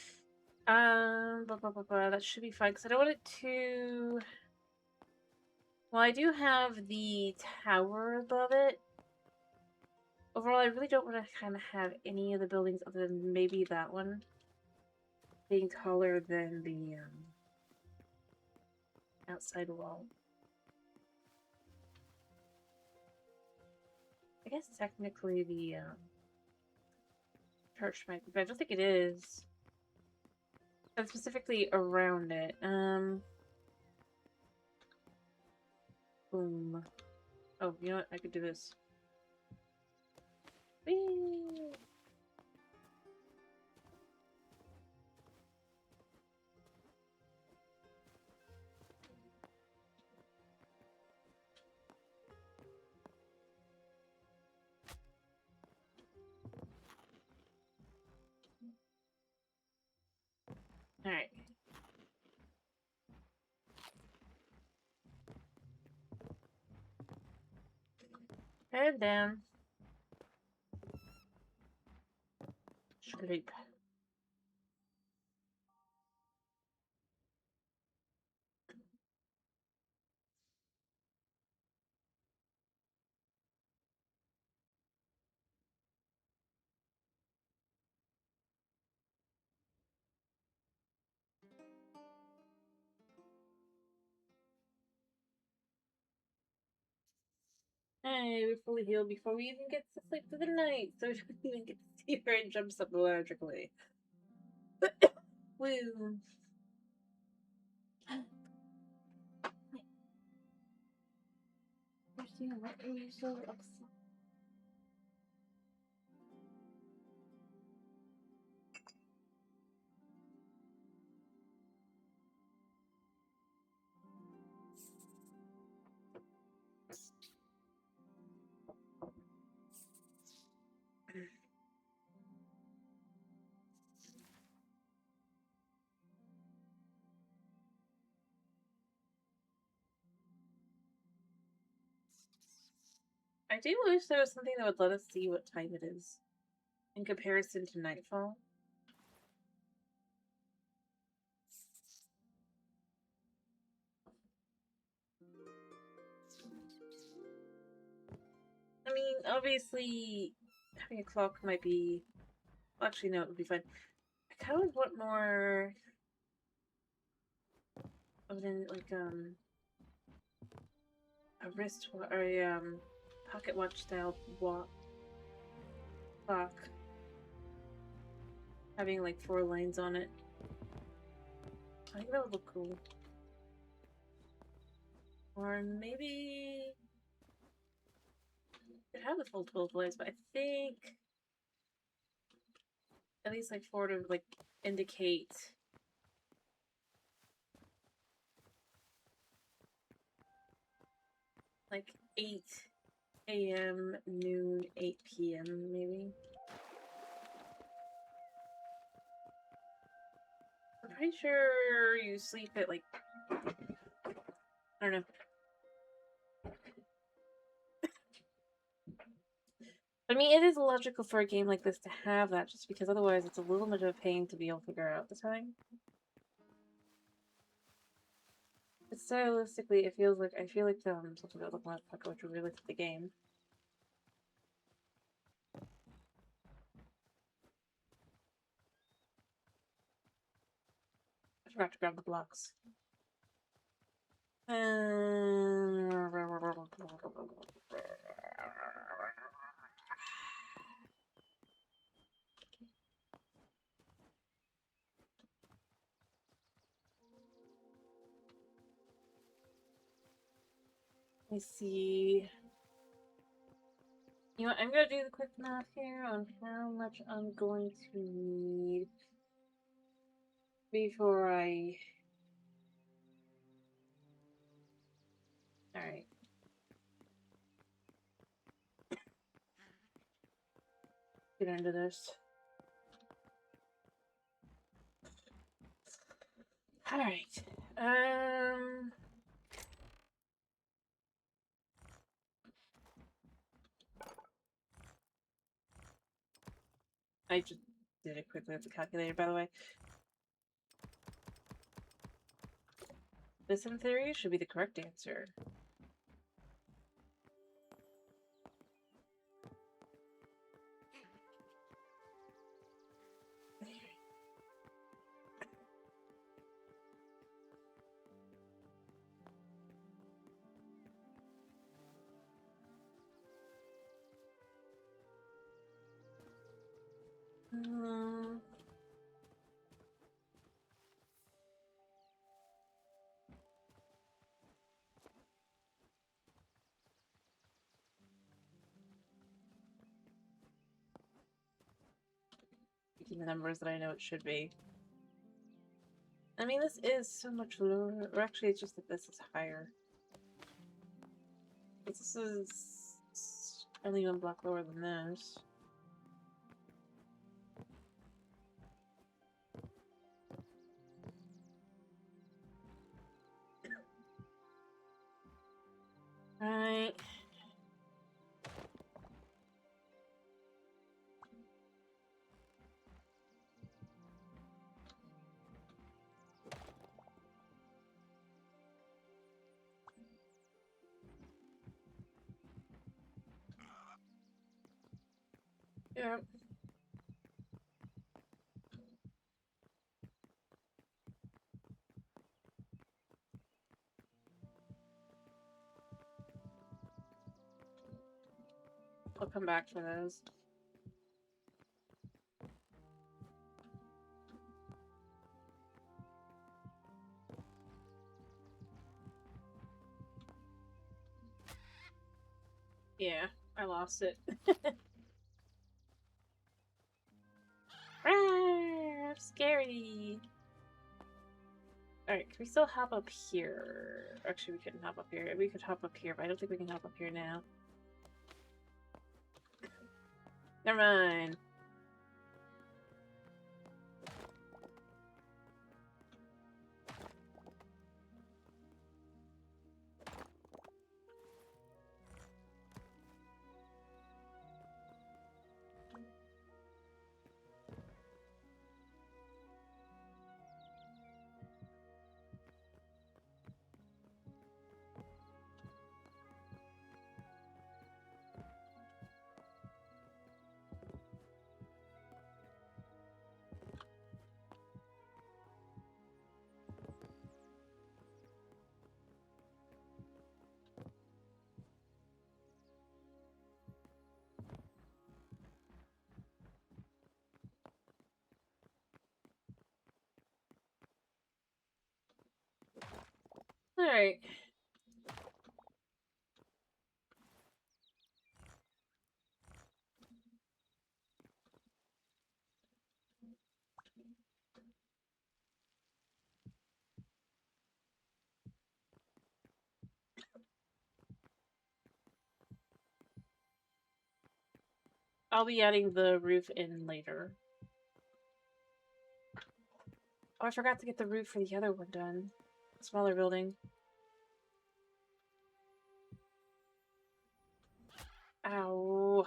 that should be fine because I don't want it to. Well, I do have the tower above it. Overall, I really don't want to kind of have any of the buildings other than maybe that one being taller than the outside wall. I guess technically the church might be, but I don't think it is. And specifically around it. Boom. Oh, you know what? I could do this. Whee! Alright. Head down. Sleep. Hey, we're fully healed before we even get to sleep for the night, so we don't even get to see her and jumps up electrically. Woo! Christina, what are you so upset? I do wish there was something that would let us see what time it is in comparison to nightfall. I mean, obviously, having a clock might be. Well, actually, no, it would be fine. I kind of want more of an a wrist or a pocket watch style clock, having like 4 lines on it. I think that would look cool. Or maybe it have the full 12 lines, but I think at least like 4 to like indicate like 8 a.m., noon, 8 p.m. maybe. I'm pretty sure you sleep at like, I don't know. I mean, it is logical for a game like this to have that, just because otherwise it's a little bit of a pain to be able to figure out the time. Stylistically, it feels like I feel like something about looking at Puck, which would really fit the game. I forgot to grab the blocks. Let me see. You know what, I'm gonna do the quick math here on how much I'm going to need before I... Alright. Get into this. Alright. I just did it quickly with the calculator, by the way. This, in theory, should be the correct answer. Picking the numbers that I know it should be. I mean, this is so much lower. Or actually, it's just that this is higher. This is only one block lower than this. Right. Yeah. I'll come back for those. Yeah, I lost it. Scary. Alright, can we still hop up here? Actually, we couldn't hop up here. We could hop up here, but I don't think we can hop up here now. Never mind. Alright. I'll be adding the roof in later. Oh, I forgot to get the roof for the other one done. Smaller building. Ow.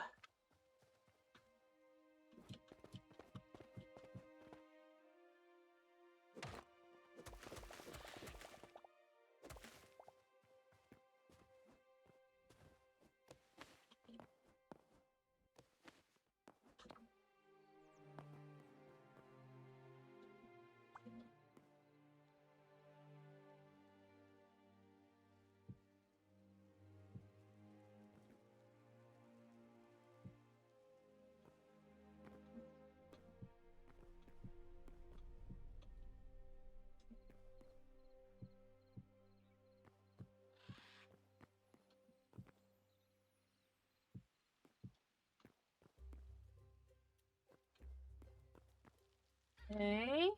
Okay.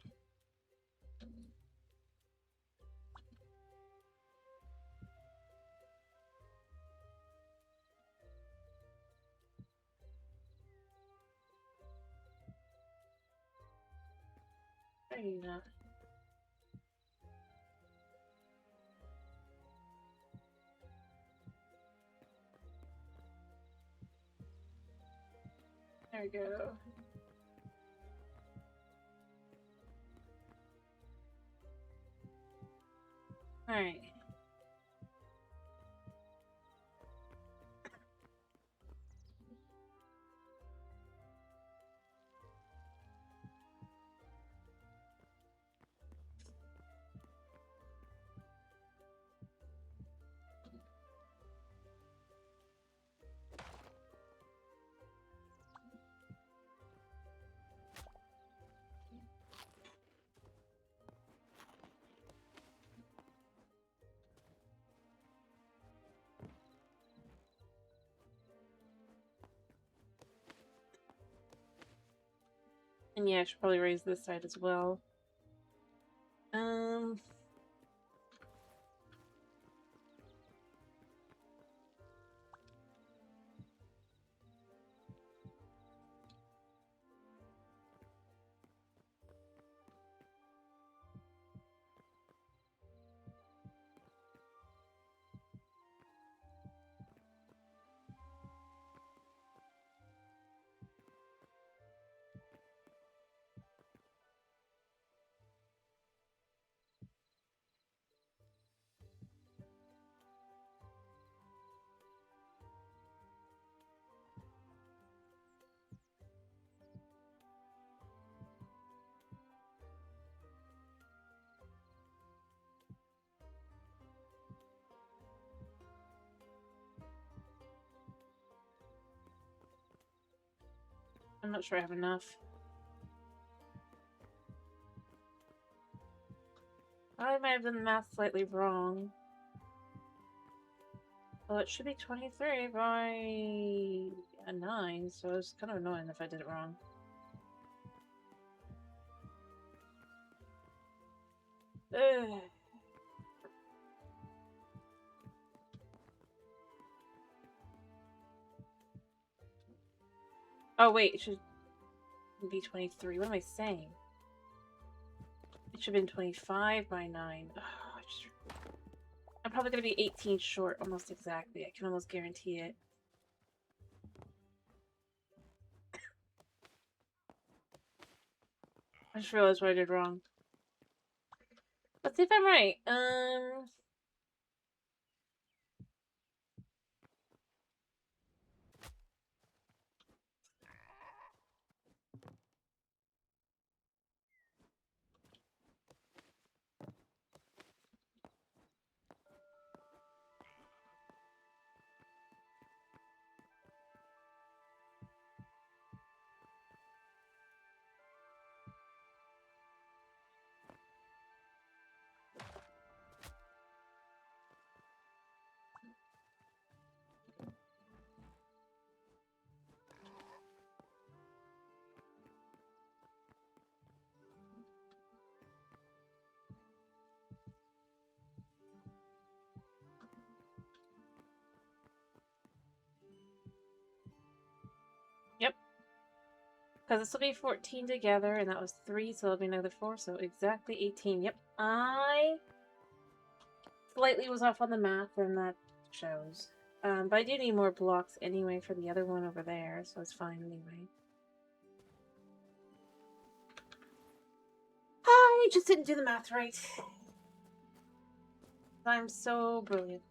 There you go. There we go. Alright. And yeah, I should probably raise this side as well. I'm not sure I have enough. I might have done the math slightly wrong. Well, it should be 23 by a 9, so it's kind of annoying if I did it wrong. Ugh. Oh wait, it should be 23. What am I saying? It should have been 25 by 9. Ugh, I'm probably going to be 18 short, almost exactly. I can almost guarantee it. I just realized what I did wrong. Let's see if I'm right. Yep. Because this will be 14 together, and that was 3, so it'll be another 4, so exactly 18. Yep. I slightly was off on the math, and that shows. But I do need more blocks anyway for the other one over there, so it's fine anyway. I just didn't do the math right. I'm so brilliant.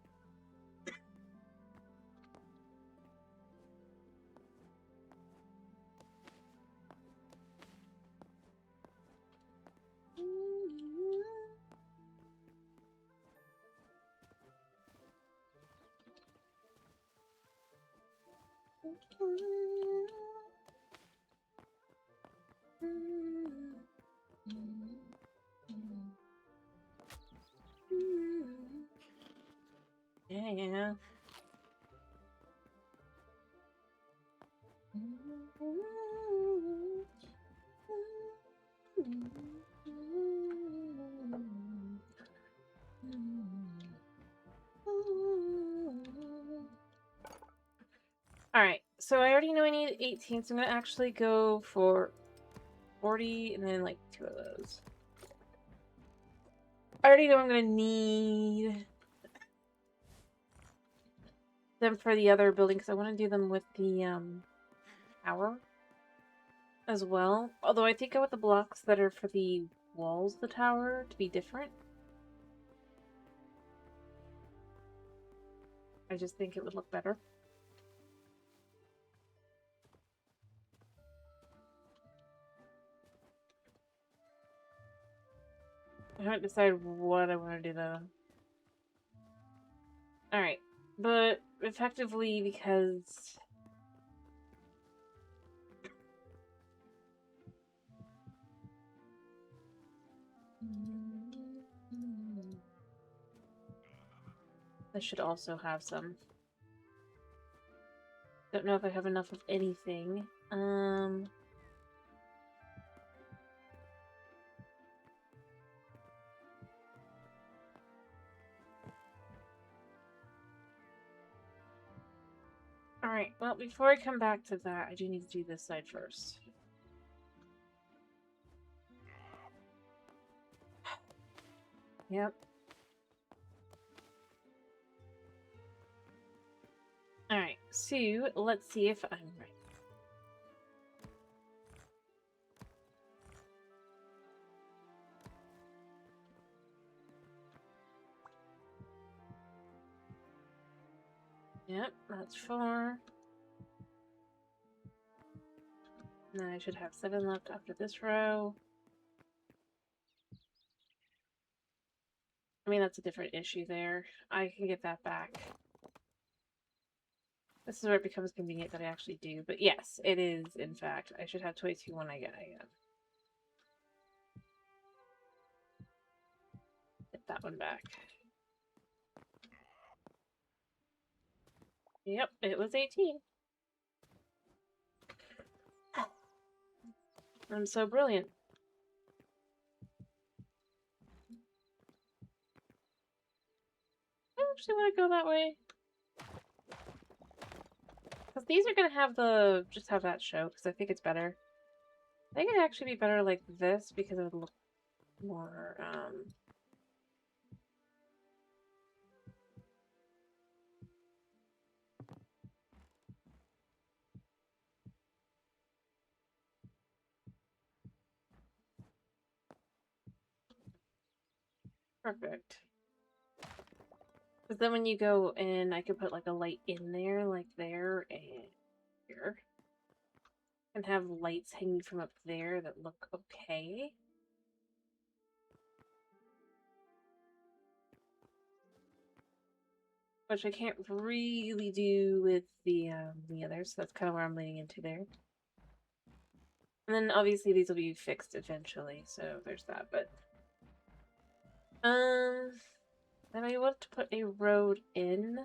Yeah. So I already know I need 18, so I'm gonna actually go for 40 and then like 2 of those. I already know I'm gonna need them for the other building because I want to do them with the tower as well. Although I think I want the blocks that are for the walls of the tower to be different. I just think it would look better. I haven't decided what I want to do though. Alright, but effectively because I should also have some. Don't know if I have enough of anything. Alright, well, before I come back to that, I do need to do this side first. Yep. Alright, so let's see if I'm right. Yep, that's 4. And then I should have 7 left after this row. I mean, that's a different issue there. I can get that back. This is where it becomes convenient that I actually do. But yes, it is, in fact. I should have 22 when I get that one back. Yep, it was 18. I'm so brilliant. I actually want to go that way. Because these are going to have just have that show, because I think it's better. I think it'd actually be better like this, because it would look more, perfect. Because then when you go in, I could put like a light in there, like there and here. And have lights hanging from up there that look okay. Which I can't really do with the others, so that's kind of where I'm leaning into there. And then obviously these will be fixed eventually, so there's that, but then I want to put a road in.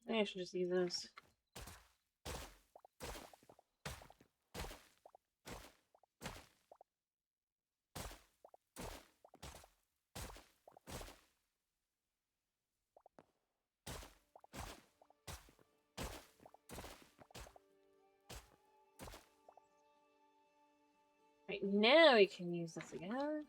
I should just use those. Right, now we can use this again.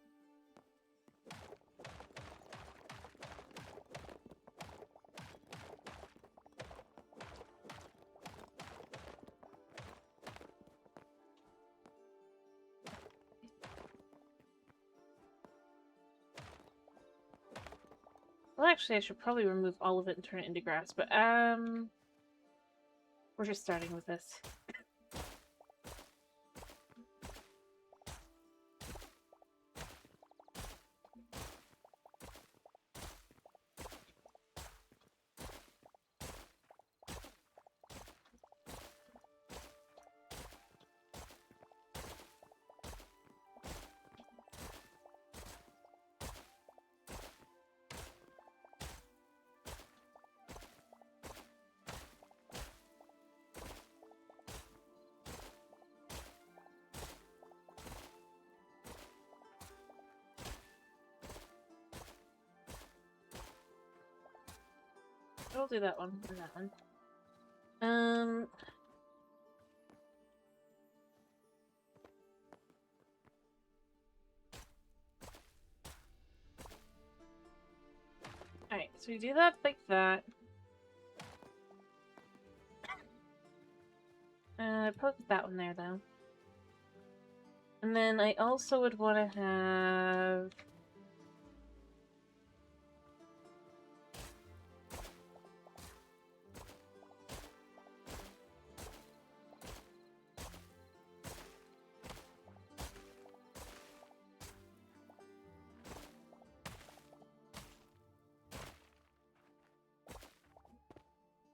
Well, actually, I should probably remove all of it and turn it into grass, but, we're just starting with this. I'll do that one and that one. Um. Alright, so we do that like that. Probably put that one there though. And then I also would want to have...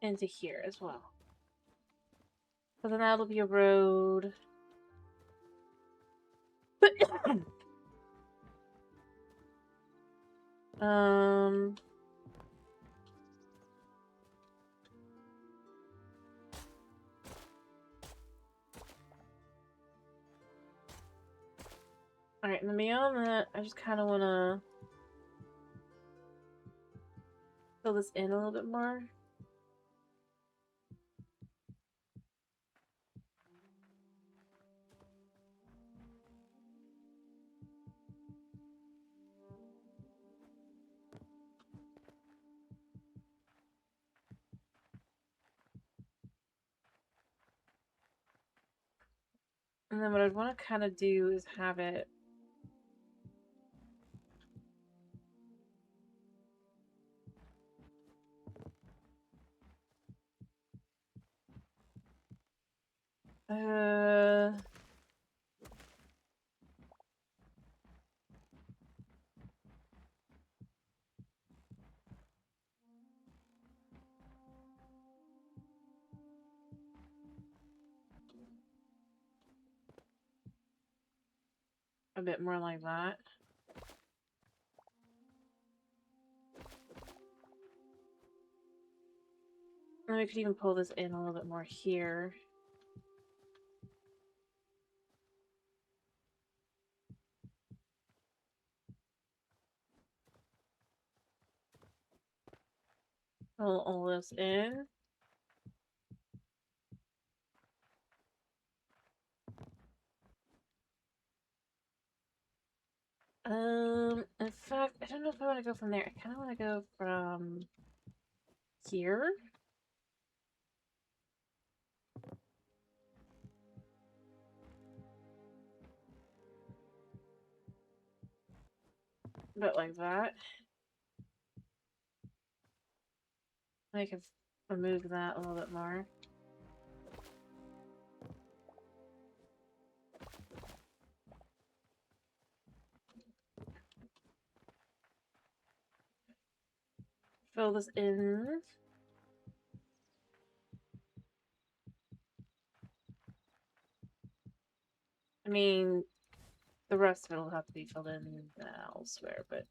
into here as well. So then that'll be a road. um... Alright, and then beyond that, I just kind of want to fill this in a little bit more. And then what I'd want to kind of do is have it... a bit more like that. And we could even pull this in a little bit more here. Pull all this in. In fact, I don't know if I want to go from there. I kind of want to go from here. But like that. I can remove that a little bit more. Fill this in. I mean, the rest of it will have to be filled in elsewhere, but...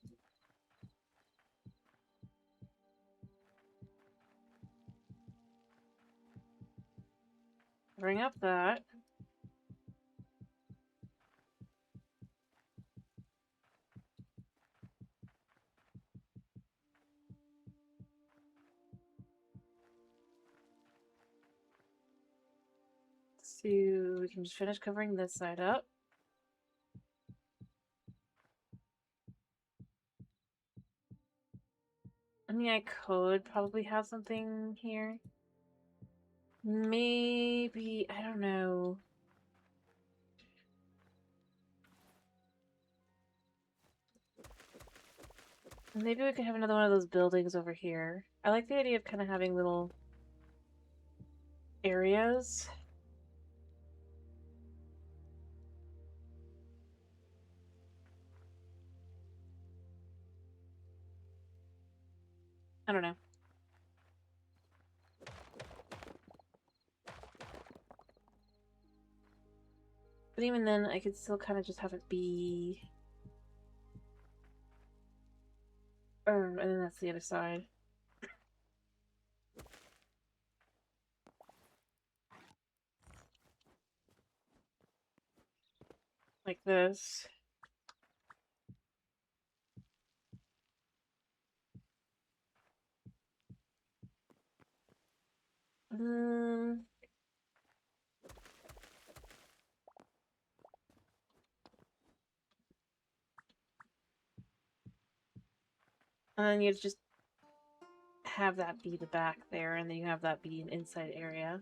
Bring up that. So we can just finish covering this side up. I mean, I could probably have something here. Maybe, I don't know. Maybe we could have another one of those buildings over here. I like the idea of kind of having little areas. I don't know. But even then, I could still kind of just have it be... and then that's the other side. Like this. And then you just have that be the back there, and then you have that be an inside area.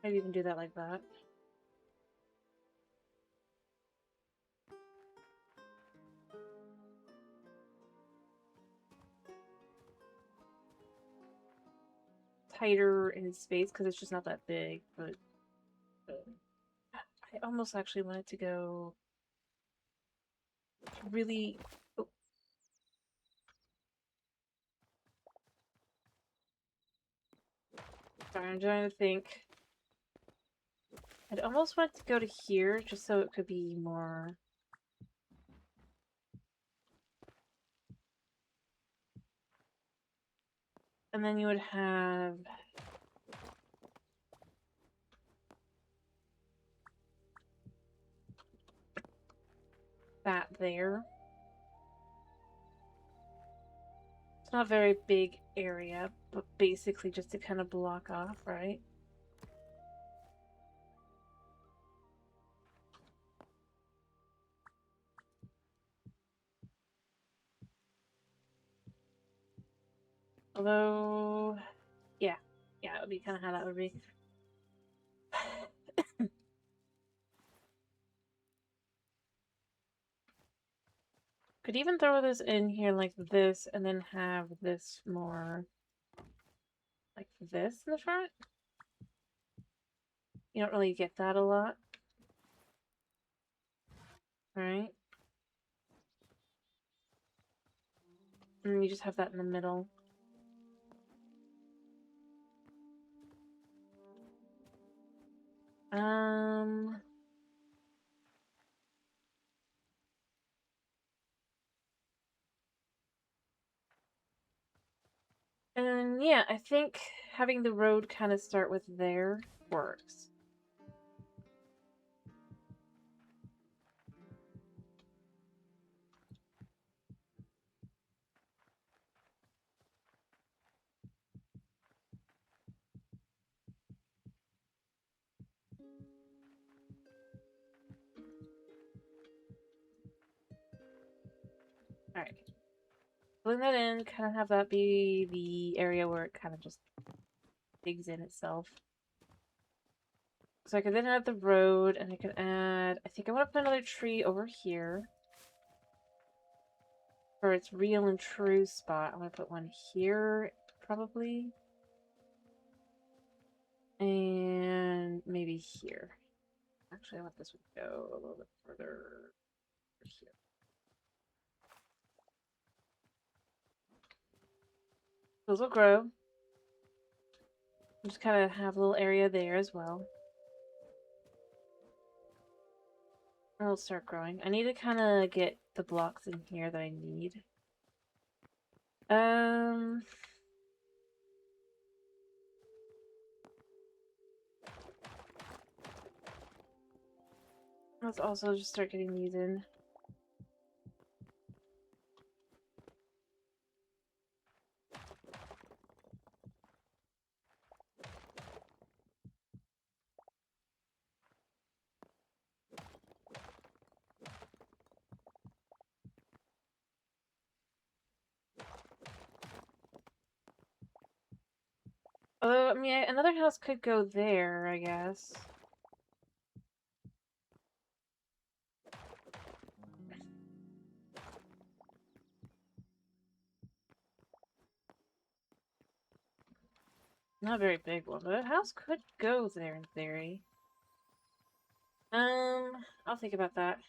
Maybe you can do that like that. Tighter in space because it's just not that big, but I almost actually wanted to go really. Oh. Sorry, I'm trying to think. I'd almost want to go to here just so it could be more. And then you would have that there. It's not a very big area, but basically just to kind of block off, right? Although, yeah, it would be kind of how that would be. Could even throw this in here like this and then have this more like this in the front. You don't really get that a lot. Right? And you just have that in the middle. And yeah, I think having the road kind of start with there works. Alright. Filling that in, kind of have that be the area where it kind of just digs in itself. So I could then add the road, and I could add... I think I want to put another tree over here. For its real and true spot. I'm going to put one here, probably. And maybe here. Actually, I want this one to go a little bit further here. Those will grow. Just kind of have a little area there as well. It'll start growing. I need to kind of get the blocks in here that I need. Let's also just start getting these in. Although, I mean, another house could go there, I guess. Not a very big one, but a house could go there in theory. I'll think about that.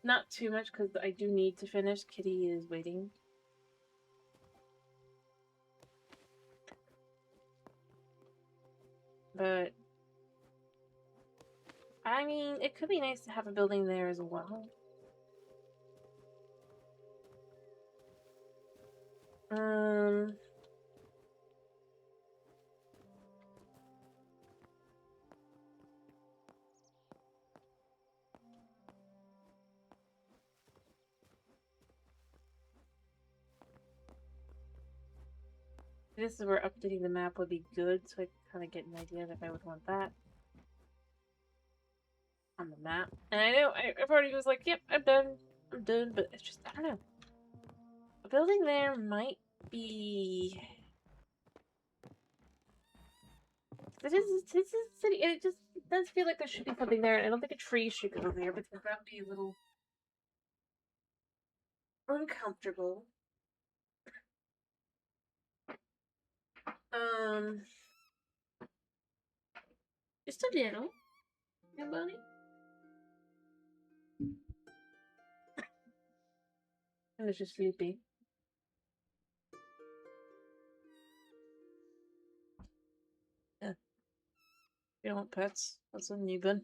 Not too much, because I do need to finish. Kitty is waiting. But, I mean, it could be nice to have a building there as well. This is where updating the map would be good, so I can kind of get an idea if I would want that on the map. And I know I've already was like, yep, I'm done, but it's just, I don't know. A building there might be... This is a city, it just does feel like there should be something there. I don't think a tree should go there, but that would be a little uncomfortable. Um, just a little. Yeah, buddy? I was just sleepy. Yeah. You don't want pets. That's a new gun.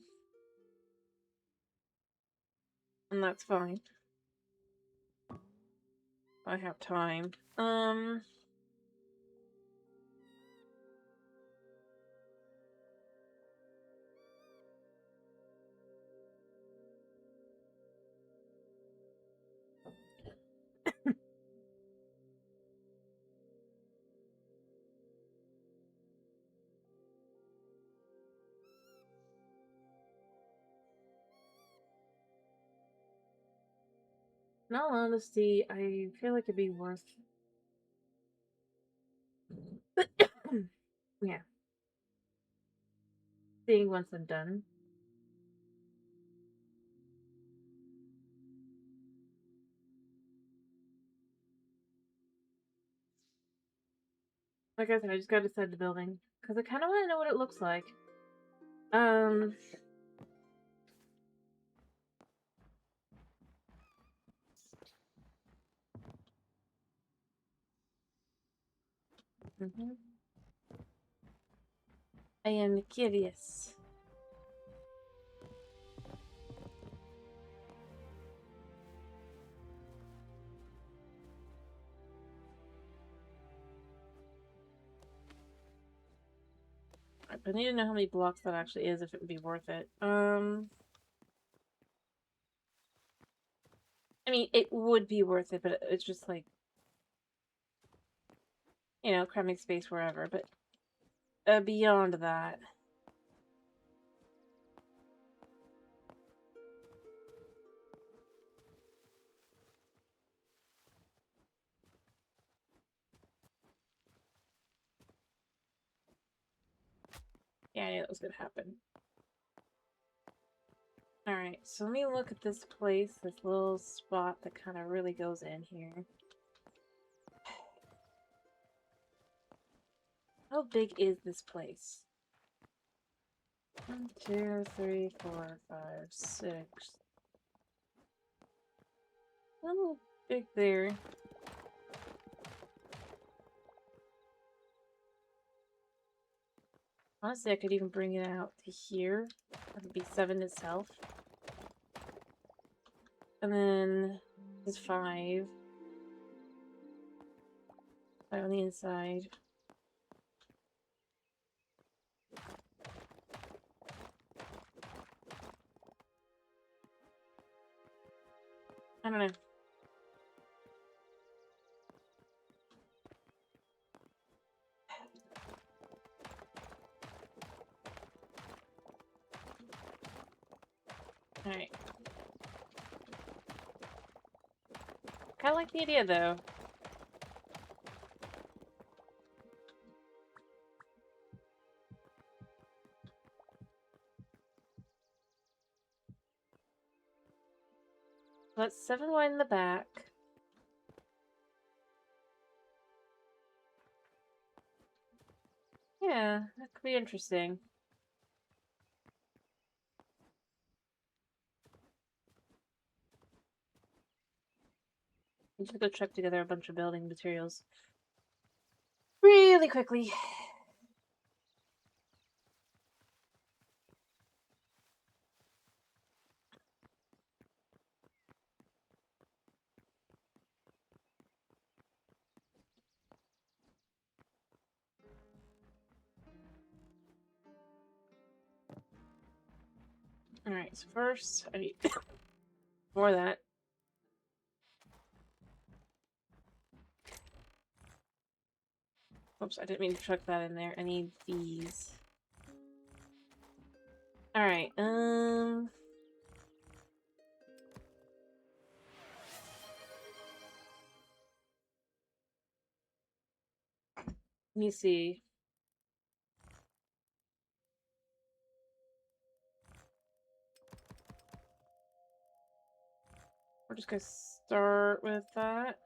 And that's fine. I have time. In all honesty, I feel like it'd be worth... yeah. Seeing once I'm done. Like I said, I just gotta decide the building. Because I kind of want to know what it looks like. I am curious. I need to know how many blocks that actually is, if it would be worth it. I mean, it would be worth it, but it's just like, you know, cramming space wherever, but beyond that. Yeah, I knew that was gonna happen. Alright, so let me look at this place, this little spot that kind of really goes in here. How big is this place? 1, 2, 3, 4, 5, 6. A little big there. Honestly, I could even bring it out to here. That would be 7 itself. And then this is 5. 5 on the inside. I don't know. Alright. Kinda like the idea, though. That's 7 wide in the back. Yeah, that could be interesting. I'm just gonna chuck together a bunch of building materials really quickly. Alright, so first, I need more of that. Oops, I didn't mean to chuck that in there. I need these. Alright, let me see. We're just gonna start with that.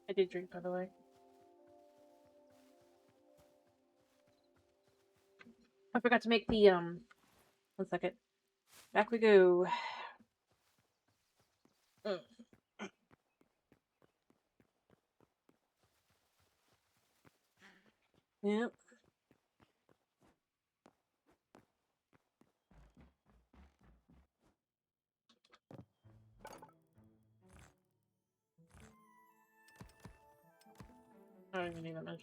I did drink, by the way. I forgot to make the, 1 second. Back we go. Yep. I don't even need that much.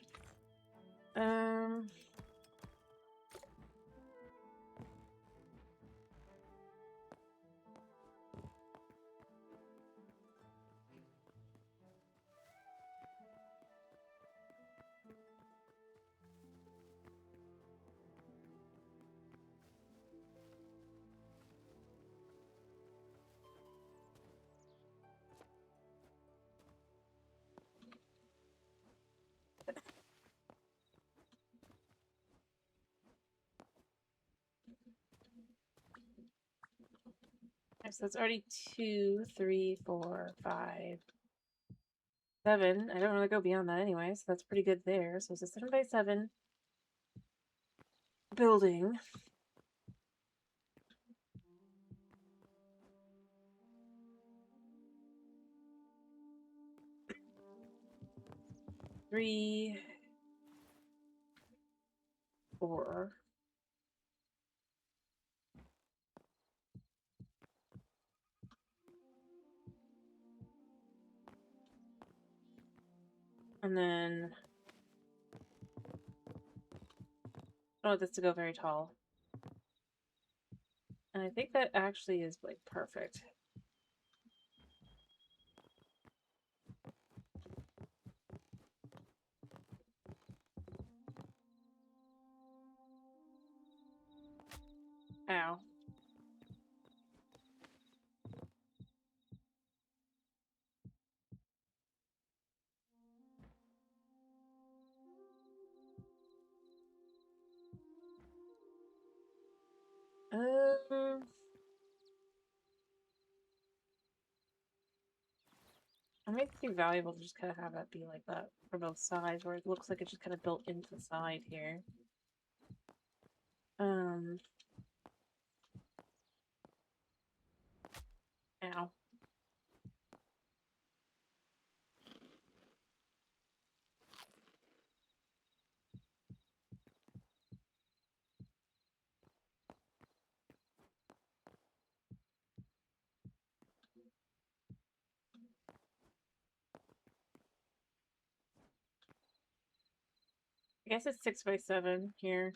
So it's already 2, 3, 4, 5, 7. I don't really go beyond that anyway, so that's pretty good there. So it's a 7x7 building. Three, 4. And then I want this to go very tall. And I think that actually is like perfect. Ow. I might be valuable to just kind of have that be like that for both sides, where it looks like it's just kind of built into the side here. Ow. I guess it's 6x7 here,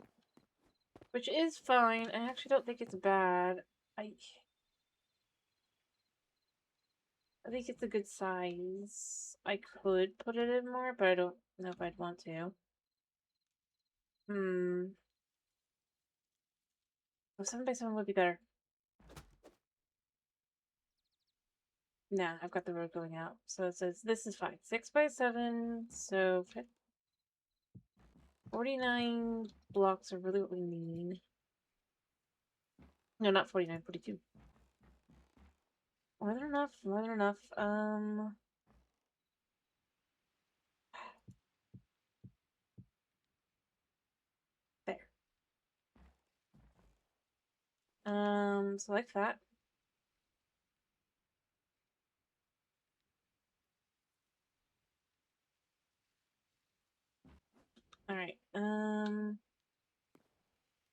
which is fine. I actually don't think it's bad. I think it's a good size. I could put it in more, but I don't know if I'd want to. Oh, 7x7 would be better. Nah, I've got the road going out. So it says this is fine. 6x7, so 49 blocks are really what we need. No, not 49, 42. More than enough, more than enough. There. So like that. Alright,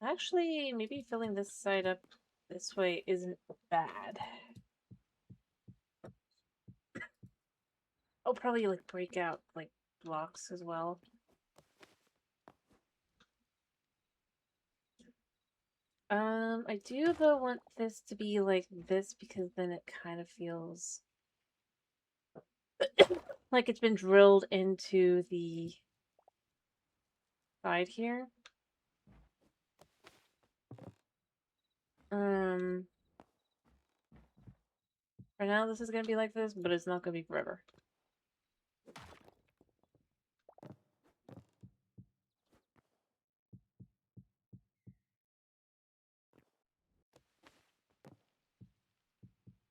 actually, maybe filling this side up this way isn't bad. I'll probably, like, break out, like, blocks as well. I do, though, want this to be like this because then it kind of feels like it's been drilled into the side here. For now, this is gonna be like this, but it's not gonna be forever.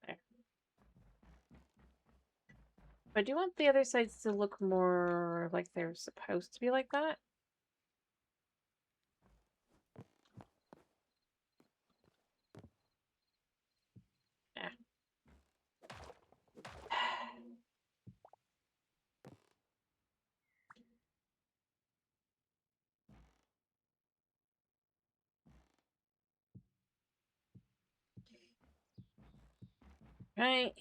There. But I do want the other sides to look more like they're supposed to be like that. Yeah. Right.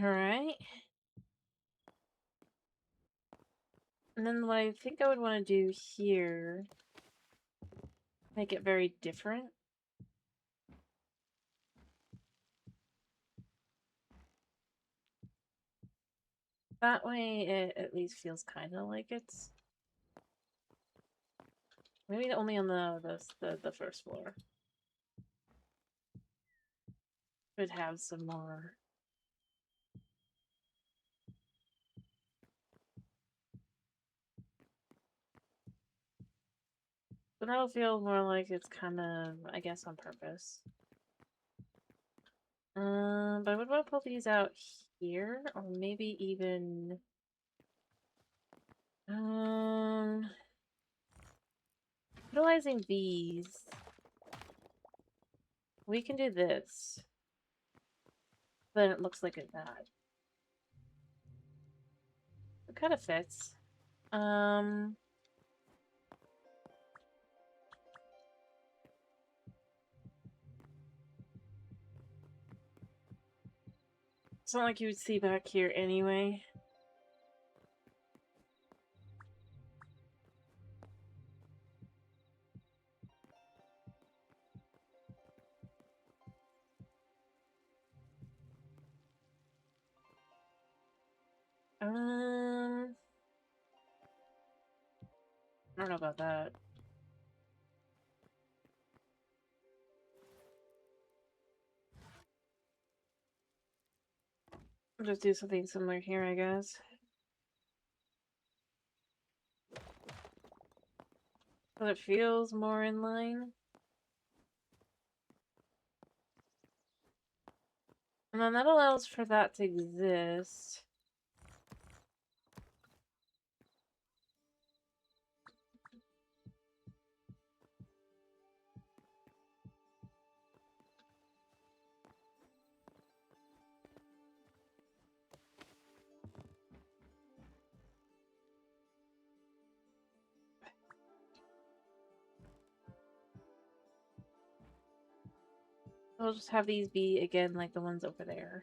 Alright. And then what I think I would want to do here, make it very different. That way it at least feels kind of like it's... Maybe only on the first floor. Could have some more... But that'll feel more like it's kind of, I guess, on purpose. But I would want to pull these out here, or maybe even... Utilizing these, we can do this. Then it looks like it's that. It kind of fits. It's not like you would see back here anyway. I don't know about that. I'll just do something similar here, I guess. So it feels more in line. And then that allows for that to exist. I'll just have these be, again, like the ones over there.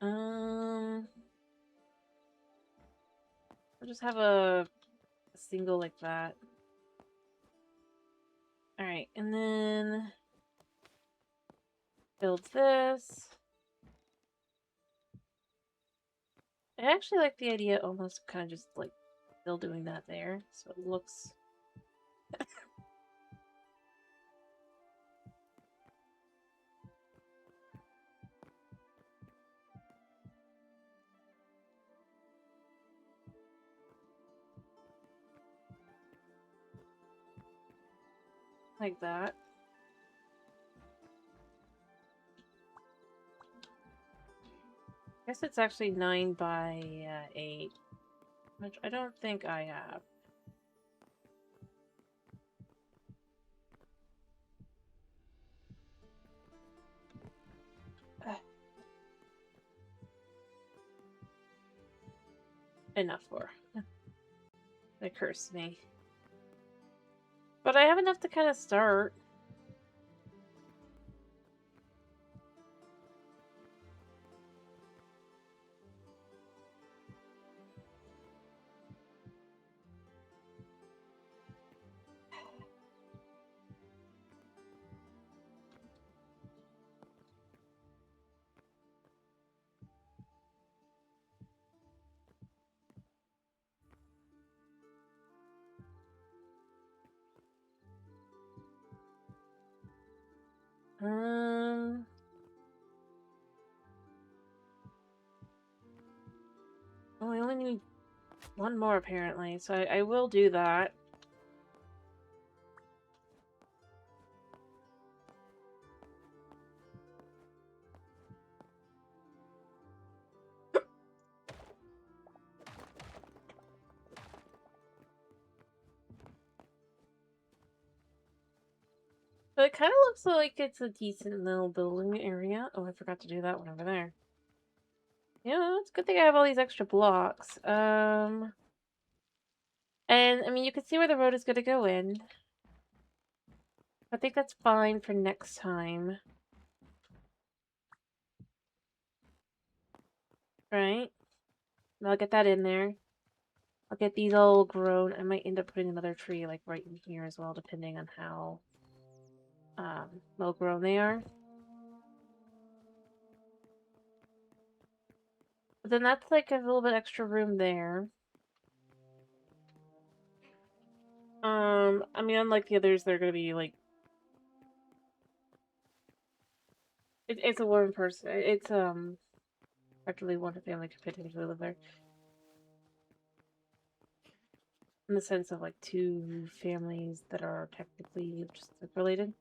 I'll just have a single like that. Alright, and then build this. I actually like the idea almost kind of just like still doing that there, so it looks... like that. I guess it's actually 9 by 8, which I don't think I have. Enough for. They cursed me. But I have enough to kind of start. Well, I only need one more apparently, so I will do that. But it kind of looks like it's a decent little building area. Oh, I forgot to do that one over there. Yeah, it's a good thing I have all these extra blocks. And, I mean, you can see where the road is going to go in. I think that's fine for next time. Right? I'll get that in there. I'll get these all grown. I might end up putting another tree, like, right in here as well, depending on how well grown they are. But then that's, like, a little bit extra room there. I mean, unlike the others, they're gonna be, like... It's a one person. It's, actually one family could potentially live there. In the sense of, like, 2 families that are technically just related.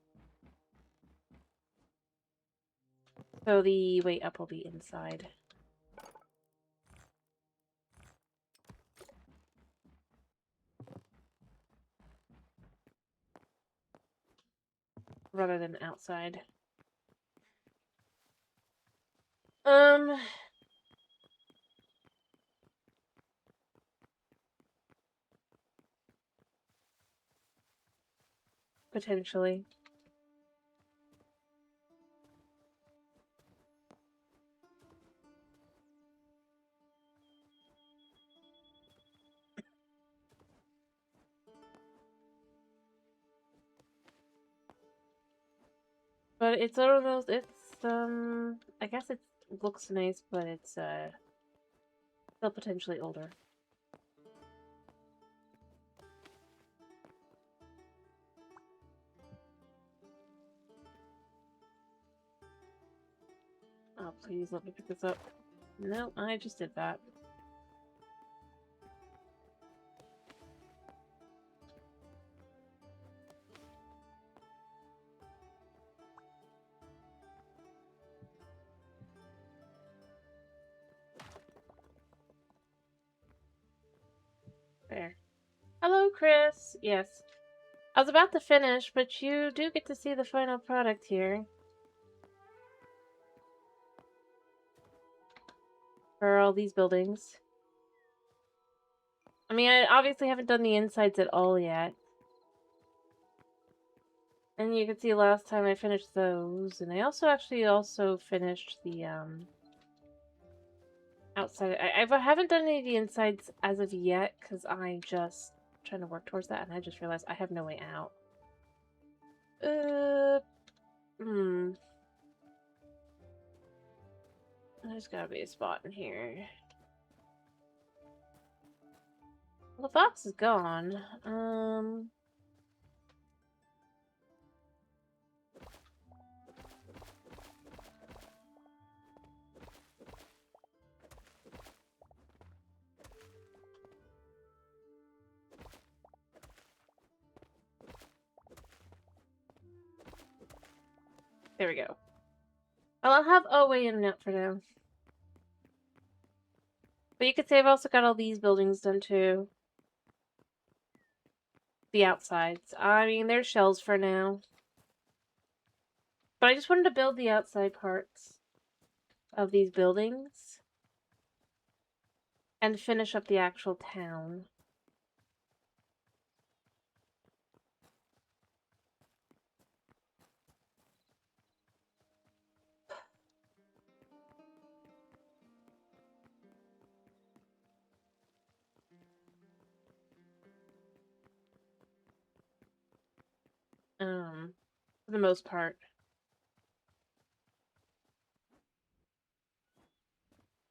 So the way up will be inside. Rather than outside. Potentially. But it's one of those, I guess it looks nice, but it's, still potentially older. Oh, please let me pick this up. No, I just did that. There. Hello, Chris! Yes. I was about to finish, but you do get to see the final product here. For all these buildings. I mean, I obviously haven't done the insides at all yet. And you can see last time I finished those, and I also finished the, outside. I haven't done any of the insides as of yet, because I'm just trying to work towards that, and I just realized I have no way out. There's gotta be a spot in here. Well, the fox is gone. There we go. I'll have a way in and out for now. But you could say I've also got all these buildings done too. The outsides. I mean, they're shells for now. But I just wanted to build the outside parts of these buildings and finish up the actual town. For the most part.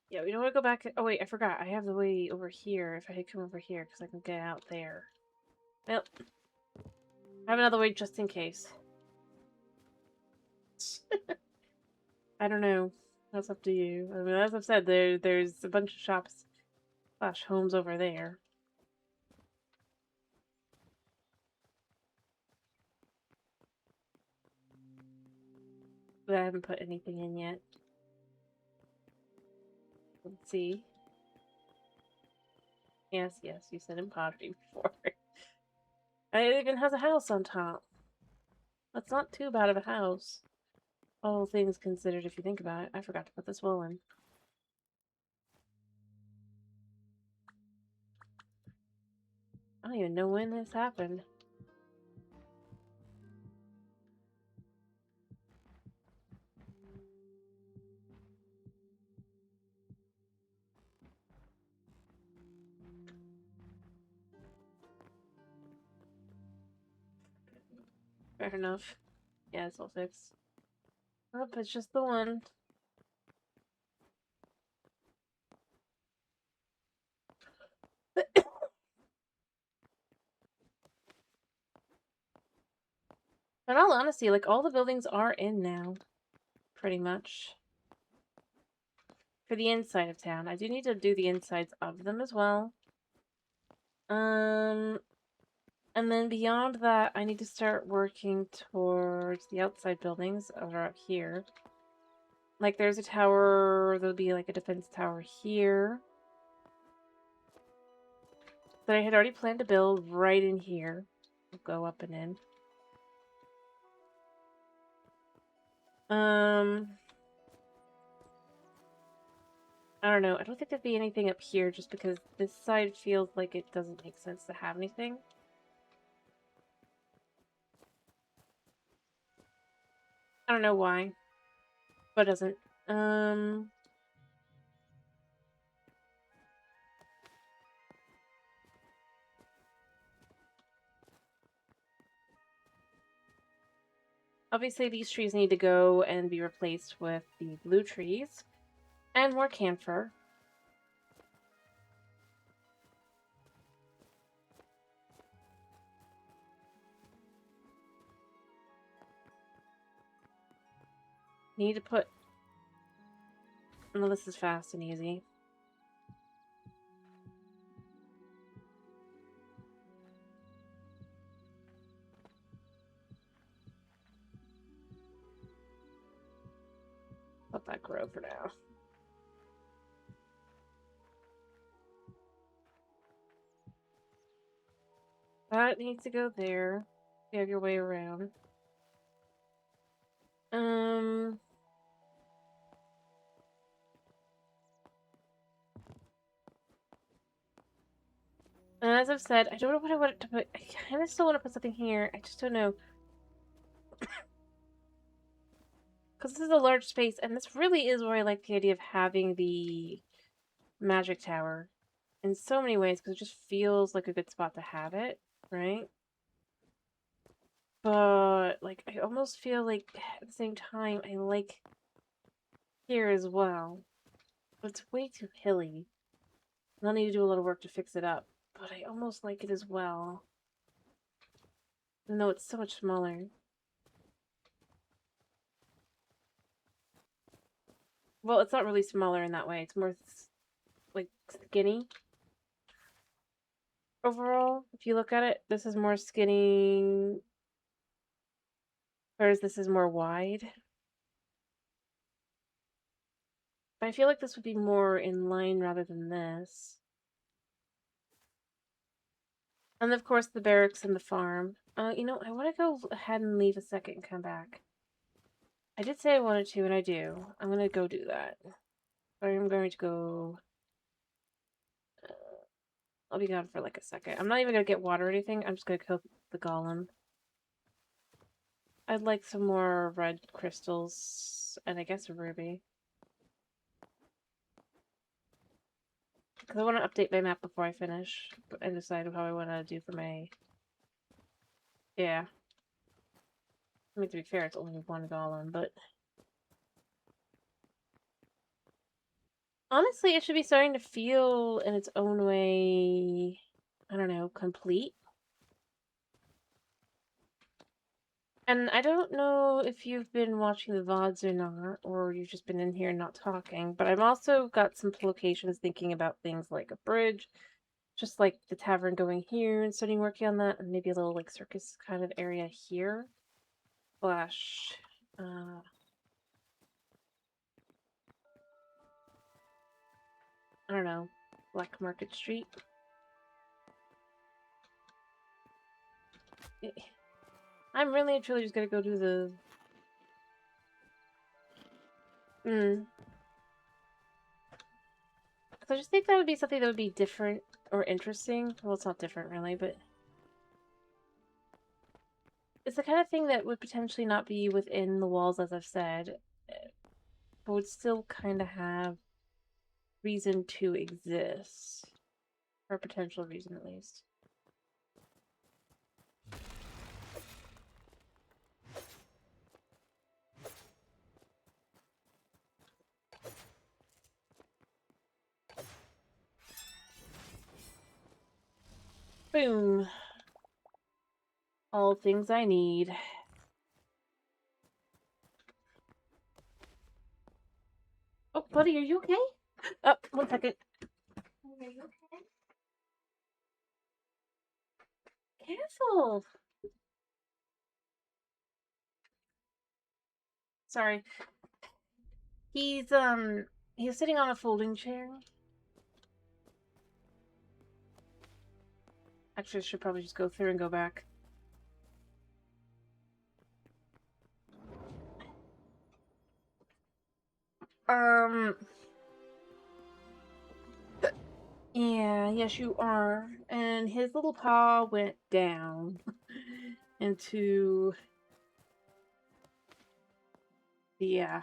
Yeah, we don't want to go back. Oh, wait, I forgot. I have the way over here if I had come over here because I can get out there. Well, I have another way just in case. I don't know. That's up to you. I mean, as I've said, there's a bunch of shops slash homes over there. But I haven't put anything in yet. Let's see. Yes, you said in pottery before. It even has a house on top. That's not too bad of a house. All things considered, if you think about it. I forgot to put this wool in. I don't even know when this happened. Fair enough. Yeah, it's all fixed. Oh, it's just the one. In all honesty, like, all the buildings are in now. Pretty much. For the inside of town. I do need to do the insides of them as well. And then beyond that, I need to start working towards the outside buildings over up here. Like, there's a tower, there'll be, like, a defense tower here. That I had already planned to build right in here. We'll go up and in. I don't know. I don't think there'd be anything up here just because this side feels like it doesn't make sense to have anything. I don't know why, but it doesn't. Obviously these trees need to go and be replaced with the blue trees and more camphor. Need to put... No, this is fast and easy. Let that grow for now. That needs to go there. You have your way around. And as I've said, I don't know what I want to put. I kind of still want to put something here. I just don't know. Because this is a large space, and this really is where I like the idea of having the magic tower. In so many ways, because it just feels like a good spot to have it, right? But, like, I almost feel like, at the same time, I like here as well. But it's way too hilly. And I'll need to do a lot of work to fix it up. But I almost like it as well. Even though it's so much smaller. Well, it's not really smaller in that way. It's more, like, skinny. Overall, if you look at it, this is more skinny, whereas this is more wide. But I feel like this would be more in line rather than this. And of course the barracks and the farm. You know, I want to go ahead and leave a second and come back. I did say I wanted to, and I do. I'm gonna go do that. I'm going to go... I'll be gone for like a second. I'm not even gonna get water or anything. I'm just gonna kill the golem. I'd like some more red crystals, and I guess a ruby. Because I want to update my map before I finish and decide how I want to do for my... Yeah. I mean, to be fair, it's only one golem, but... Honestly, it should be starting to feel in its own way, I don't know, complete. And I don't know if you've been watching the VODs or not, or you've just been in here not talking, but I've also got some locations thinking about things like a bridge, just like the tavern going here and starting working on that, and maybe a little like circus kind of area here. Slash, I don't know, Black Market Street. I'm really and truly just gonna go do the... So I just think that would be something that would be different or interesting. Well, it's not different really, but... It's the kind of thing that would potentially not be within the walls, as I've said, but would still kind of have reason to exist. Or a potential reason, at least. Boom. All things I need. Oh, buddy, are you okay? Oh, 1 second. Are you okay? Careful. Sorry. He's sitting on a folding chair. Actually, I should probably just go through and go back. Yeah, yes you are. And his little paw went down into... Yeah.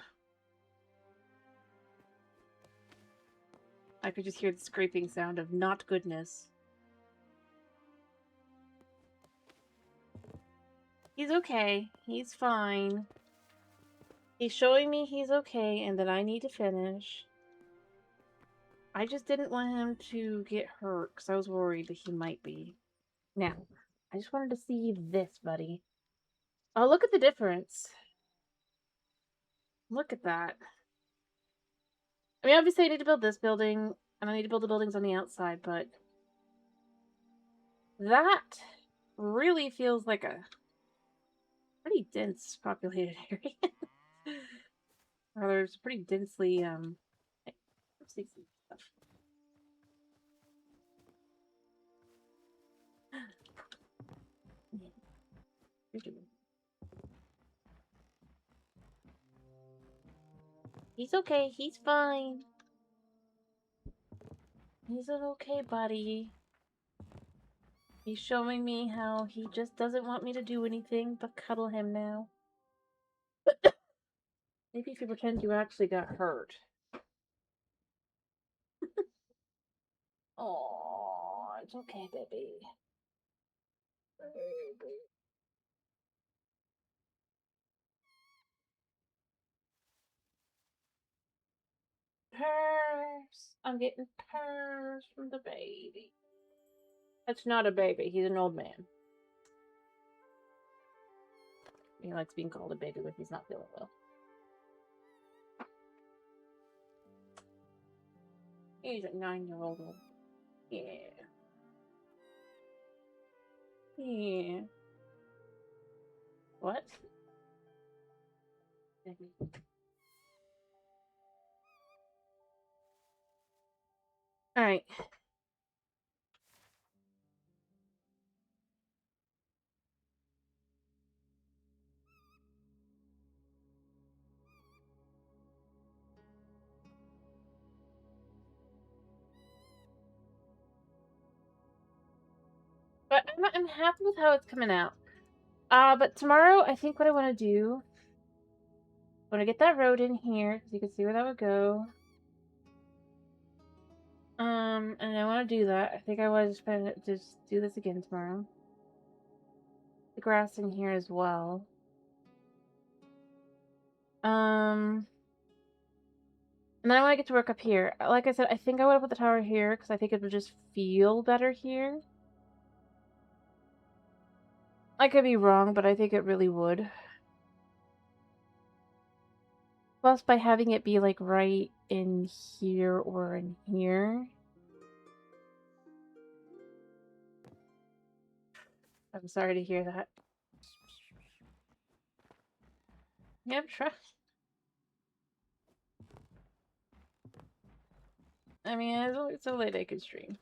I could just hear the scraping sound of not goodness. He's okay. He's fine. He's showing me he's okay and that I need to finish. I just didn't want him to get hurt because I was worried that he might be. Now, I just wanted to see this, buddy. Oh, look at the difference. Look at that. I mean, obviously I need to build this building, and I need to build the buildings on the outside, but... That really feels like a pretty dense populated area. Or there's pretty densely, let's see some stuff. He's okay. He's fine. He's an okay buddy. He's showing me how he just doesn't want me to do anything but cuddle him now. Maybe if you pretend you actually got hurt. Oh, it's okay, baby. Purrs. I'm getting purrs from the baby. That's not a baby. He's an old man. He likes being called a baby when he's not feeling well. He's a 9-year-old. Yeah. Yeah. What? Alright. But I'm happy with how it's coming out. But tomorrow, I think what I want to do, I want to get that road in here, because you can see where that would go. And I want to do that. I think I want to just do this again tomorrow. The grass in here as well. And then I want to get to work up here. Like I said, I think I want to put the tower here, because I think it would just feel better here. I could be wrong, but I think it really would. Plus, by having it be, like, right in here or in here. I'm sorry to hear that. Yeah, I'm sure. I mean, it's so late I could stream.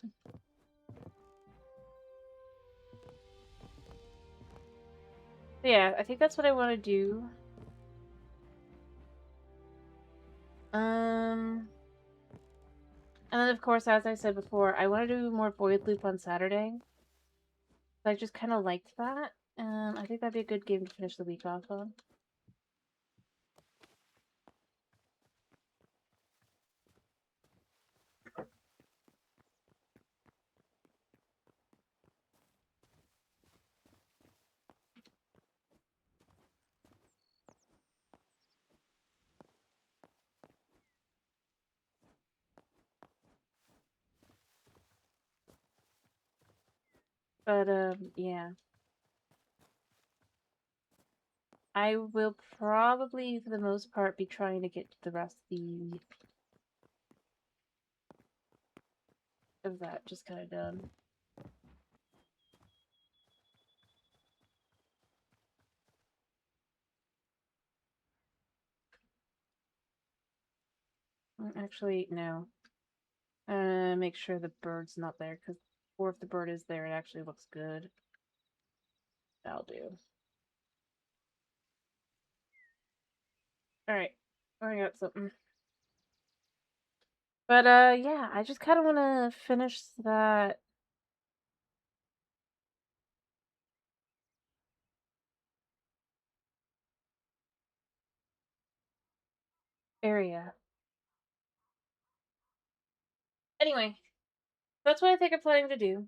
But yeah, I think that's what I want to do. And then of course, as I said before, I want to do more Void Loop on Saturday. I just kind of liked that. I think that'd be a good game to finish the week off on. But, yeah. I will probably, for the most part, be trying to get the rest of that just kind of done. Actually, no. Make sure the bird's not there, or if the bird is there, it actually looks good. That'll do. Alright. I got something. But, yeah, I just kind of want to finish that area. Anyway, that's what I think I'm planning to do.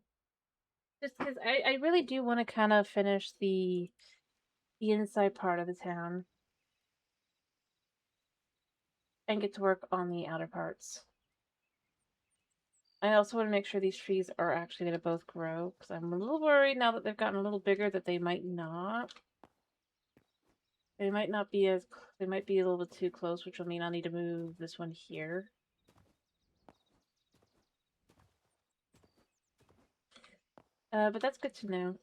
Just because I really do want to kind of finish the inside part of the town. And get to work on the outer parts. I also want to make sure these trees are actually going to both grow, because I'm a little worried now that they've gotten a little bigger that they might not. They might not be as, they might be a little bit too close, which will mean I'll need to move this one here. But that's good to know.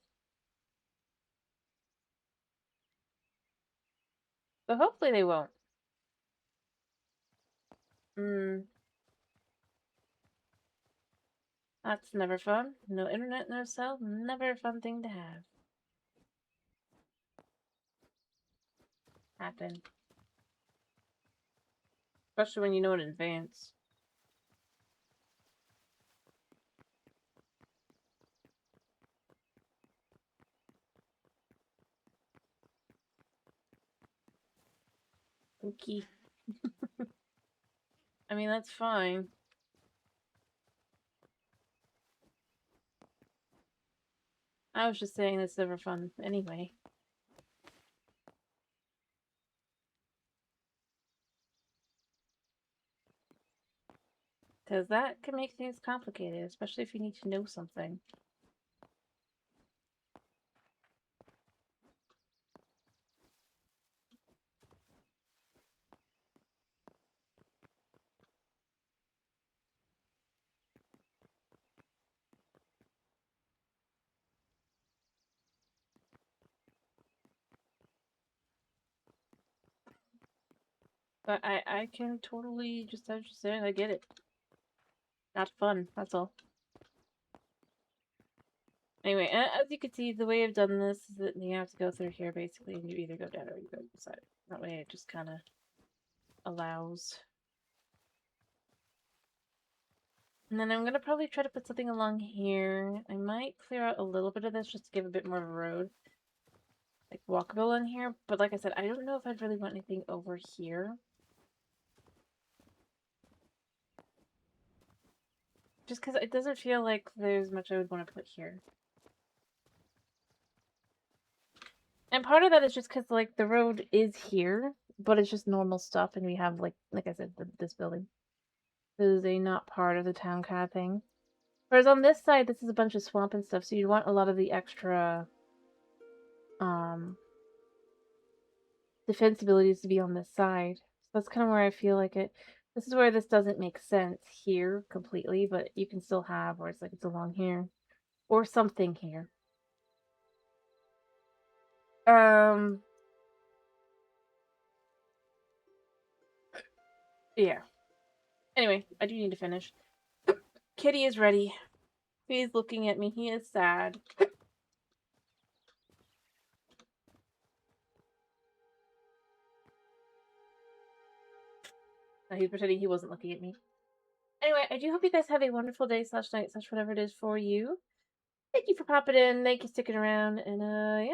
But hopefully they won't. That's never fun. No internet, no cell, never a fun thing to have. Happen. Especially when you know in advance. Okay. I mean, that's fine. I was just saying it's never fun anyway. Because that can make things complicated, especially if you need to know something. But I can totally just understand. I get it. Not fun, that's all. Anyway, as you can see, the way I've done this is that you have to go through here, basically, and you either go down or you go inside. That way it just kind of allows. And then I'm going to probably try to put something along here. I might clear out a little bit of this just to give a bit more of a road. Like, walkable in here. But like I said, I don't know if I'd really want anything over here. Just because it doesn't feel like there's much I would want to put here. And part of that is just because, like, the road is here, but it's just normal stuff, and we have, like I said, this building. This is a not part of the town kind of thing. Whereas on this side, this is a bunch of swamp and stuff, so you'd want a lot of the extra, defense abilities to be on this side. So that's kind of where I feel like it. This is where this doesn't make sense here completely, but you can still have where it's like it's along here. Or something here. Yeah. Anyway, I do need to finish. Kitty is ready. He's looking at me. He is sad. No, he's pretending he wasn't looking at me. Anyway, I do hope you guys have a wonderful day / night / whatever it is for you. Thank you for popping in. Thank you for sticking around. And, yeah.